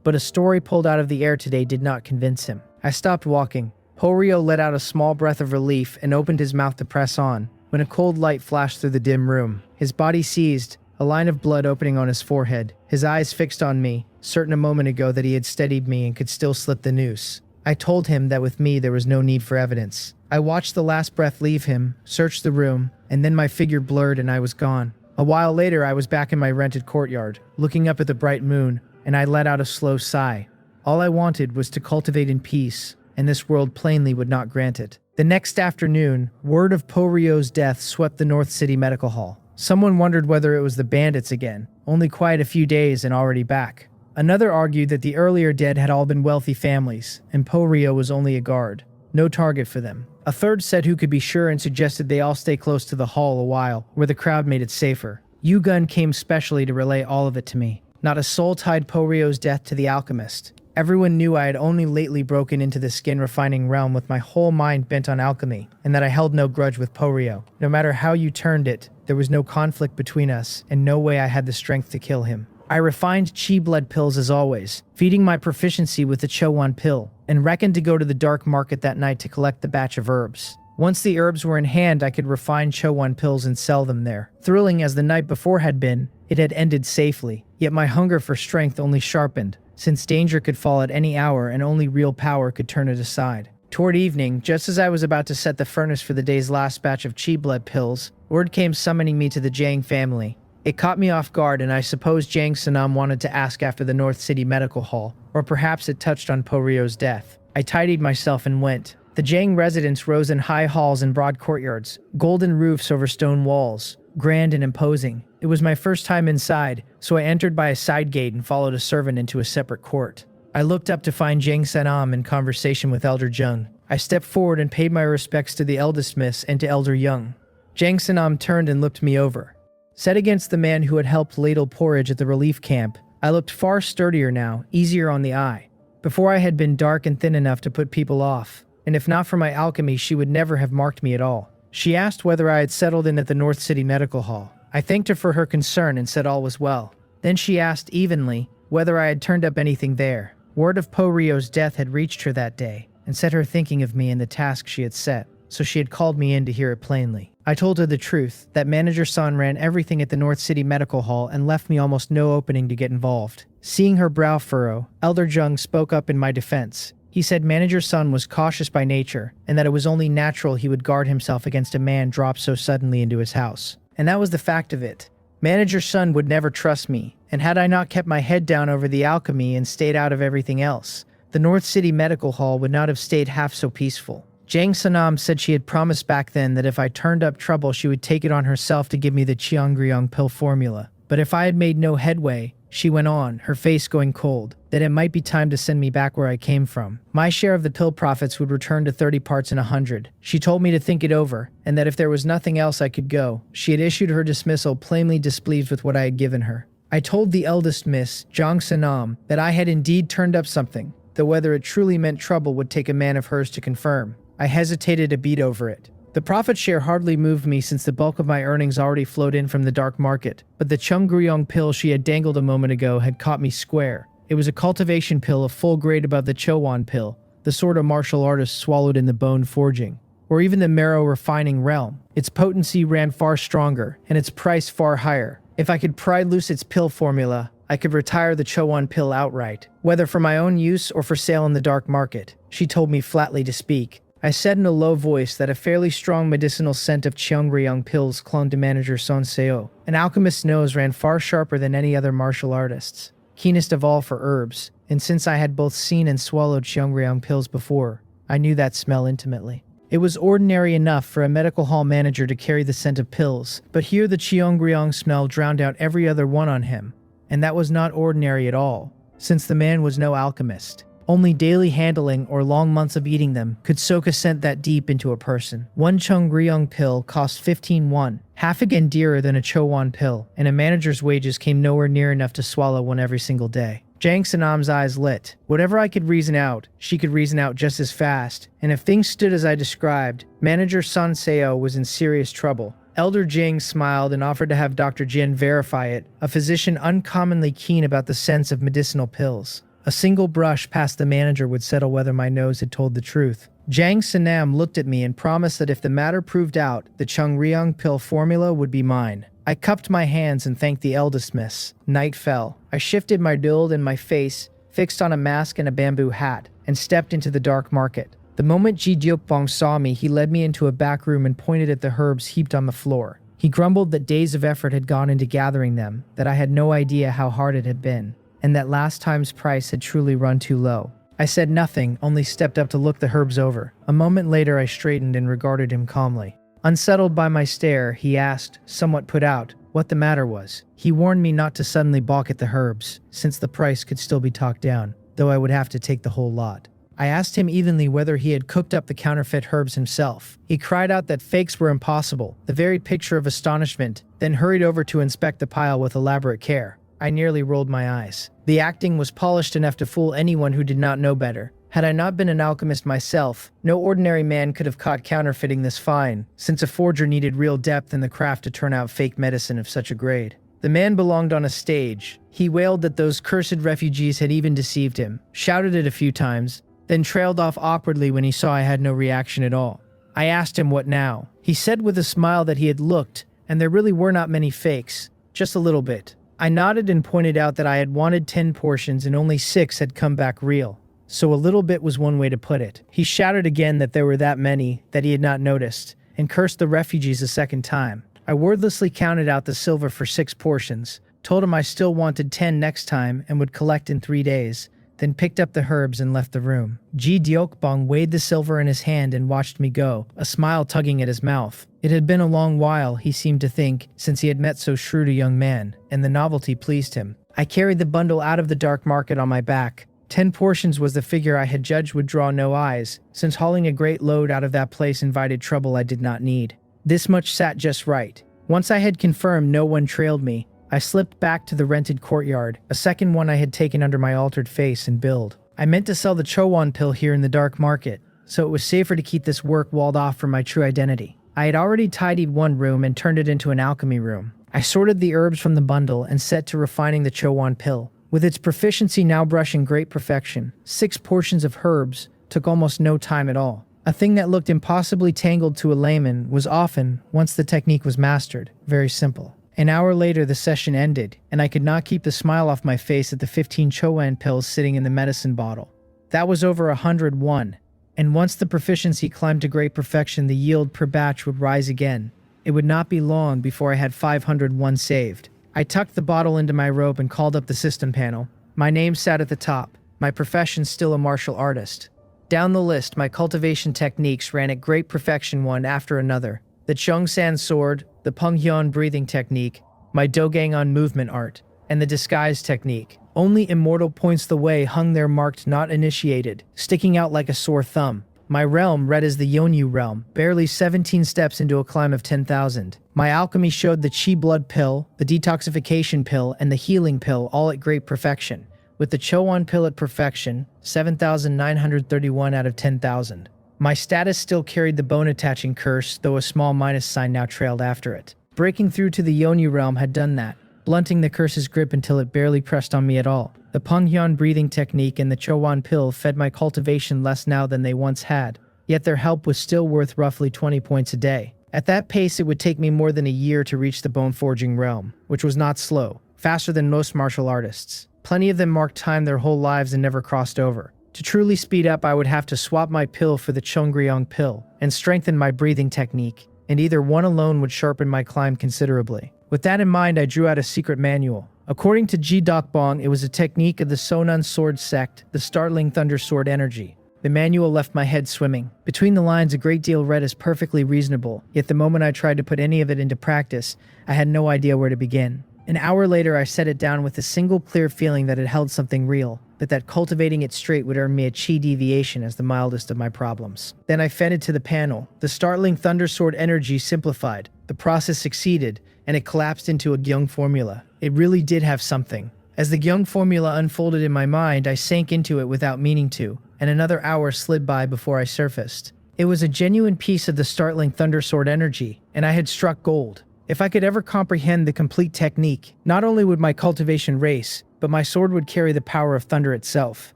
A: But a story pulled out of the air today did not convince him. I stopped walking. Porio let out a small breath of relief and opened his mouth to press on, when a cold light flashed through the dim room. His body seized, a line of blood opening on his forehead, his eyes fixed on me, certain a moment ago that he had steadied me and could still slip the noose. I told him that with me there was no need for evidence. I watched the last breath leave him, searched the room, and then my figure blurred and I was gone. A while later I was back in my rented courtyard, looking up at the bright moon, and I let out a slow sigh. All I wanted was to cultivate in peace, and this world plainly would not grant it. The next afternoon, word of Porio's death swept the North City Medical Hall. Someone wondered whether it was the bandits again, only quite a few days and already back. Another argued that the earlier dead had all been wealthy families, and Porio was only a guard, no target for them. A third said who could be sure and suggested they all stay close to the hall a while, where the crowd made it safer. Yu-Gun came specially to relay all of it to me. Not a soul tied Porio's death to the alchemist. Everyone knew I had only lately broken into the skin refining realm with my whole mind bent on alchemy, and that I held no grudge with Porio. No matter how you turned it, there was no conflict between us, and no way I had the strength to kill him. I refined chi blood pills as always, feeding my proficiency with the Chowan pill, and reckoned to go to the dark market that night to collect the batch of herbs. Once the herbs were in hand, I could refine Chowan pills and sell them there. Thrilling as the night before had been, it had ended safely, yet my hunger for strength only sharpened, since danger could fall at any hour and only real power could turn it aside. Toward evening, just as I was about to set the furnace for the day's last batch of chi blood pills, word came summoning me to the Jiang family. It caught me off guard, and I suppose Jiang Sanam wanted to ask after the North City Medical Hall, or perhaps it touched on Porio's death. I tidied myself and went. The Jiang residence rose in high halls and broad courtyards, golden roofs over stone walls, grand and imposing. It was my first time inside, so I entered by a side gate and followed a servant into a separate court. I looked up to find Jiang Sanam in conversation with Elder Jung. I stepped forward and paid my respects to the eldest miss and to Elder Young. Jiang Sanam turned and looked me over. Set against the man who had helped ladle porridge at the relief camp, I looked far sturdier now, easier on the eye. Before I had been dark and thin enough to put people off, and if not for my alchemy she would never have marked me at all. She asked whether I had settled in at the North City Medical Hall. I thanked her for her concern and said all was well. Then she asked evenly whether I had turned up anything there. Word of Porio's death had reached her that day, and set her thinking of me and the task she had set, so she had called me in to hear it plainly. I told her the truth, that Manager Sun ran everything at the North City Medical Hall and left me almost no opening to get involved. Seeing her brow furrow, Elder Jung spoke up in my defense. He said Manager Sun was cautious by nature, and that it was only natural he would guard himself against a man dropped so suddenly into his house. And that was the fact of it. Manager Sun would never trust me, and had I not kept my head down over the alchemy and stayed out of everything else, the North City Medical Hall would not have stayed half so peaceful. Jiang Sanam said she had promised back then that if I turned up trouble she would take it on herself to give me the Qiangriang pill formula. But if I had made no headway, she went on, her face going cold, that it might be time to send me back where I came from. My share of the pill profits would return to 30 parts in 100. She told me to think it over, and that if there was nothing else I could go. She had issued her dismissal plainly displeased with what I had given her. I told the eldest miss, Jiang Sanam, that I had indeed turned up something, though whether it truly meant trouble would take a man of hers to confirm. I hesitated a beat over it. The profit share hardly moved me since the bulk of my earnings already flowed in from the dark market, but the Chungruyong pill she had dangled a moment ago had caught me square. It was a cultivation pill a full grade above the Chowan pill, the sort of martial artist swallowed in the bone forging, or even the marrow refining realm. Its potency ran far stronger, and its price far higher. If I could pry loose its pill formula, I could retire the Chowan pill outright, whether for my own use or for sale in the dark market. She told me flatly to speak. I said in a low voice that a fairly strong medicinal scent of Cheongryeong pills clung to Manager Son Seo. An alchemist's nose ran far sharper than any other martial artist's, keenest of all for herbs. and since I had both seen and swallowed Xiongryang pills before, I knew that smell intimately. It was ordinary enough for a medical hall manager to carry the scent of pills, but here the Xiongryang smell drowned out every other one on him, and that was not ordinary at all, since the man was no alchemist. Only daily handling or long months of eating them could soak a scent that deep into a person. One Xiongryang pill cost 15 won, half again dearer than a Chowan pill, and a manager's wages came nowhere near enough to swallow one every single day. Jang Sanam's eyes lit. Whatever I could reason out, she could reason out just as fast, and if things stood as I described, manager San Seo was in serious trouble. Elder Jing smiled and offered to have Dr. Jin verify it, a physician uncommonly keen about the scents of medicinal pills. A single brush past the manager would settle whether my nose had told the truth. Jang Sanam looked at me and promised that if the matter proved out, the Xiongryang pill formula would be mine. I cupped my hands and thanked the eldest miss. Night fell. I shifted my build and my face, fixed on a mask and a bamboo hat, and stepped into the dark market. The moment Ji Diokbong saw me, he led me into a back room and pointed at the herbs heaped on the floor. He grumbled that days of effort had gone into gathering them, that I had no idea how hard it had been, and that last time's price had truly run too low. I said nothing, only stepped up to look the herbs over. A moment later I straightened and regarded him calmly. Unsettled by my stare, he asked, somewhat put out, what the matter was. He warned me not to suddenly balk at the herbs, since the price could still be talked down, though I would have to take the whole lot. I asked him evenly whether he had cooked up the counterfeit herbs himself. He cried out that fakes were impossible, the very picture of astonishment, then hurried over to inspect the pile with elaborate care. I nearly rolled my eyes. The acting was polished enough to fool anyone who did not know better. Had I not been an alchemist myself, no ordinary man could have caught counterfeiting this fine, since a forger needed real depth in the craft to turn out fake medicine of such a grade. The man belonged on a stage. He wailed that those cursed refugees had even deceived him, shouted it a few times, then trailed off awkwardly when he saw I had no reaction at all. I asked him what now. He said with a smile that he had looked, and there really were not many fakes, just a little bit. I nodded and pointed out that I had wanted 10 portions and only 6 had come back real. So a little bit was one way to put it. He shouted again that there were that many that he had not noticed, and cursed the refugees a second time. I wordlessly counted out the silver for 6 portions, told him I still wanted 10 next time and would collect in 3 days, then picked up the herbs and left the room. Ji Diokbong weighed the silver in his hand and watched me go, a smile tugging at his mouth. It had been a long while, he seemed to think, since he had met so shrewd a young man, and the novelty pleased him. I carried the bundle out of the dark market on my back. 10 portions was the figure I had judged would draw no eyes, since hauling a great load out of that place invited trouble I did not need. This much sat just right. Once I had confirmed no one trailed me, I slipped back to the rented courtyard, a second one I had taken under my altered face and build. I meant to sell the Chowan pill here in the dark market, so it was safer to keep this work walled off from my true identity. I had already tidied one room and turned it into an alchemy room. I sorted the herbs from the bundle and set to refining the Chowan pill. With its proficiency now brushing great perfection, 6 portions of herbs took almost no time at all. A thing that looked impossibly tangled to a layman was often, once the technique was mastered, very simple. An hour later the session ended, and I could not keep the smile off my face at the 15 Chowan pills sitting in the medicine bottle. That was over 101, and once the proficiency climbed to great perfection, the yield per batch would rise again. It would not be long before I had 501 saved. I tucked the bottle into my robe and called up the system panel. My name sat at the top, my profession still a martial artist. Down the list, my cultivation techniques ran at great perfection one after another. The Chungsan sword, the Penghyun breathing technique, my Dogangon movement art, and the disguise technique. Only immortal points the way hung there marked not initiated, sticking out like a sore thumb. My realm read as the Yonyu realm, barely 17 steps into a climb of 10,000. My alchemy showed the Chi blood pill, the detoxification pill, and the healing pill all at great perfection, with the Chowan pill at perfection, 7,931 out of 10,000. My status still carried the bone-attaching curse, though a small minus sign now trailed after it. Breaking through to the Yonyu realm had done that, blunting the curse's grip until it barely pressed on me at all. The Penghyun breathing technique and the Chowan pill fed my cultivation less now than they once had, yet their help was still worth roughly 20 points a day. At that pace, it would take me more than a year to reach the bone-forging realm, which was not slow, faster than most martial artists. Plenty of them marked time their whole lives and never crossed over. To truly speed up, I would have to swap my pill for the Xiongryang pill and strengthen my breathing technique, and either one alone would sharpen my climb considerably. With that in mind, I drew out a secret manual. According to Ji Dokbong, it was a technique of the Sonon sword sect, the startling thunder sword energy. The manual left my head swimming. Between the lines, a great deal read as perfectly reasonable, yet the moment I tried to put any of it into practice, I had no idea where to begin. An hour later, I set it down with a single clear feeling that it held something real, but that cultivating it straight would earn me a chi deviation as the mildest of my problems. Then I fed it to the panel. The startling thunder sword energy simplified. The process succeeded, and it collapsed into a Gyeong formula. It really did have something. As the Gyeong formula unfolded in my mind, I sank into it without meaning to, and another hour slid by before I surfaced. It was a genuine piece of the startling thunder sword energy, and I had struck gold. If I could ever comprehend the complete technique, not only would my cultivation race, but my sword would carry the power of thunder itself.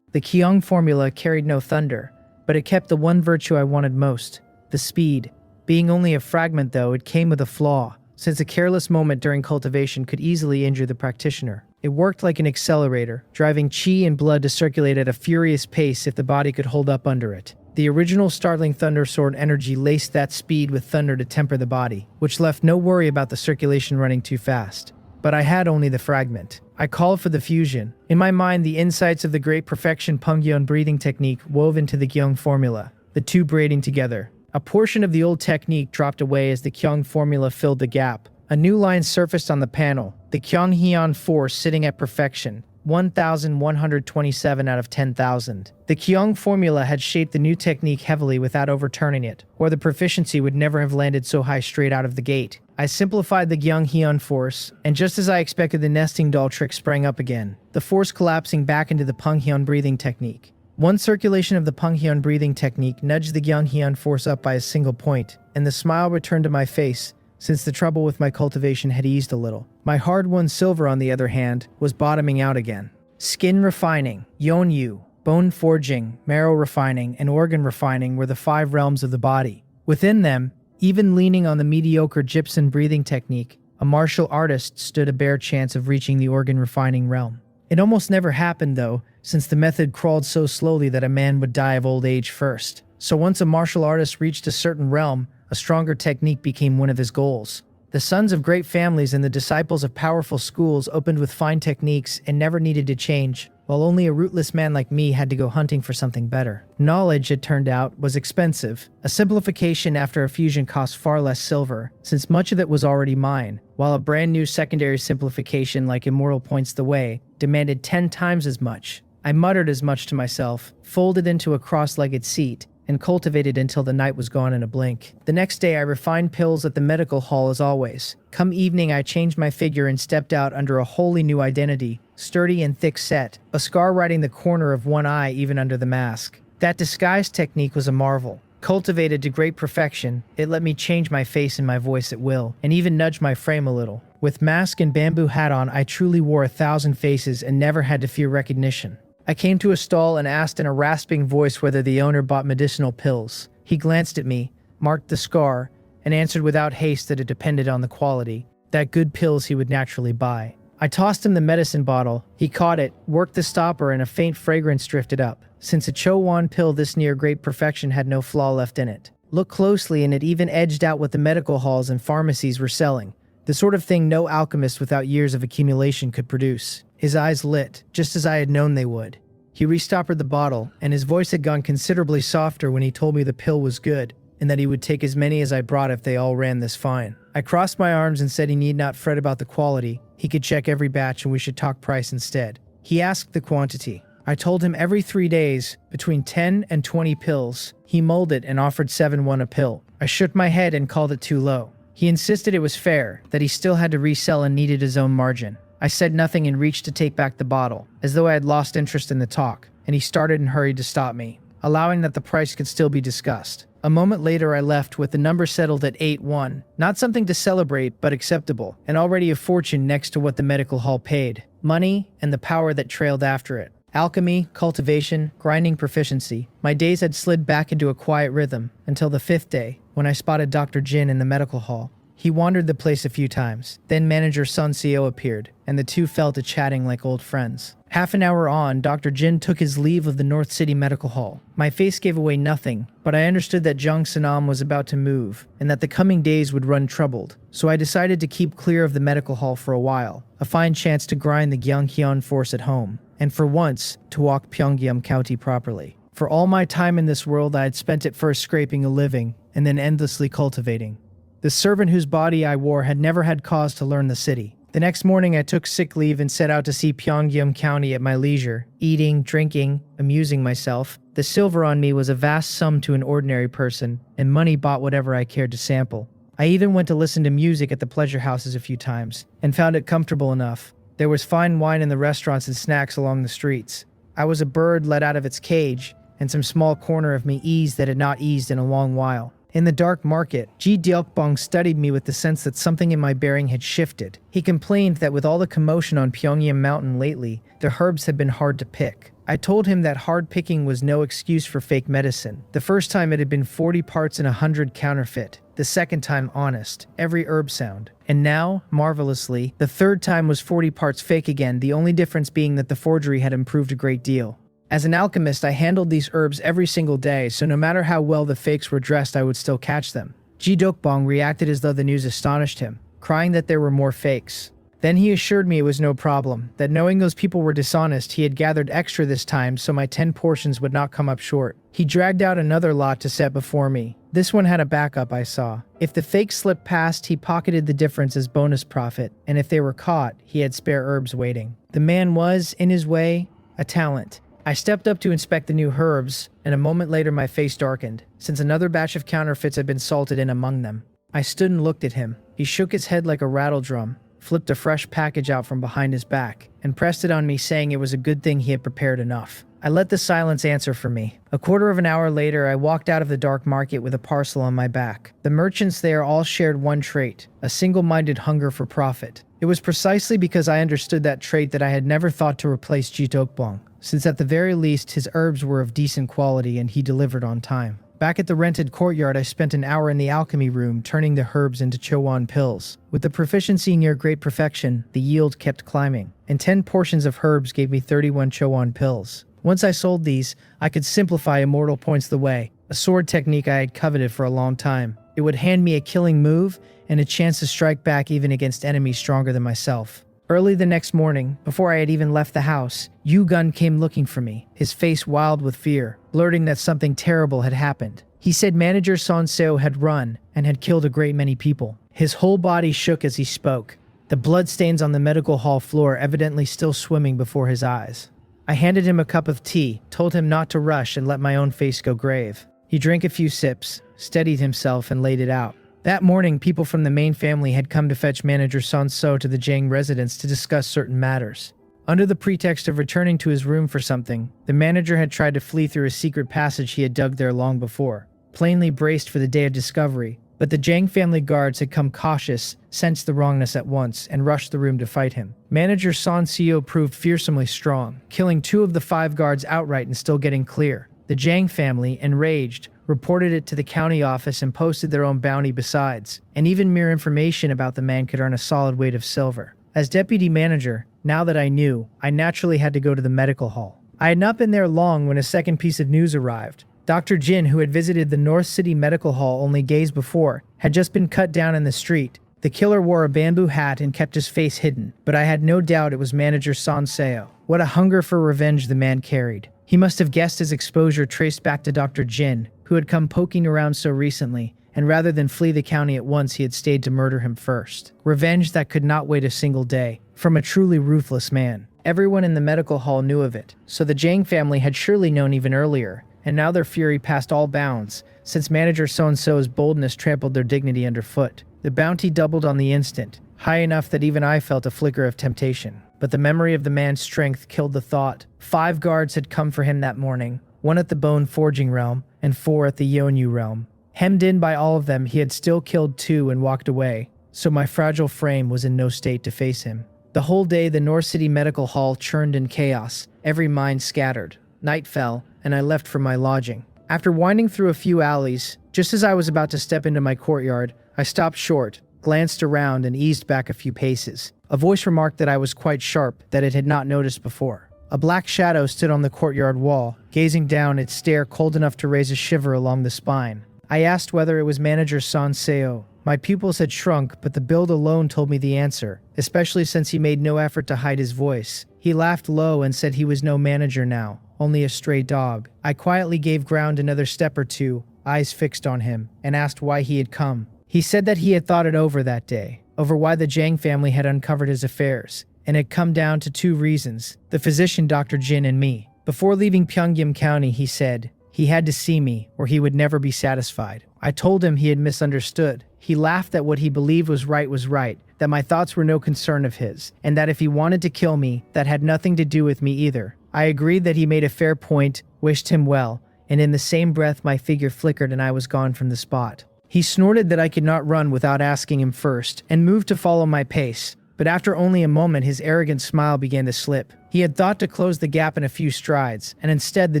A: The Gyeong formula carried no thunder, but it kept the one virtue I wanted most, the speed. Being only a fragment though, it came with a flaw, since a careless moment during cultivation could easily injure the practitioner. It worked like an accelerator, driving chi and blood to circulate at a furious pace if the body could hold up under it. The original startling thunder sword energy laced that speed with thunder to temper the body, which left no worry about the circulation running too fast. But I had only the fragment. I called for the fusion. In my mind, the insights of the great perfection Pungyeon breathing technique wove into the Gyeong formula, the two braiding together. A portion of the old technique dropped away as the Gyeong formula filled the gap. A new line surfaced on the panel, the Gyeonghyun force sitting at perfection, 1,127 out of 10,000. The Gyeong formula had shaped the new technique heavily without overturning it, or the proficiency would never have landed so high straight out of the gate. I simplified the Gyeonghyun force, and just as I expected, the nesting doll trick sprang up again, the force collapsing back into the Punghyun breathing technique. One circulation of the Punghyun breathing technique nudged the Gyeonghyun force up by a single point, and the smile returned to my face, since the trouble with my cultivation had eased a little. My hard-won silver, on the other hand, was bottoming out again. Skin refining, Yonyu, bone forging, marrow refining, and organ refining were the 5 realms of the body. Within them, even leaning on the mediocre gypsum breathing technique, a martial artist stood a bare chance of reaching the organ refining realm. It almost never happened, though, since the method crawled so slowly that a man would die of old age first. So once a martial artist reached a certain realm, a stronger technique became one of his goals. The sons of great families and the disciples of powerful schools opened with fine techniques and never needed to change, while only a rootless man like me had to go hunting for something better. Knowledge, it turned out, was expensive. A simplification after a fusion cost far less silver, since much of it was already mine, while a brand new secondary simplification like Immortal Points the Way demanded 10 times as much. I muttered as much to myself, folded into a cross-legged seat, and cultivated until the night was gone in a blink. The next day I refined pills at the medical hall as always. Come evening I changed my figure and stepped out under a wholly new identity, sturdy and thick set, a scar riding the corner of one eye even under the mask. That disguise technique was a marvel. Cultivated to great perfection, it let me change my face and my voice at will, and even nudge my frame a little. With mask and bamboo hat on, I truly wore 1,000 faces and never had to fear recognition. I came to a stall and asked in a rasping voice whether the owner bought medicinal pills. He glanced at me, marked the scar, and answered without haste that it depended on the quality, that good pills he would naturally buy. I tossed him the medicine bottle. He caught it, worked the stopper, and a faint fragrance drifted up. Since a Chowan pill this near great perfection had no flaw left in it. Look closely and it even edged out what the medical halls and pharmacies were selling. The sort of thing no alchemist without years of accumulation could produce. His eyes lit, just as I had known they would. He restoppered the bottle, and his voice had gone considerably softer when he told me the pill was good, and that he would take as many as I brought if they all ran this fine. I crossed my arms and said he need not fret about the quality. He could check every batch and we should talk price instead. He asked the quantity. I told him every 3 days, between 10 and 20 pills. He mulled it and offered 7-1 a pill. I shook my head and called it too low. He insisted it was fair, that he still had to resell and needed his own margin. I said nothing and reached to take back the bottle, as though I had lost interest in the talk, and he started and hurried to stop me, allowing that the price could still be discussed. A moment later I left with the number settled at 8-1, not something to celebrate but acceptable, and already a fortune next to what the medical hall paid. Money and the power that trailed after it. Alchemy, cultivation, grinding proficiency. My days had slid back into a quiet rhythm, until the 5th day, when I spotted Dr. Jin in the medical hall. He wandered the place a few times. Then manager Sun Co appeared, and the two fell to chatting like old friends. Half an hour on, Dr. Jin took his leave of the North City Medical Hall. My face gave away nothing, but I understood that Jung Sanam was about to move, and that the coming days would run troubled, so I decided to keep clear of the medical hall for a while, a fine chance to grind the Gyeonghyun force at home, and for once, to walk Pyeongyam County properly. For all my time in this world, I had spent it first scraping a living, and then endlessly cultivating. The servant whose body I wore had never had cause to learn the city. The next morning I took sick leave and set out to see Pyeongyam County at my leisure, eating, drinking, amusing myself. The silver on me was a vast sum to an ordinary person, and money bought whatever I cared to sample. I even went to listen to music at the pleasure houses a few times, and found it comfortable enough. There was fine wine in the restaurants and snacks along the streets. I was a bird let out of its cage, and some small corner of me eased that had not eased in a long while. In the dark market, Ji Deokbong studied me with the sense that something in my bearing had shifted. He complained that with all the commotion on Pyeongyam Mountain lately, the herbs had been hard to pick. I told him that hard picking was no excuse for fake medicine. The first time it had been 40 parts in 100 counterfeit. The second time honest, every herb sound. And now, marvelously, the third time was 40 parts fake again, the only difference being that the forgery had improved a great deal. As an alchemist, I handled these herbs every single day, so no matter how well the fakes were dressed, I would still catch them. Ji Dokbong reacted as though the news astonished him, crying that there were more fakes. Then he assured me it was no problem, that knowing those people were dishonest, he had gathered extra this time so my 10 portions would not come up short. He dragged out another lot to set before me. This one had a backup, I saw. If the fakes slipped past, he pocketed the difference as bonus profit, and if they were caught, he had spare herbs waiting. The man was, in his way, a talent. I stepped up to inspect the new herbs, and a moment later my face darkened, since another batch of counterfeits had been salted in among them. I stood and looked at him. He shook his head like a rattle drum, flipped a fresh package out from behind his back, and pressed it on me, saying it was a good thing he had prepared enough. I let the silence answer for me. A quarter of an hour later, I walked out of the dark market with a parcel on my back. The merchants there all shared one trait, a single-minded hunger for profit. It was precisely because I understood that trait that I had never thought to replace Ji Dokbong, since at the very least his herbs were of decent quality and he delivered on time. Back at the rented courtyard, I spent an hour in the alchemy room turning the herbs into Chowan pills. With the proficiency near great perfection, the yield kept climbing, and 10 portions of herbs gave me 31 Chowan pills. Once I sold these, I could simplify immortal points the way, a sword technique I had coveted for a long time. It would hand me a killing move and a chance to strike back even against enemies stronger than myself. Early the next morning, before I had even left the house, Yu Gun came looking for me, his face wild with fear, blurting that something terrible had happened. He said manager Son Seo had run and had killed a great many people. His whole body shook as he spoke, the bloodstains on the medical hall floor evidently still swimming before his eyes. I handed him a cup of tea, told him not to rush and let my own face go grave. He drank a few sips, steadied himself, and laid it out. That morning, people from the main family had come to fetch manager Son So to the Jang residence to discuss certain matters. Under the pretext of returning to his room for something, the manager had tried to flee through a secret passage he had dug there long before, plainly braced for the day of discovery. But the Jang family guards had come cautious, sensed the wrongness at once, and rushed the room to fight him. Manager Son Seo proved fearsomely strong, killing 2 of the 5 guards outright and still getting clear. The Jang family, enraged, reported it to the county office and posted their own bounty besides, and even mere information about the man could earn a solid weight of silver. As deputy manager, now that I knew, I naturally had to go to the medical hall. I had not been there long when a second piece of news arrived. Dr. Jin, who had visited the North City Medical Hall only days before, had just been cut down in the street. The killer wore a bamboo hat and kept his face hidden, but I had no doubt it was manager Son Seo. What a hunger for revenge the man carried. He must have guessed his exposure traced back to Dr. Jin, who had come poking around so recently, and rather than flee the county at once, he had stayed to murder him first. Revenge that could not wait a single day, from a truly ruthless man. Everyone in the medical hall knew of it, so the Jang family had surely known even earlier, and now their fury passed all bounds, since manager So-and-so's boldness trampled their dignity underfoot. The bounty doubled on the instant, high enough that even I felt a flicker of temptation. But the memory of the man's strength killed the thought. 5 guards had come for him that morning, 1 at the bone forging realm, and 4 at the Yeonyu realm. Hemmed in by all of them, he had still killed 2 and walked away, so my fragile frame was in no state to face him. The whole day the North City Medical Hall churned in chaos, every mind scattered. Night fell, and I left for my lodging. After winding through a few alleys, just as I was about to step into my courtyard, I stopped short, glanced around, and eased back a few paces. A voice remarked that I was quite sharp, that it had not noticed before. A black shadow stood on the courtyard wall, gazing down, its stare cold enough to raise a shiver along the spine. I asked whether it was manager Sanseo. My pupils had shrunk, but the build alone told me the answer, especially since he made no effort to hide his voice. He laughed low and said he was no manager now, only a stray dog. I quietly gave ground another step or two, eyes fixed on him, and asked why he had come. He said that he had thought it over that day, over why the Jang family had uncovered his affairs, and had come down to two reasons: the physician Dr. Jin and me. Before leaving Pyongyang County, he said he had to see me or he would never be satisfied. I told him he had misunderstood. He laughed that what he believed was right, that my thoughts were no concern of his, and that if he wanted to kill me, that had nothing to do with me either. I agreed that he made a fair point, wished him well, and in the same breath my figure flickered and I was gone from the spot. He snorted that I could not run without asking him first, and moved to follow my pace. But after only a moment, his arrogant smile began to slip. He had thought to close the gap in a few strides, and instead the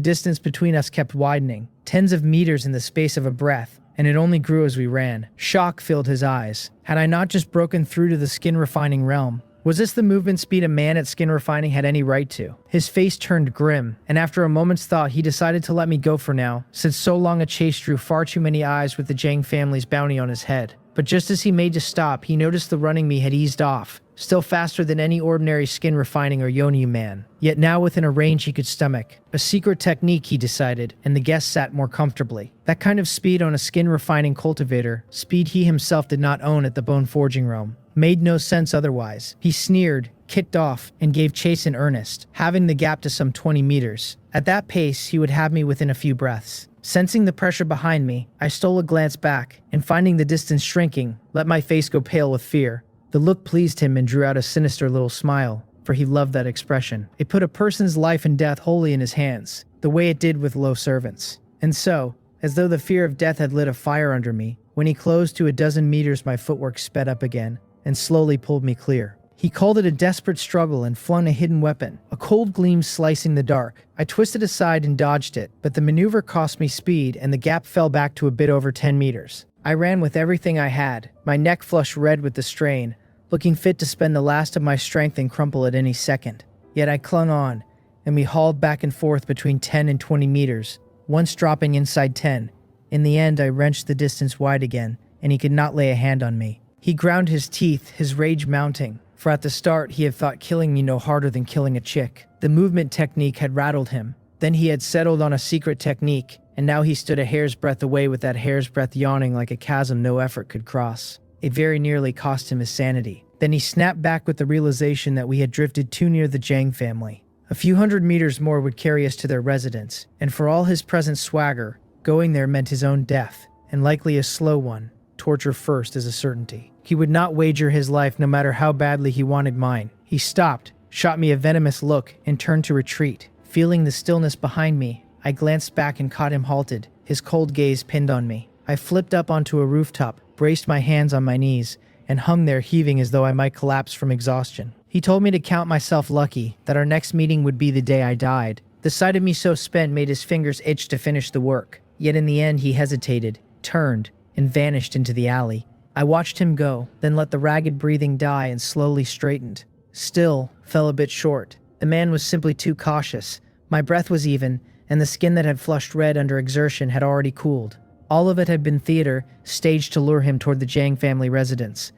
A: distance between us kept widening, tens of meters in the space of a breath, and it only grew as we ran. Shock filled his eyes. Had I not just broken through to the skin refining realm? Was this the movement speed a man at skin refining had any right to? His face turned grim, and after a moment's thought, he decided to let me go for now, since so long a chase drew far too many eyes with the Jang family's bounty on his head. But just as he made to stop, he noticed the running me had eased off, still faster than any ordinary skin refining or Yonyu man, yet now within a range he could stomach. A secret technique, he decided, and the guest sat more comfortably. That kind of speed on a skin refining cultivator, speed he himself did not own at the bone forging realm, made no sense otherwise. He sneered, kicked off, and gave chase in earnest, having the gap to some 20 meters. At that pace, he would have me within a few breaths. Sensing the pressure behind me, I stole a glance back, and finding the distance shrinking, let my face go pale with fear. The look pleased him and drew out a sinister little smile, for he loved that expression. It put a person's life and death wholly in his hands, the way it did with low servants. And so, as though the fear of death had lit a fire under me, when he closed to a dozen meters my footwork sped up again, and slowly pulled me clear. He called it a desperate struggle and flung a hidden weapon, a cold gleam slicing the dark. I twisted aside and dodged it, but the maneuver cost me speed and the gap fell back to a bit over 10 meters. I ran with everything I had, my neck flushed red with the strain, looking fit to spend the last of my strength and crumple at any second. Yet I clung on, and we hauled back and forth between 10 and 20 meters, once dropping inside 10. In the end, I wrenched the distance wide again, and he could not lay a hand on me. He ground his teeth, his rage mounting, for at the start he had thought killing me no harder than killing a chick. The movement technique had rattled him. Then he had settled on a secret technique, and now he stood a hair's breadth away with that hair's breadth yawning like a chasm no effort could cross. It very nearly cost him his sanity. Then he snapped back with the realization that we had drifted too near the Jang family. A few hundred meters more would carry us to their residence, and for all his present swagger, going there meant his own death, and likely a slow one. Torture first is a certainty. He would not wager his life no matter how badly he wanted mine. He stopped, shot me a venomous look, and turned to retreat. Feeling the stillness behind me, I glanced back and caught him halted, his cold gaze pinned on me. I flipped up onto a rooftop, braced my hands on my knees, and hung there heaving as though I might collapse from exhaustion. He told me to count myself lucky, that our next meeting would be the day I died. The sight of me so spent made his fingers itch to finish the work. Yet in the end he hesitated, turned, and vanished into the alley. I watched him go, then let the ragged breathing die and slowly straightened. Still, fell a bit short. The man was simply too cautious. My breath was even, and the skin that had flushed red under exertion had already cooled. All of it had been theater, staged to lure him toward the Jang family residence.